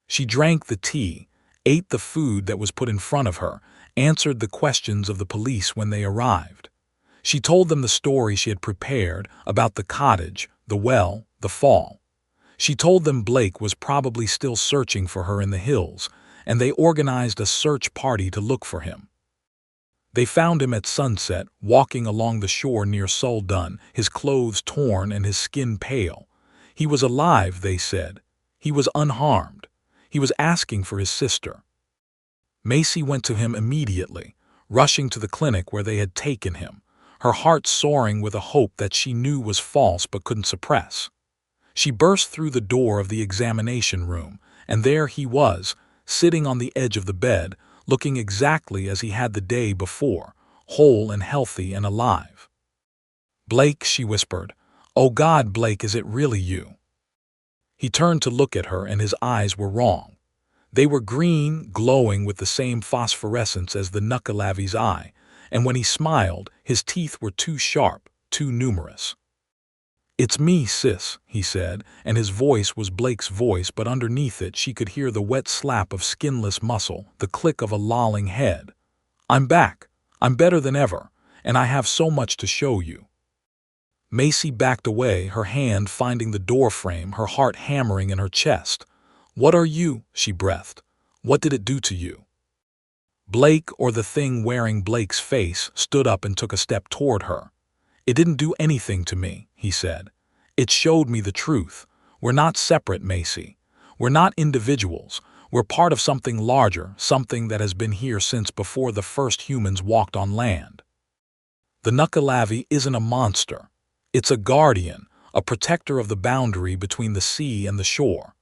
She drank the tea, ate the food that was put in front of her, answered the questions of the police when they arrived. She told them the story she had prepared about the cottage, the well, the fall. She told them Blake was probably still searching for her in the hills, and they organized a search party to look for him. They found him at sunset, walking along the shore near Salt, his clothes torn and his skin pale. He was alive, they said. He was unharmed. He was asking for his sister. Macy went to him immediately, rushing to the clinic where they had taken him, her heart soaring with a hope that she knew was false but couldn't suppress. She burst through the door of the examination room, and there he was, sitting on the edge of the bed, looking exactly as he had the day before, whole and healthy and alive. "Blake," she whispered. "Oh God, Blake, is it really you?" He turned to look at her, and his eyes were wrong. They were green, glowing with the same phosphorescence as the Nuckelavee's eye, and when he smiled, his teeth were too sharp, too numerous. "It's me, sis," he said, and his voice was Blake's voice, but underneath it she could hear the wet slap of skinless muscle, the click of a lolling head. "I'm back. I'm better than ever, and I have so much to show you." Macy backed away, her hand finding the doorframe, her heart hammering in her chest. "What are you?" she breathed. "What did it do to you?" Blake, or the thing wearing Blake's face, stood up and took a step toward her. "It didn't do anything to me," he said. "It showed me the truth. We're not separate, Macy. We're not individuals. We're part of something larger, something that has been here since before the first humans walked on land. The Nuckelavee isn't a monster. It's a guardian, a protector of the boundary between the sea and the shore.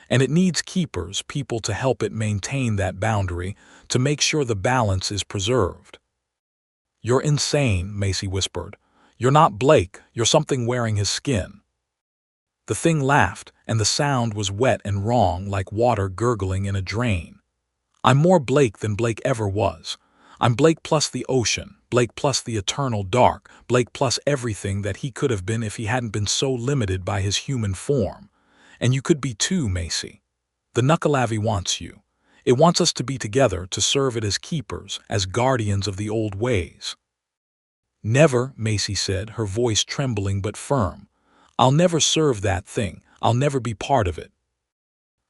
And it needs keepers, people to help it maintain that boundary, to make sure the balance is preserved." "You're insane," Macy whispered. "You're not Blake, you're something wearing his skin." The thing laughed, and the sound was wet and wrong, like water gurgling in a drain. "I'm more Blake than Blake ever was. I'm Blake plus the ocean, Blake plus the eternal dark, Blake plus everything that he could have been if he hadn't been so limited by his human form. And you could be too, Macy. The Nuckelavee wants you. It wants us to be together, to serve it as keepers, as guardians of the old ways." "Never," Macy said, her voice trembling but firm. "I'll never serve that thing. I'll never be part of it."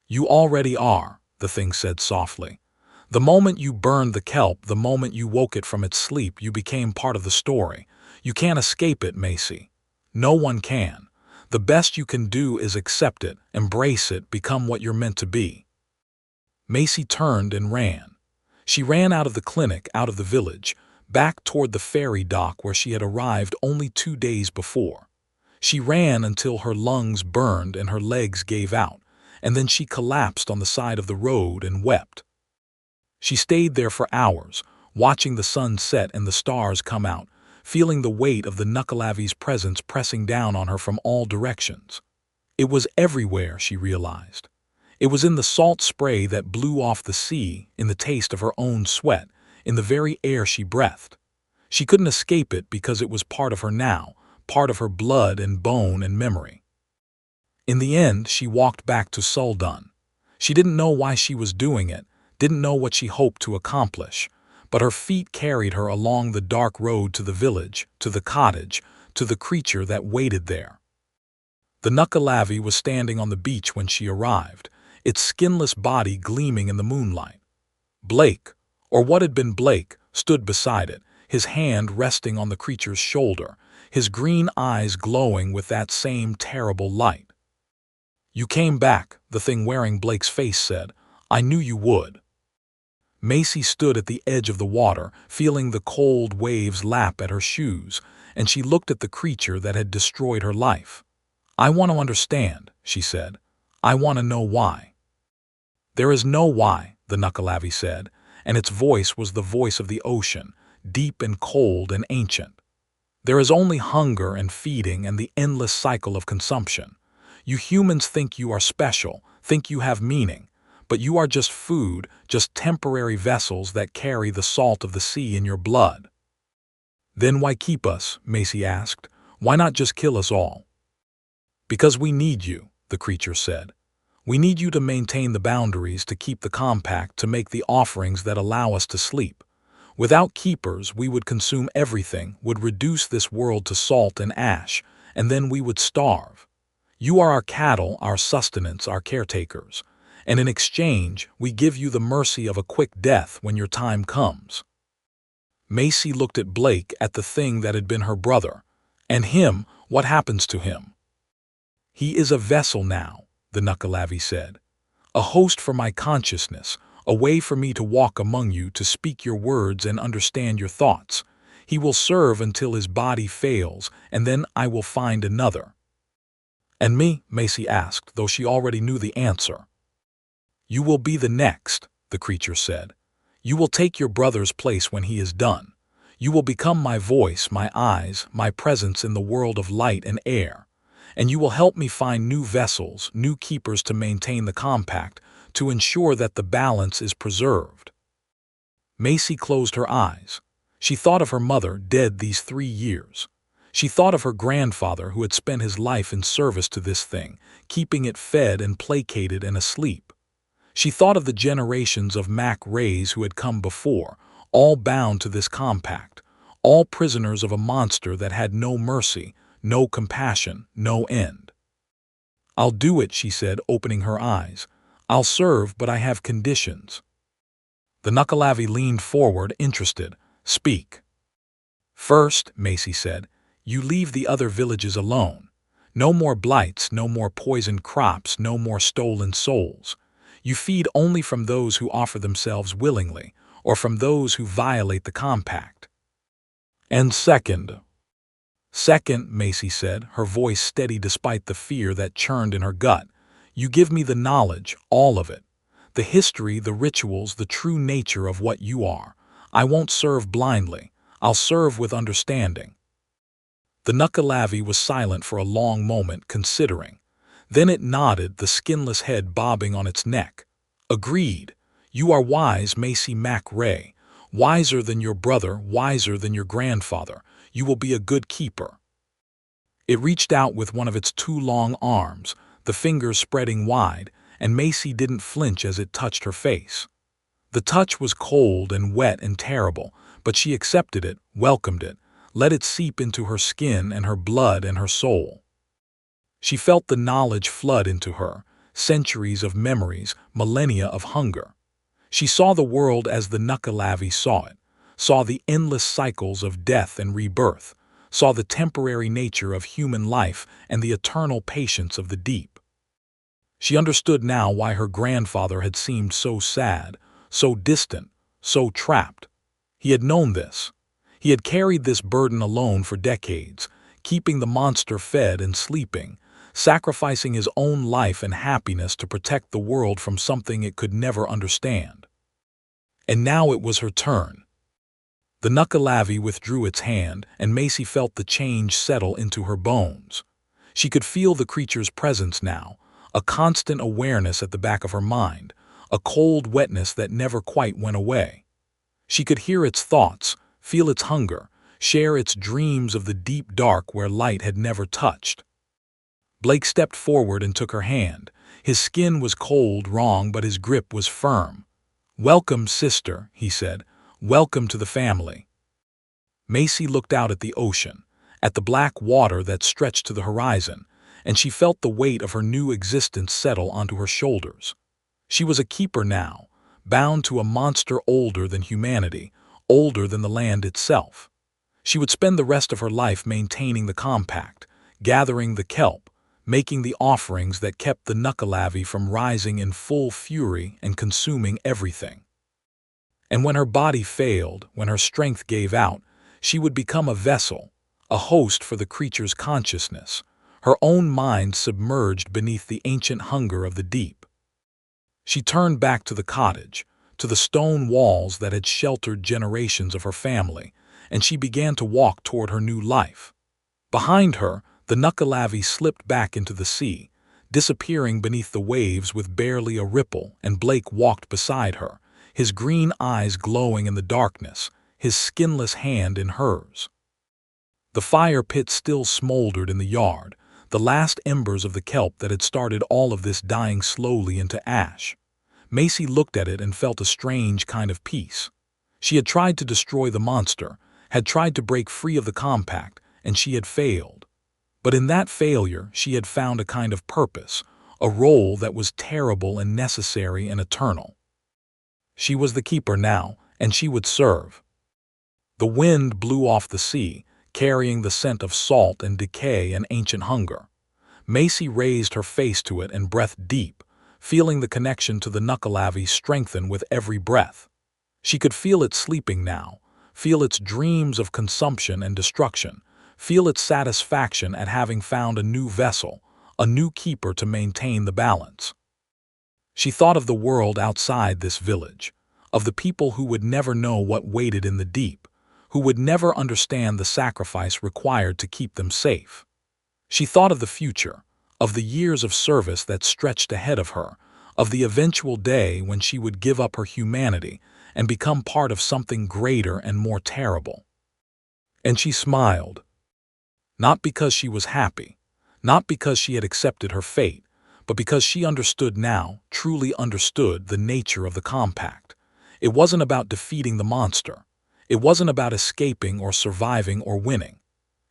"You already are," the thing said softly. "The moment you burned the kelp, the moment you woke it from its sleep, you became part of the story. You can't escape it, Macy. No one can. The best you can do is accept it, embrace it, become what you're meant to be." Macy turned and ran. She ran out of the clinic, out of the village, back toward the ferry dock where she had arrived only 2 days before. She ran until her lungs burned and her legs gave out, and then she collapsed on the side of the road and wept. She stayed there for hours, watching the sun set and the stars come out, feeling the weight of the Nuckelavee's presence pressing down on her from all directions. It was everywhere, she realized. It was in the salt spray that blew off the sea, in the taste of her own sweat, in the very air she breathed. She couldn't escape it because it was part of her now, part of her blood and bone and memory. In the end, she walked back to Salt. She didn't know why she was doing it, didn't know what she hoped to accomplish, but her feet carried her along the dark road to the village, to the cottage, to the creature that waited there. The Nuckelavee was standing on the beach when she arrived, its skinless body gleaming in the moonlight. Blake, or what had been Blake, stood beside it, his hand resting on the creature's shoulder, his green eyes glowing with that same terrible light. "You came back," the thing wearing Blake's face said. "I knew you would." Macy stood at the edge of the water, feeling the cold waves lap at her shoes, and she looked at the creature that had destroyed her life. "I want to understand," she said. "I want to know why." "There is no why," the Nuckelavee said, and its voice was the voice of the ocean, deep and cold and ancient. There is only hunger and feeding and the endless cycle of consumption. You humans think you are special, think you have meaning, but you are just food, just temporary vessels that carry the salt of the sea in your blood. Then why keep us? Macy asked. Why not just kill us all? Because we need you, the creature said. We need you to maintain the boundaries, to keep the compact, to make the offerings that allow us to sleep. Without keepers, we would consume everything, would reduce this world to salt and ash, and then we would starve. You are our cattle, our sustenance, our caretakers, and in exchange, we give you the mercy of a quick death when your time comes. Macy looked at Blake, at the thing that had been her brother. And him, what happens to him? He is a vessel now, the Nuckelavee said. A host for my consciousness, a way for me to walk among you, to speak your words and understand your thoughts. He will serve until his body fails, and then I will find another. And me? Macy asked, though she already knew the answer. You will be the next, the creature said. You will take your brother's place when he is done. You will become my voice, my eyes, my presence in the world of light and air. And you will help me find new vessels, new keepers to maintain the compact, to ensure that the balance is preserved. Macy closed her eyes. She thought of her mother, dead these 3 years. She thought of her grandfather, who had spent his life in service to this thing, keeping it fed and placated and asleep. She thought of the generations of Mac Rays who had come before, all bound to this compact, all prisoners of a monster that had no mercy, no compassion, no end. I'll do it, she said, opening her eyes. I'll serve, but I have conditions. The Nuckelavee leaned forward, interested. Speak. First, Macy said, you leave the other villages alone. No more blights, no more poisoned crops, no more stolen souls. You feed only from those who offer themselves willingly, or from those who violate the compact. And second, Macy said, her voice steady despite the fear that churned in her gut, you give me the knowledge, all of it. The history, the rituals, the true nature of what you are. I won't serve blindly. I'll serve with understanding. The Nuckelavee was silent for a long moment, considering. Then it nodded, the skinless head bobbing on its neck. Agreed. You are wise, Macy Mac Ray. Wiser than your brother, wiser than your grandfather. You will be a good keeper. It reached out with one of its 2 long arms, the fingers spreading wide, and Macy didn't flinch as it touched her face. The touch was cold and wet and terrible, but she accepted it, welcomed it, let it seep into her skin and her blood and her soul. She felt the knowledge flood into her, centuries of memories, millennia of hunger. She saw the world as the Nuckelavee saw it, saw the endless cycles of death and rebirth, saw the temporary nature of human life and the eternal patience of the deep. She understood now why her grandfather had seemed so sad, so distant, so trapped. He had known this. He had carried this burden alone for decades, keeping the monster fed and sleeping, sacrificing his own life and happiness to protect the world from something it could never understand. And now it was her turn. The Nuckelavee withdrew its hand, and Macy felt the change settle into her bones. She could feel the creature's presence now, a constant awareness at the back of her mind, a cold wetness that never quite went away. She could hear its thoughts, feel its hunger, share its dreams of the deep dark where light had never touched. Blake stepped forward and took her hand. His skin was cold, wrong, but his grip was firm. "Welcome, sister," he said. "Welcome to the family." Macy looked out at the ocean, at the black water that stretched to the horizon, and she felt the weight of her new existence settle onto her shoulders. She was a keeper now, bound to a monster older than humanity, older than the land itself. She would spend the rest of her life maintaining the compact, gathering the kelp, making the offerings that kept the Nuckelavee from rising in full fury and consuming everything. And when her body failed, when her strength gave out, she would become a vessel, a host for the creature's consciousness, her own mind submerged beneath the ancient hunger of the deep. She turned back to the cottage, to the stone walls that had sheltered generations of her family, and she began to walk toward her new life. Behind her, the Nuckelavee slipped back into the sea, disappearing beneath the waves with barely a ripple, and Blake walked beside her, his green eyes glowing in the darkness, his skinless hand in hers. The fire pit still smoldered in the yard, the last embers of the kelp that had started all of this dying slowly into ash. Macy looked at it and felt a strange kind of peace. She had tried to destroy the monster, had tried to break free of the compact, and she had failed. But in that failure, she had found a kind of purpose, a role that was terrible and necessary and eternal. She was the keeper now, and she would serve. The wind blew off the sea, carrying the scent of salt and decay and ancient hunger. Macy raised her face to it and breathed deep, feeling the connection to the Nuckelavee strengthen with every breath. She could feel it sleeping now, feel its dreams of consumption and destruction, feel its satisfaction at having found a new vessel, a new keeper to maintain the balance. She thought of the world outside this village, of the people who would never know what waited in the deep, who would never understand the sacrifice required to keep them safe. She thought of the future, of the years of service that stretched ahead of her, of the eventual day when she would give up her humanity and become part of something greater and more terrible. And she smiled. Not because she was happy, not because she had accepted her fate, but because she understood now, truly understood, the nature of the compact. It wasn't about defeating the monster. It wasn't about escaping or surviving or winning.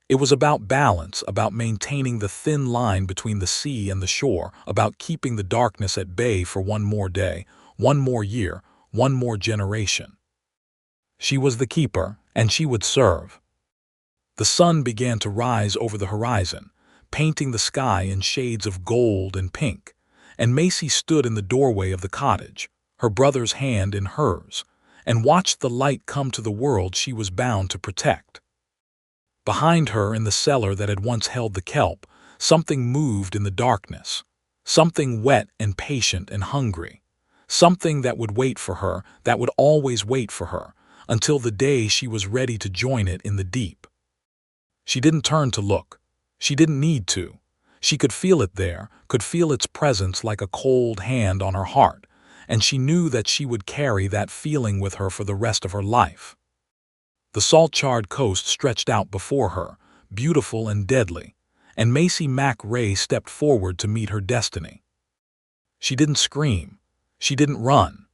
It was about balance, about maintaining the thin line between the sea and the shore, about keeping the darkness at bay for one more day, one more year, one more generation. She was the keeper, and she would serve. The sun began to rise over the horizon, painting the sky in shades of gold and pink, and Macy stood in the doorway of the cottage, her brother's hand in hers, and watched the light come to the world she was bound to protect. Behind her, in the cellar that had once held the kelp, something moved in the darkness, something wet and patient and hungry, something that would wait for her, that would always wait for her, until the day she was ready to join it in the deep. She didn't turn to look. She didn't need to. She could feel it there, could feel its presence like a cold hand on her heart, and she knew that she would carry that feeling with her for the rest of her life. The Salt Charred Coast stretched out before her, beautiful and deadly, and Macy Ray stepped forward to meet her destiny. She didn't scream. She didn't run.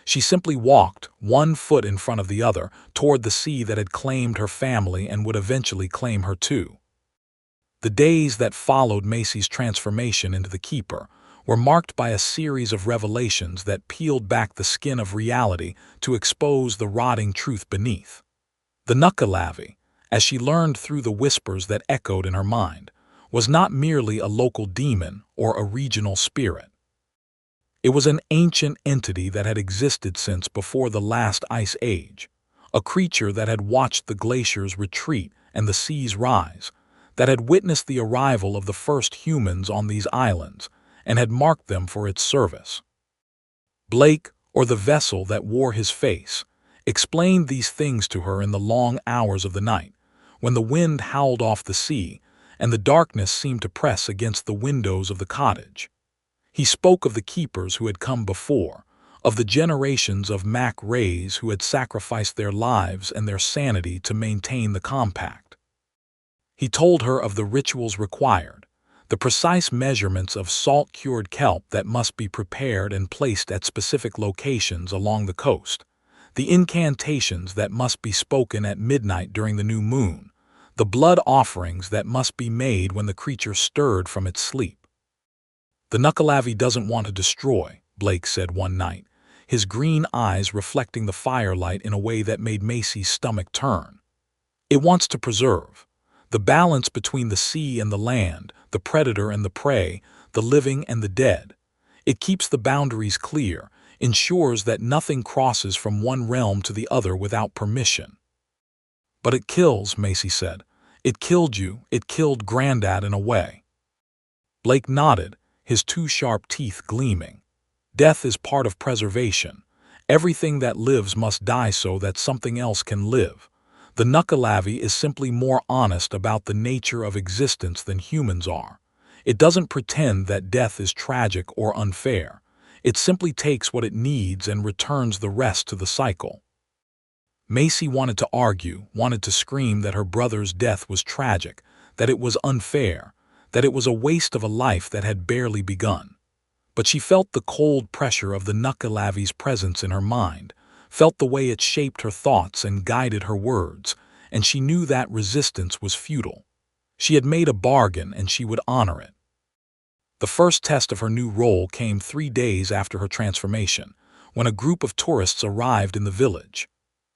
She simply walked, one foot in front of the other, toward the sea that had claimed her family and would eventually claim her too. The days that followed Macy's transformation into the keeper were marked by a series of revelations that peeled back the skin of reality to expose the rotting truth beneath. The Nuckelavee, as she learned through the whispers that echoed in her mind, was not merely a local demon or a regional spirit. It was an ancient entity that had existed since before the last ice age, a creature that had watched the glaciers retreat and the seas rise, that had witnessed the arrival of the first humans on these islands and had marked them for its service. Blake, or the vessel that wore his face, explained these things to her in the long hours of the night, when the wind howled off the sea and the darkness seemed to press against the windows of the cottage. He spoke of the keepers who had come before, of the generations of Rays who had sacrificed their lives and their sanity to maintain the compact. He told her of the rituals required, the precise measurements of salt-cured kelp that must be prepared and placed at specific locations along the coast, the incantations that must be spoken at midnight during the new moon, the blood offerings that must be made when the creature stirred from its sleep. "The Nuckelavee doesn't want to destroy," Blake said one night, his green eyes reflecting the firelight in a way that made Macy's stomach turn. "It wants to preserve. The balance between the sea and the land, the predator and the prey, the living and the dead. It keeps the boundaries clear, ensures that nothing crosses from one realm to the other without permission." "But it kills," Macy said. "It killed you, it killed Grandad in a way." Blake nodded, his two sharp teeth gleaming. "Death is part of preservation. Everything that lives must die so that something else can live. The Nuckelavee is simply more honest about the nature of existence than humans are. It doesn't pretend that death is tragic or unfair. It simply takes what it needs and returns the rest to the cycle. Macy wanted to argue, wanted to scream that her brother's death was tragic, that it was unfair, that it was a waste of a life that had barely begun. But she felt the cold pressure of the Nuckelavee's presence in her mind, felt the way it shaped her thoughts and guided her words, and she knew that resistance was futile. She had made a bargain and she would honor it. The first test of her new role came 3 days after her transformation, when a group of tourists arrived in the village.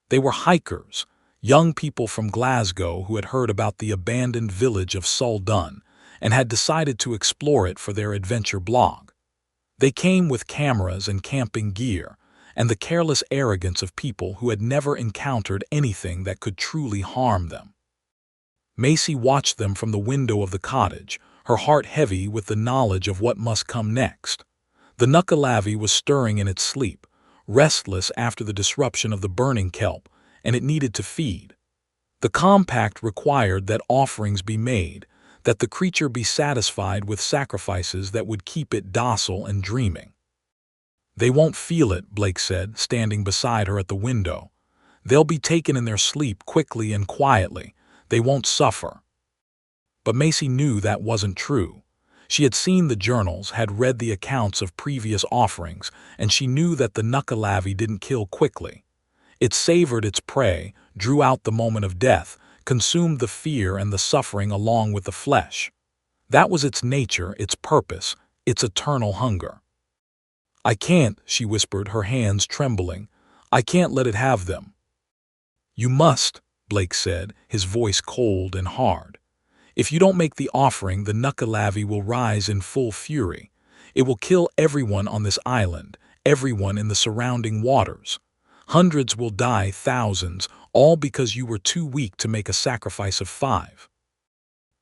They were hikers, young people from Glasgow who had heard about the abandoned village of Salt and had decided to explore it for their adventure blog. They came with cameras and camping gear, and the careless arrogance of people who had never encountered anything that could truly harm them. Macy watched them from the window of the cottage, her heart heavy with the knowledge of what must come next. The Nuckelavee was stirring in its sleep, restless after the disruption of the burning kelp, and it needed to feed. The compact required that offerings be made, that the creature be satisfied with sacrifices that would keep it docile and dreaming. "They won't feel it," Blake said, standing beside her at the window. "They'll be taken in their sleep quickly and quietly. They won't suffer." But Macy knew that wasn't true. She had seen the journals, had read the accounts of previous offerings, and she knew that the Nuckelavee didn't kill quickly. It savored its prey, drew out the moment of death, consumed the fear and the suffering along with the flesh. That was its nature, its purpose, its eternal hunger. "I can't," she whispered, her hands trembling. "I can't let it have them." "You must," Blake said, his voice cold and hard. "If you don't make the offering, the Nuckelavee will rise in full fury. It will kill everyone on this island, everyone in the surrounding waters. Hundreds will die, thousands, all because you were too weak to make a sacrifice of 5.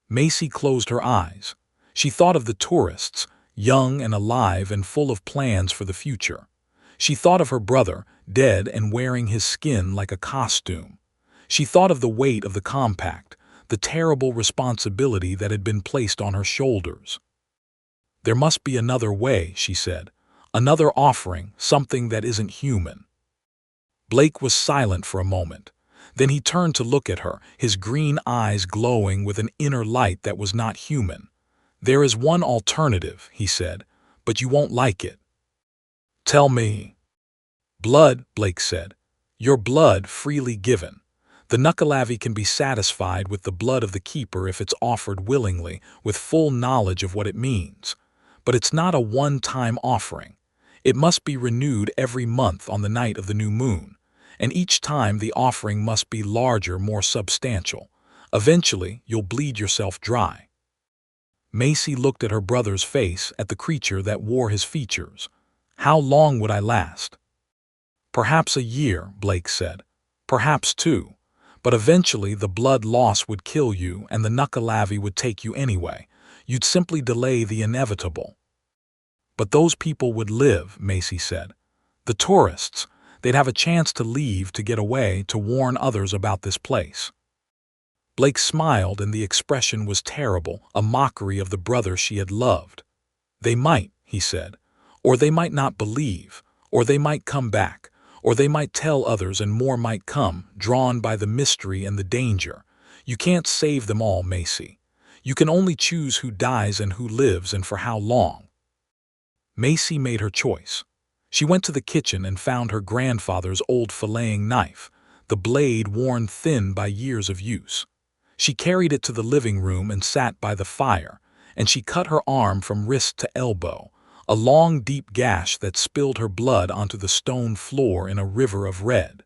Macy closed her eyes. She thought of the tourists, young and alive and full of plans for the future. She thought of her brother, dead and wearing his skin like a costume. She thought of the weight of the compact, the terrible responsibility that had been placed on her shoulders. "There must be another way," she said. "Another offering, something that isn't human." Blake was silent for a moment. Then he turned to look at her, his green eyes glowing with an inner light that was not human. "There is one alternative," he said, "but you won't like it." "Tell me." "Blood," Blake said. "Your blood freely given. The Nuckelavee can be satisfied with the blood of the keeper if it's offered willingly, with full knowledge of what it means. But it's not a one-time offering. It must be renewed every month on the night of the new moon, and each time the offering must be larger, more substantial. Eventually, you'll bleed yourself dry." Macy looked at her brother's face, at the creature that wore his features. "How long would I last?" "Perhaps a year," Blake said. "Perhaps 2. But eventually the blood loss would kill you and the Nuckelavee would take you anyway. You'd simply delay the inevitable." "But those people would live," Macy said. "The tourists, they'd have a chance to leave, to get away, to warn others about this place." Blake smiled, and the expression was terrible, a mockery of the brother she had loved. "They might," he said, "or they might not believe, or they might come back, or they might tell others and more might come, drawn by the mystery and the danger. You can't save them all, Macy. You can only choose who dies and who lives and for how long." Macy made her choice. She went to the kitchen and found her grandfather's old filleting knife, the blade worn thin by years of use. She carried it to the living room and sat by the fire, and she cut her arm from wrist to elbow, a long, deep gash that spilled her blood onto the stone floor in a river of red.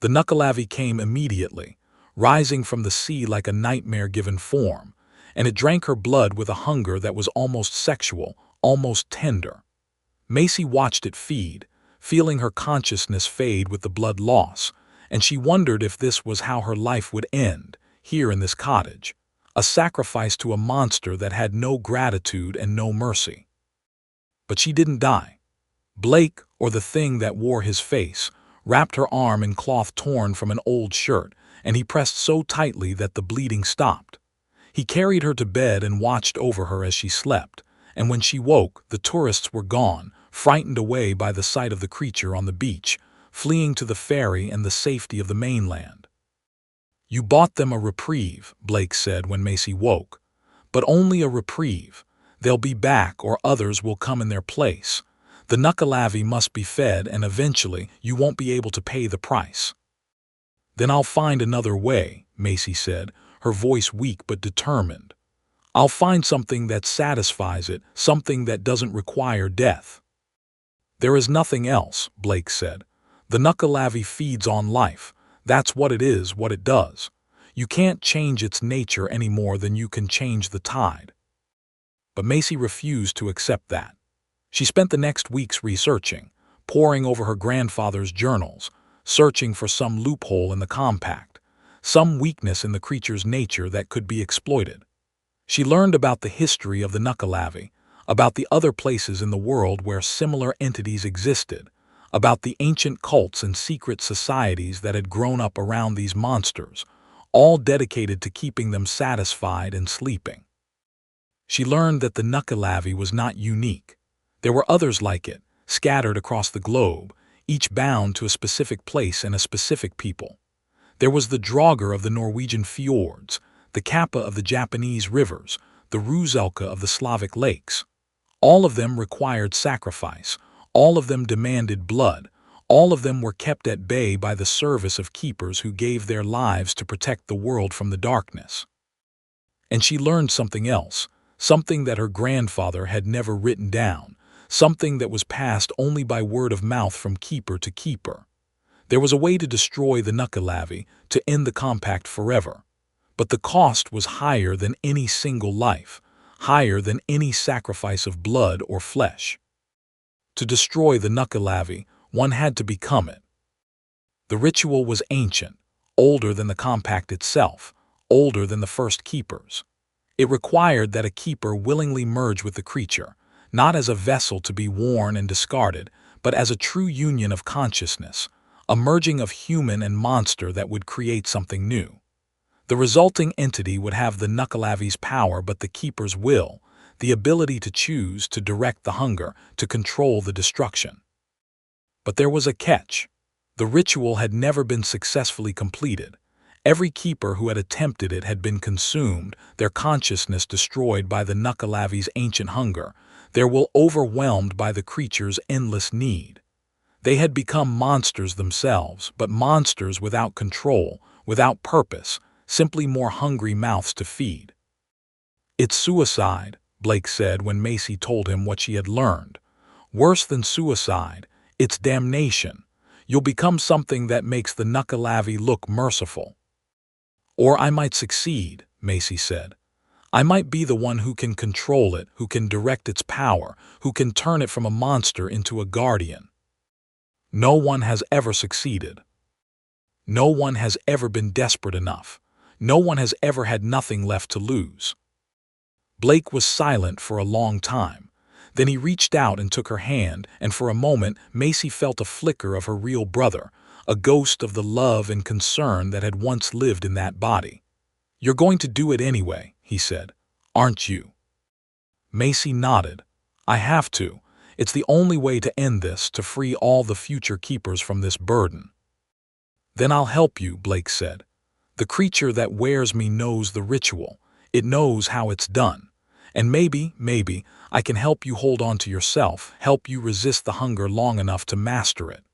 The Nuckelavee came immediately, rising from the sea like a nightmare-given form, and it drank her blood with a hunger that was almost sexual, almost tender. Macy watched it feed, feeling her consciousness fade with the blood loss, and she wondered if this was how her life would end, here in this cottage, a sacrifice to a monster that had no gratitude and no mercy. But she didn't die. Blake, or the thing that wore his face, wrapped her arm in cloth torn from an old shirt, and he pressed so tightly that the bleeding stopped. He carried her to bed and watched over her as she slept, and when she woke, the tourists were gone, frightened away by the sight of the creature on the beach, fleeing to the ferry and the safety of the mainland. "You bought them a reprieve," Blake said when Macy woke. "But only a reprieve. They'll be back or others will come in their place. The Nuckelavee must be fed and eventually you won't be able to pay the price." "Then I'll find another way," Macy said, her voice weak but determined. "I'll find something that satisfies it, something that doesn't require death." "There is nothing else," Blake said. "The Nuckelavee feeds on life. That's what it is, what it does. You can't change its nature any more than you can change the tide." But Macy refused to accept that. She spent the next weeks researching, poring over her grandfather's journals, searching for some loophole in the compact, some weakness in the creature's nature that could be exploited. She learned about the history of the Nuckelavee, about the other places in the world where similar entities existed, about the ancient cults and secret societies that had grown up around these monsters, all dedicated to keeping them satisfied and sleeping. She learned that the Nuckelavee was not unique. There were others like it, scattered across the globe, each bound to a specific place and a specific people. There was the Draugr of the Norwegian fjords, the Kappa of the Japanese rivers, the Ruzelka of the Slavic lakes. All of them required sacrifice. All of them demanded blood. All of them were kept at bay by the service of keepers who gave their lives to protect the world from the darkness. And she learned something else, something that her grandfather had never written down, something that was passed only by word of mouth from keeper to keeper. There was a way to destroy the Nuckelavee, to end the compact forever. But the cost was higher than any single life, higher than any sacrifice of blood or flesh. To destroy the Nuckelavee, one had to become it. The ritual was ancient, older than the compact itself, older than the first keepers. It required that a keeper willingly merge with the creature, not as a vessel to be worn and discarded, but as a true union of consciousness, a merging of human and monster that would create something new. The resulting entity would have the Nuckelavee's power but the keeper's will, the ability to choose, to direct the hunger, to control the destruction. But there was a catch. The ritual had never been successfully completed. Every keeper who had attempted it had been consumed, their consciousness destroyed by the Nuckelavee's ancient hunger, their will overwhelmed by the creature's endless need. They had become monsters themselves, but monsters without control, without purpose, simply more hungry mouths to feed. "It's suicide," Blake said when Macy told him what she had learned. "Worse than suicide, it's damnation. You'll become something that makes the Nuckelavee look merciful." "Or I might succeed," Macy said. "I might be the one who can control it, who can direct its power, who can turn it from a monster into a guardian." No one has ever succeeded. No one has ever been desperate enough. No one has ever had nothing left to lose. Blake was silent for a long time. Then he reached out and took her hand, and for a moment Macy felt a flicker of her real brother, a ghost of the love and concern that had once lived in that body. "You're going to do it anyway," he said. "Aren't you?" Macy nodded. "I have to. It's the only way to end this, to free all the future keepers from this burden." "Then I'll help you," Blake said. "The creature that wears me knows the ritual. It knows how it's done. And maybe, I can help you hold on to yourself, help you resist the hunger long enough to master it."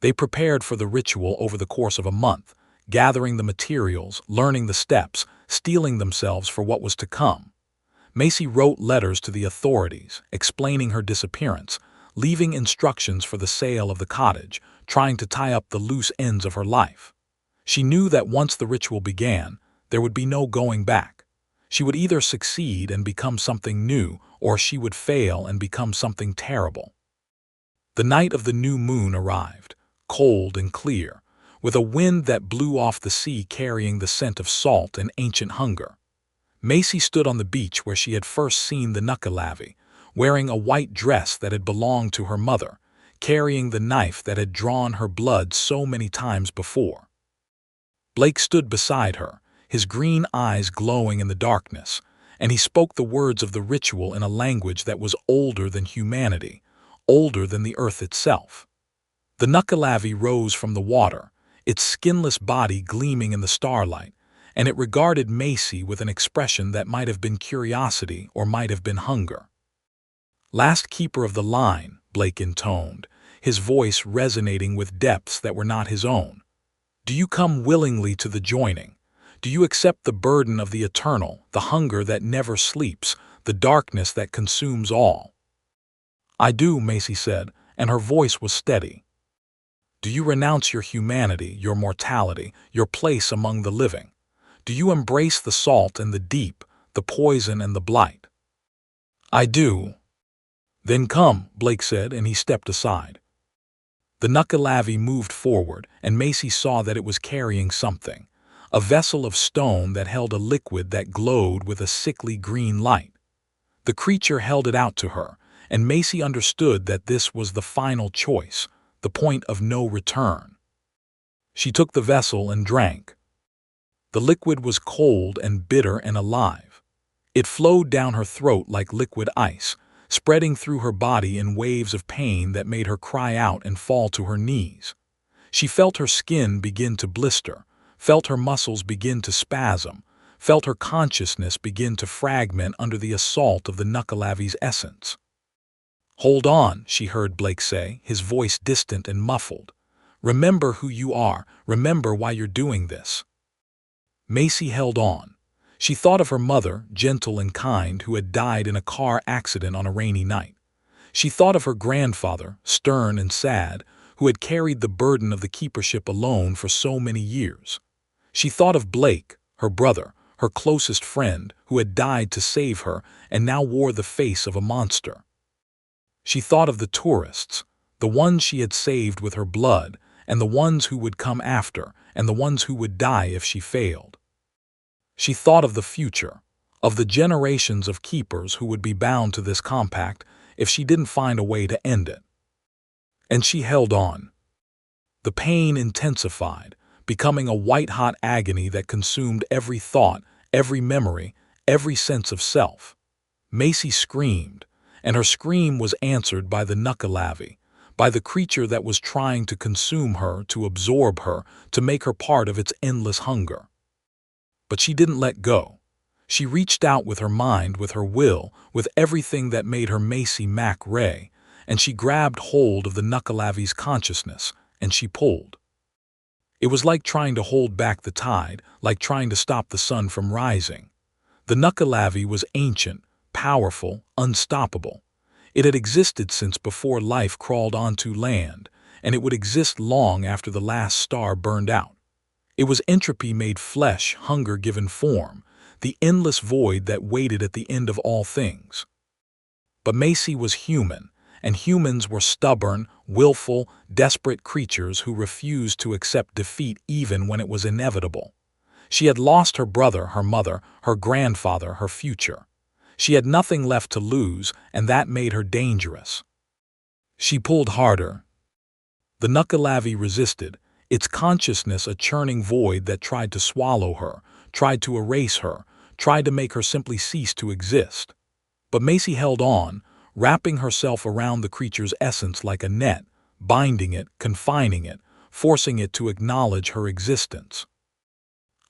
They prepared for the ritual over the course of a month, gathering the materials, learning the steps, steeling themselves for what was to come. Macy wrote letters to the authorities, explaining her disappearance, leaving instructions for the sale of the cottage, trying to tie up the loose ends of her life. She knew that once the ritual began, there would be no going back. She would either succeed and become something new, or she would fail and become something terrible. The night of the new moon arrived, cold and clear, with a wind that blew off the sea carrying the scent of salt and ancient hunger. Macy stood on the beach where she had first seen the Nuckelavee, wearing a white dress that had belonged to her mother, carrying the knife that had drawn her blood so many times before. Blake stood beside her, his green eyes glowing in the darkness, and he spoke the words of the ritual in a language that was older than humanity, older than the earth itself. The Nuckelavee rose from the water, its skinless body gleaming in the starlight, and it regarded Macy with an expression that might have been curiosity or might have been hunger. "Last keeper of the line," Blake intoned, his voice resonating with depths that were not his own. "Do you come willingly to the joining? Do you accept the burden of the eternal, the hunger that never sleeps, the darkness that consumes all?" "I do," Macy said, and her voice was steady. "Do you renounce your humanity, your mortality, your place among the living? Do you embrace the salt and the deep, the poison and the blight?" "I do." "Then come," Blake said, and he stepped aside. The Nuckelavee moved forward, and Macy saw that it was carrying something, a vessel of stone that held a liquid that glowed with a sickly green light. The creature held it out to her, and Macy understood that this was the final choice, the point of no return. She took the vessel and drank. The liquid was cold and bitter and alive. It flowed down her throat like liquid ice, spreading through her body in waves of pain that made her cry out and fall to her knees. She felt her skin begin to blister, felt her muscles begin to spasm, felt her consciousness begin to fragment under the assault of the Nuckelavee's essence. "Hold on," she heard Blake say, his voice distant and muffled. "Remember who you are, remember why you're doing this." Macy held on. She thought of her mother, gentle and kind, who had died in a car accident on a rainy night. She thought of her grandfather, stern and sad, who had carried the burden of the keepership alone for so many years. She thought of Blake, her brother, her closest friend, who had died to save her and now wore the face of a monster. She thought of the tourists, the ones she had saved with her blood, and the ones who would come after, and the ones who would die if she failed. She thought of the future, of the generations of keepers who would be bound to this compact if she didn't find a way to end it. And she held on. The pain intensified, becoming a white-hot agony that consumed every thought, every memory, every sense of self. Macy screamed, and her scream was answered by the Nuckelavee, by the creature that was trying to consume her, to absorb her, to make her part of its endless hunger. But she didn't let go. She reached out with her mind, with her will, with everything that made her Macy Mac Ray, and she grabbed hold of the Nuckelavee's consciousness, and she pulled. It was like trying to hold back the tide, like trying to stop the sun from rising. The Nuckelavee was ancient, powerful, unstoppable. It had existed since before life crawled onto land, and it would exist long after the last star burned out. It was entropy made flesh, hunger given form, the endless void that waited at the end of all things. But Macy was human, and humans were stubborn, willful, desperate creatures who refused to accept defeat even when it was inevitable. She had lost her brother, her mother, her grandfather, her future. She had nothing left to lose, and that made her dangerous. She pulled harder. The Nuckelavee resisted, its consciousness a churning void that tried to swallow her, tried to erase her, tried to make her simply cease to exist. But Macy held on, wrapping herself around the creature's essence like a net, binding it, confining it, forcing it to acknowledge her existence.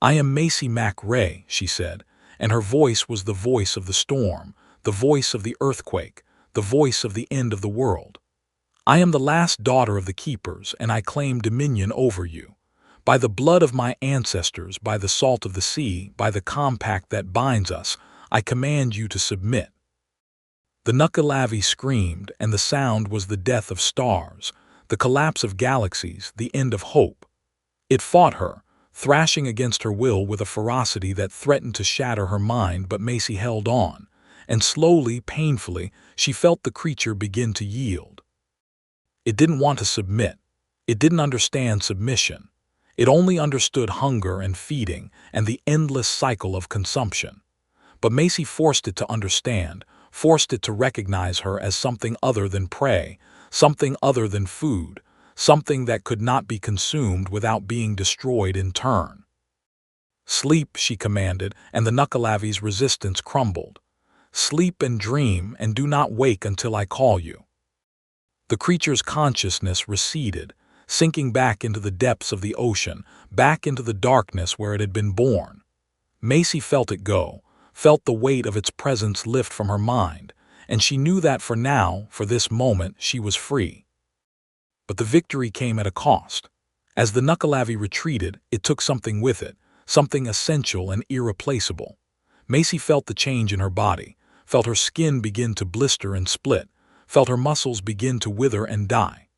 "I am Macy Mac Ray," she said, and her voice was the voice of the storm, the voice of the earthquake, the voice of the end of the world. "I am the last daughter of the keepers, and I claim dominion over you. By the blood of my ancestors, by the salt of the sea, by the compact that binds us, I command you to submit." The Nuckelavee screamed, and the sound was the death of stars, the collapse of galaxies, the end of hope. It fought her, thrashing against her will with a ferocity that threatened to shatter her mind, but Macy held on, and slowly, painfully, she felt the creature begin to yield. It didn't want to submit. It didn't understand submission. It only understood hunger and feeding and the endless cycle of consumption. But Macy forced it to understand, forced it to recognize her as something other than prey, something other than food, something that could not be consumed without being destroyed in turn. "Sleep," she commanded, and the Nuckelavee's resistance crumbled. "Sleep and dream, and do not wake until I call you." The creature's consciousness receded, sinking back into the depths of the ocean, back into the darkness where it had been born. Macy felt it go, felt the weight of its presence lift from her mind, and she knew that for now, for this moment, she was free. But the victory came at a cost. As the Nuckelavee retreated, it took something with it, something essential and irreplaceable. Macy felt the change in her body, felt her skin begin to blister and split, felt her muscles begin to wither and die.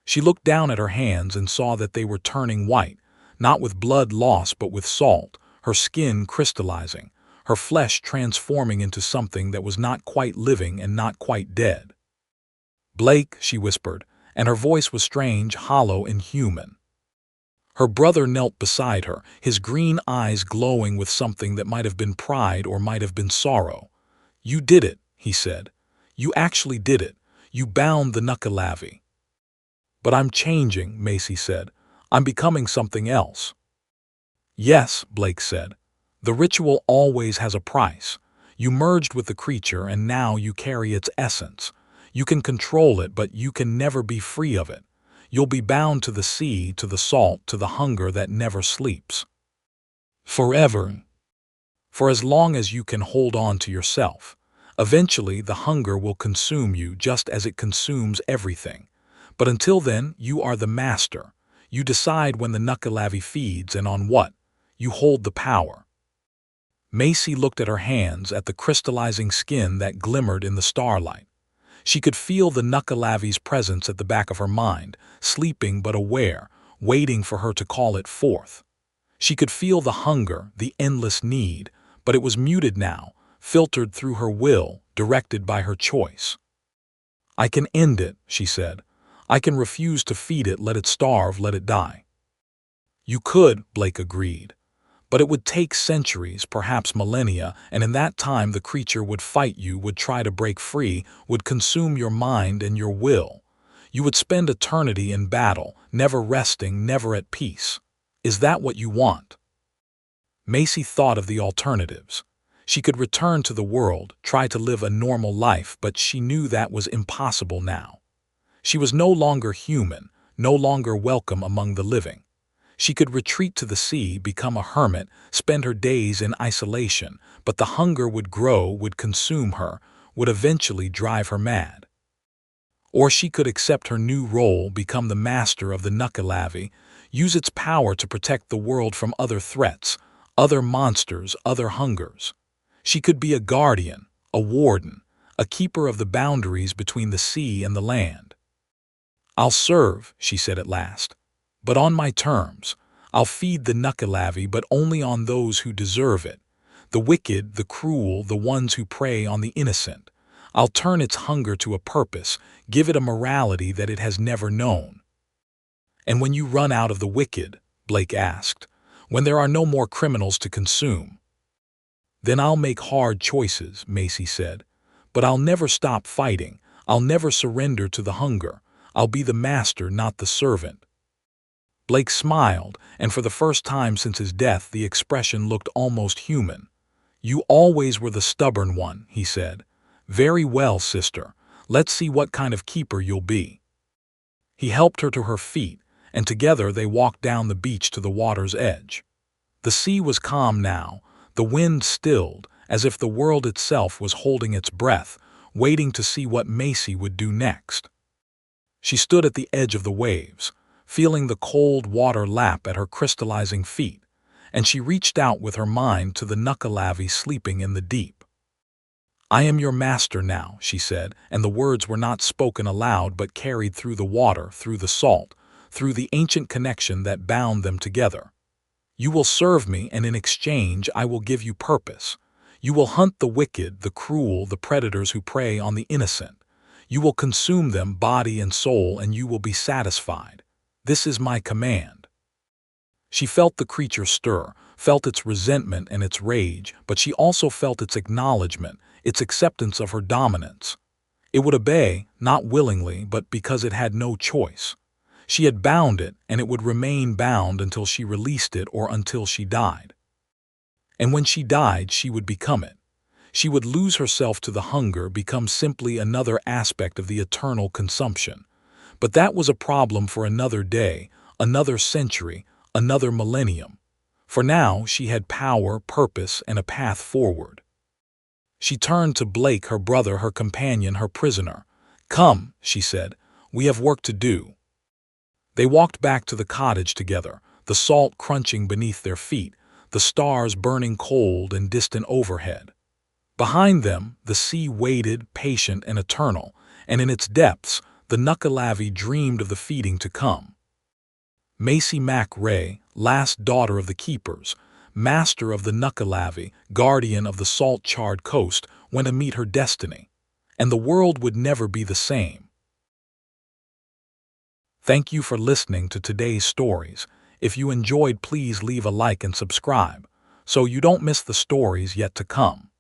She looked down at her hands and saw that they were turning white, not with blood loss but with salt, her skin crystallizing, her flesh transforming into something that was not quite living and not quite dead. "Blake," she whispered, and her voice was strange, hollow, and human. Her brother knelt beside her, his green eyes glowing with something that might have been pride or might have been sorrow. "You did it," he said. "You actually did it. You bound the Nuckelavee." "But I'm changing," Macy said. "I'm becoming something else." "Yes," Blake said. "The ritual always has a price. You merged with the creature and now you carry its essence. You can control it, but you can never be free of it. You'll be bound to the sea, to the salt, to the hunger that never sleeps. Forever. For as long as you can hold on to yourself. Eventually, the hunger will consume you just as it consumes everything. But until then, you are the master. You decide when the Nuckelavee feeds and on what. You hold the power." Macy looked at her hands, at the crystallizing skin that glimmered in the starlight. She could feel the Nuckelavee's presence at the back of her mind, sleeping but aware, waiting for her to call it forth. She could feel the hunger, the endless need, but it was muted now, filtered through her will, directed by her choice. "I can end it," she said. "I can refuse to feed it, let it starve, let it die." "You could," Blake agreed. "But it would take centuries, perhaps millennia, and in that time the creature would fight you, would try to break free, would consume your mind and your will. You would spend eternity in battle, never resting, never at peace. Is that what you want?" Macy thought of the alternatives. She could return to the world, try to live a normal life, but she knew that was impossible now. She was no longer human, no longer welcome among the living. She could retreat to the sea, become a hermit, spend her days in isolation, but the hunger would grow, would consume her, would eventually drive her mad. Or she could accept her new role, become the master of the Nuckelavee, use its power to protect the world from other threats, other monsters, other hungers. She could be a guardian, a warden, a keeper of the boundaries between the sea and the land. "I'll serve," she said at last, "but on my terms. I'll feed the Nuckelavee, but only on those who deserve it. The wicked, the cruel, the ones who prey on the innocent. I'll turn its hunger to a purpose, give it a morality that it has never known." "And when you run out of the wicked," Blake asked, "when there are no more criminals to consume?" "Then I'll make hard choices," Macy said. "But I'll never stop fighting. I'll never surrender to the hunger. I'll be the master, not the servant." Blake smiled, and for the first time since his death the expression looked almost human. "You always were the stubborn one," he said. "Very well, sister. Let's see what kind of keeper you'll be." He helped her to her feet, and together they walked down the beach to the water's edge. The sea was calm now, the wind stilled, as if the world itself was holding its breath, waiting to see what Macy would do next. She stood at the edge of the waves, feeling the cold water lap at her crystallizing feet, and she reached out with her mind to the Nuckelavee sleeping in the deep. "I am your master now," she said, and the words were not spoken aloud but carried through the water, through the salt, through the ancient connection that bound them together. "You will serve me, and in exchange I will give you purpose. You will hunt the wicked, the cruel, the predators who prey on the innocent. You will consume them body and soul, and you will be satisfied. This is my command." She felt the creature stir, felt its resentment and its rage, but she also felt its acknowledgement, its acceptance of her dominance. It would obey, not willingly, but because it had no choice. She had bound it, and it would remain bound until she released it or until she died. And when she died, she would become it. She would lose herself to the hunger, become simply another aspect of the eternal consumption. But that was a problem for another day, another century, another millennium. For now, she had power, purpose, and a path forward. She turned to Blake, her brother, her companion, her prisoner. "Come," she said, "we have work to do." They walked back to the cottage together, the salt crunching beneath their feet, the stars burning cold and distant overhead. Behind them, the sea waited, patient and eternal, and in its depths, the Nuckelavee dreamed of the feeding to come. Macy Mac Ray, last daughter of the keepers, master of the Nuckelavee, guardian of the Salt Charred Coast, went to meet her destiny, and the world would never be the same. Thank you for listening to today's stories. If you enjoyed, please leave a like and subscribe, so you don't miss the stories yet to come.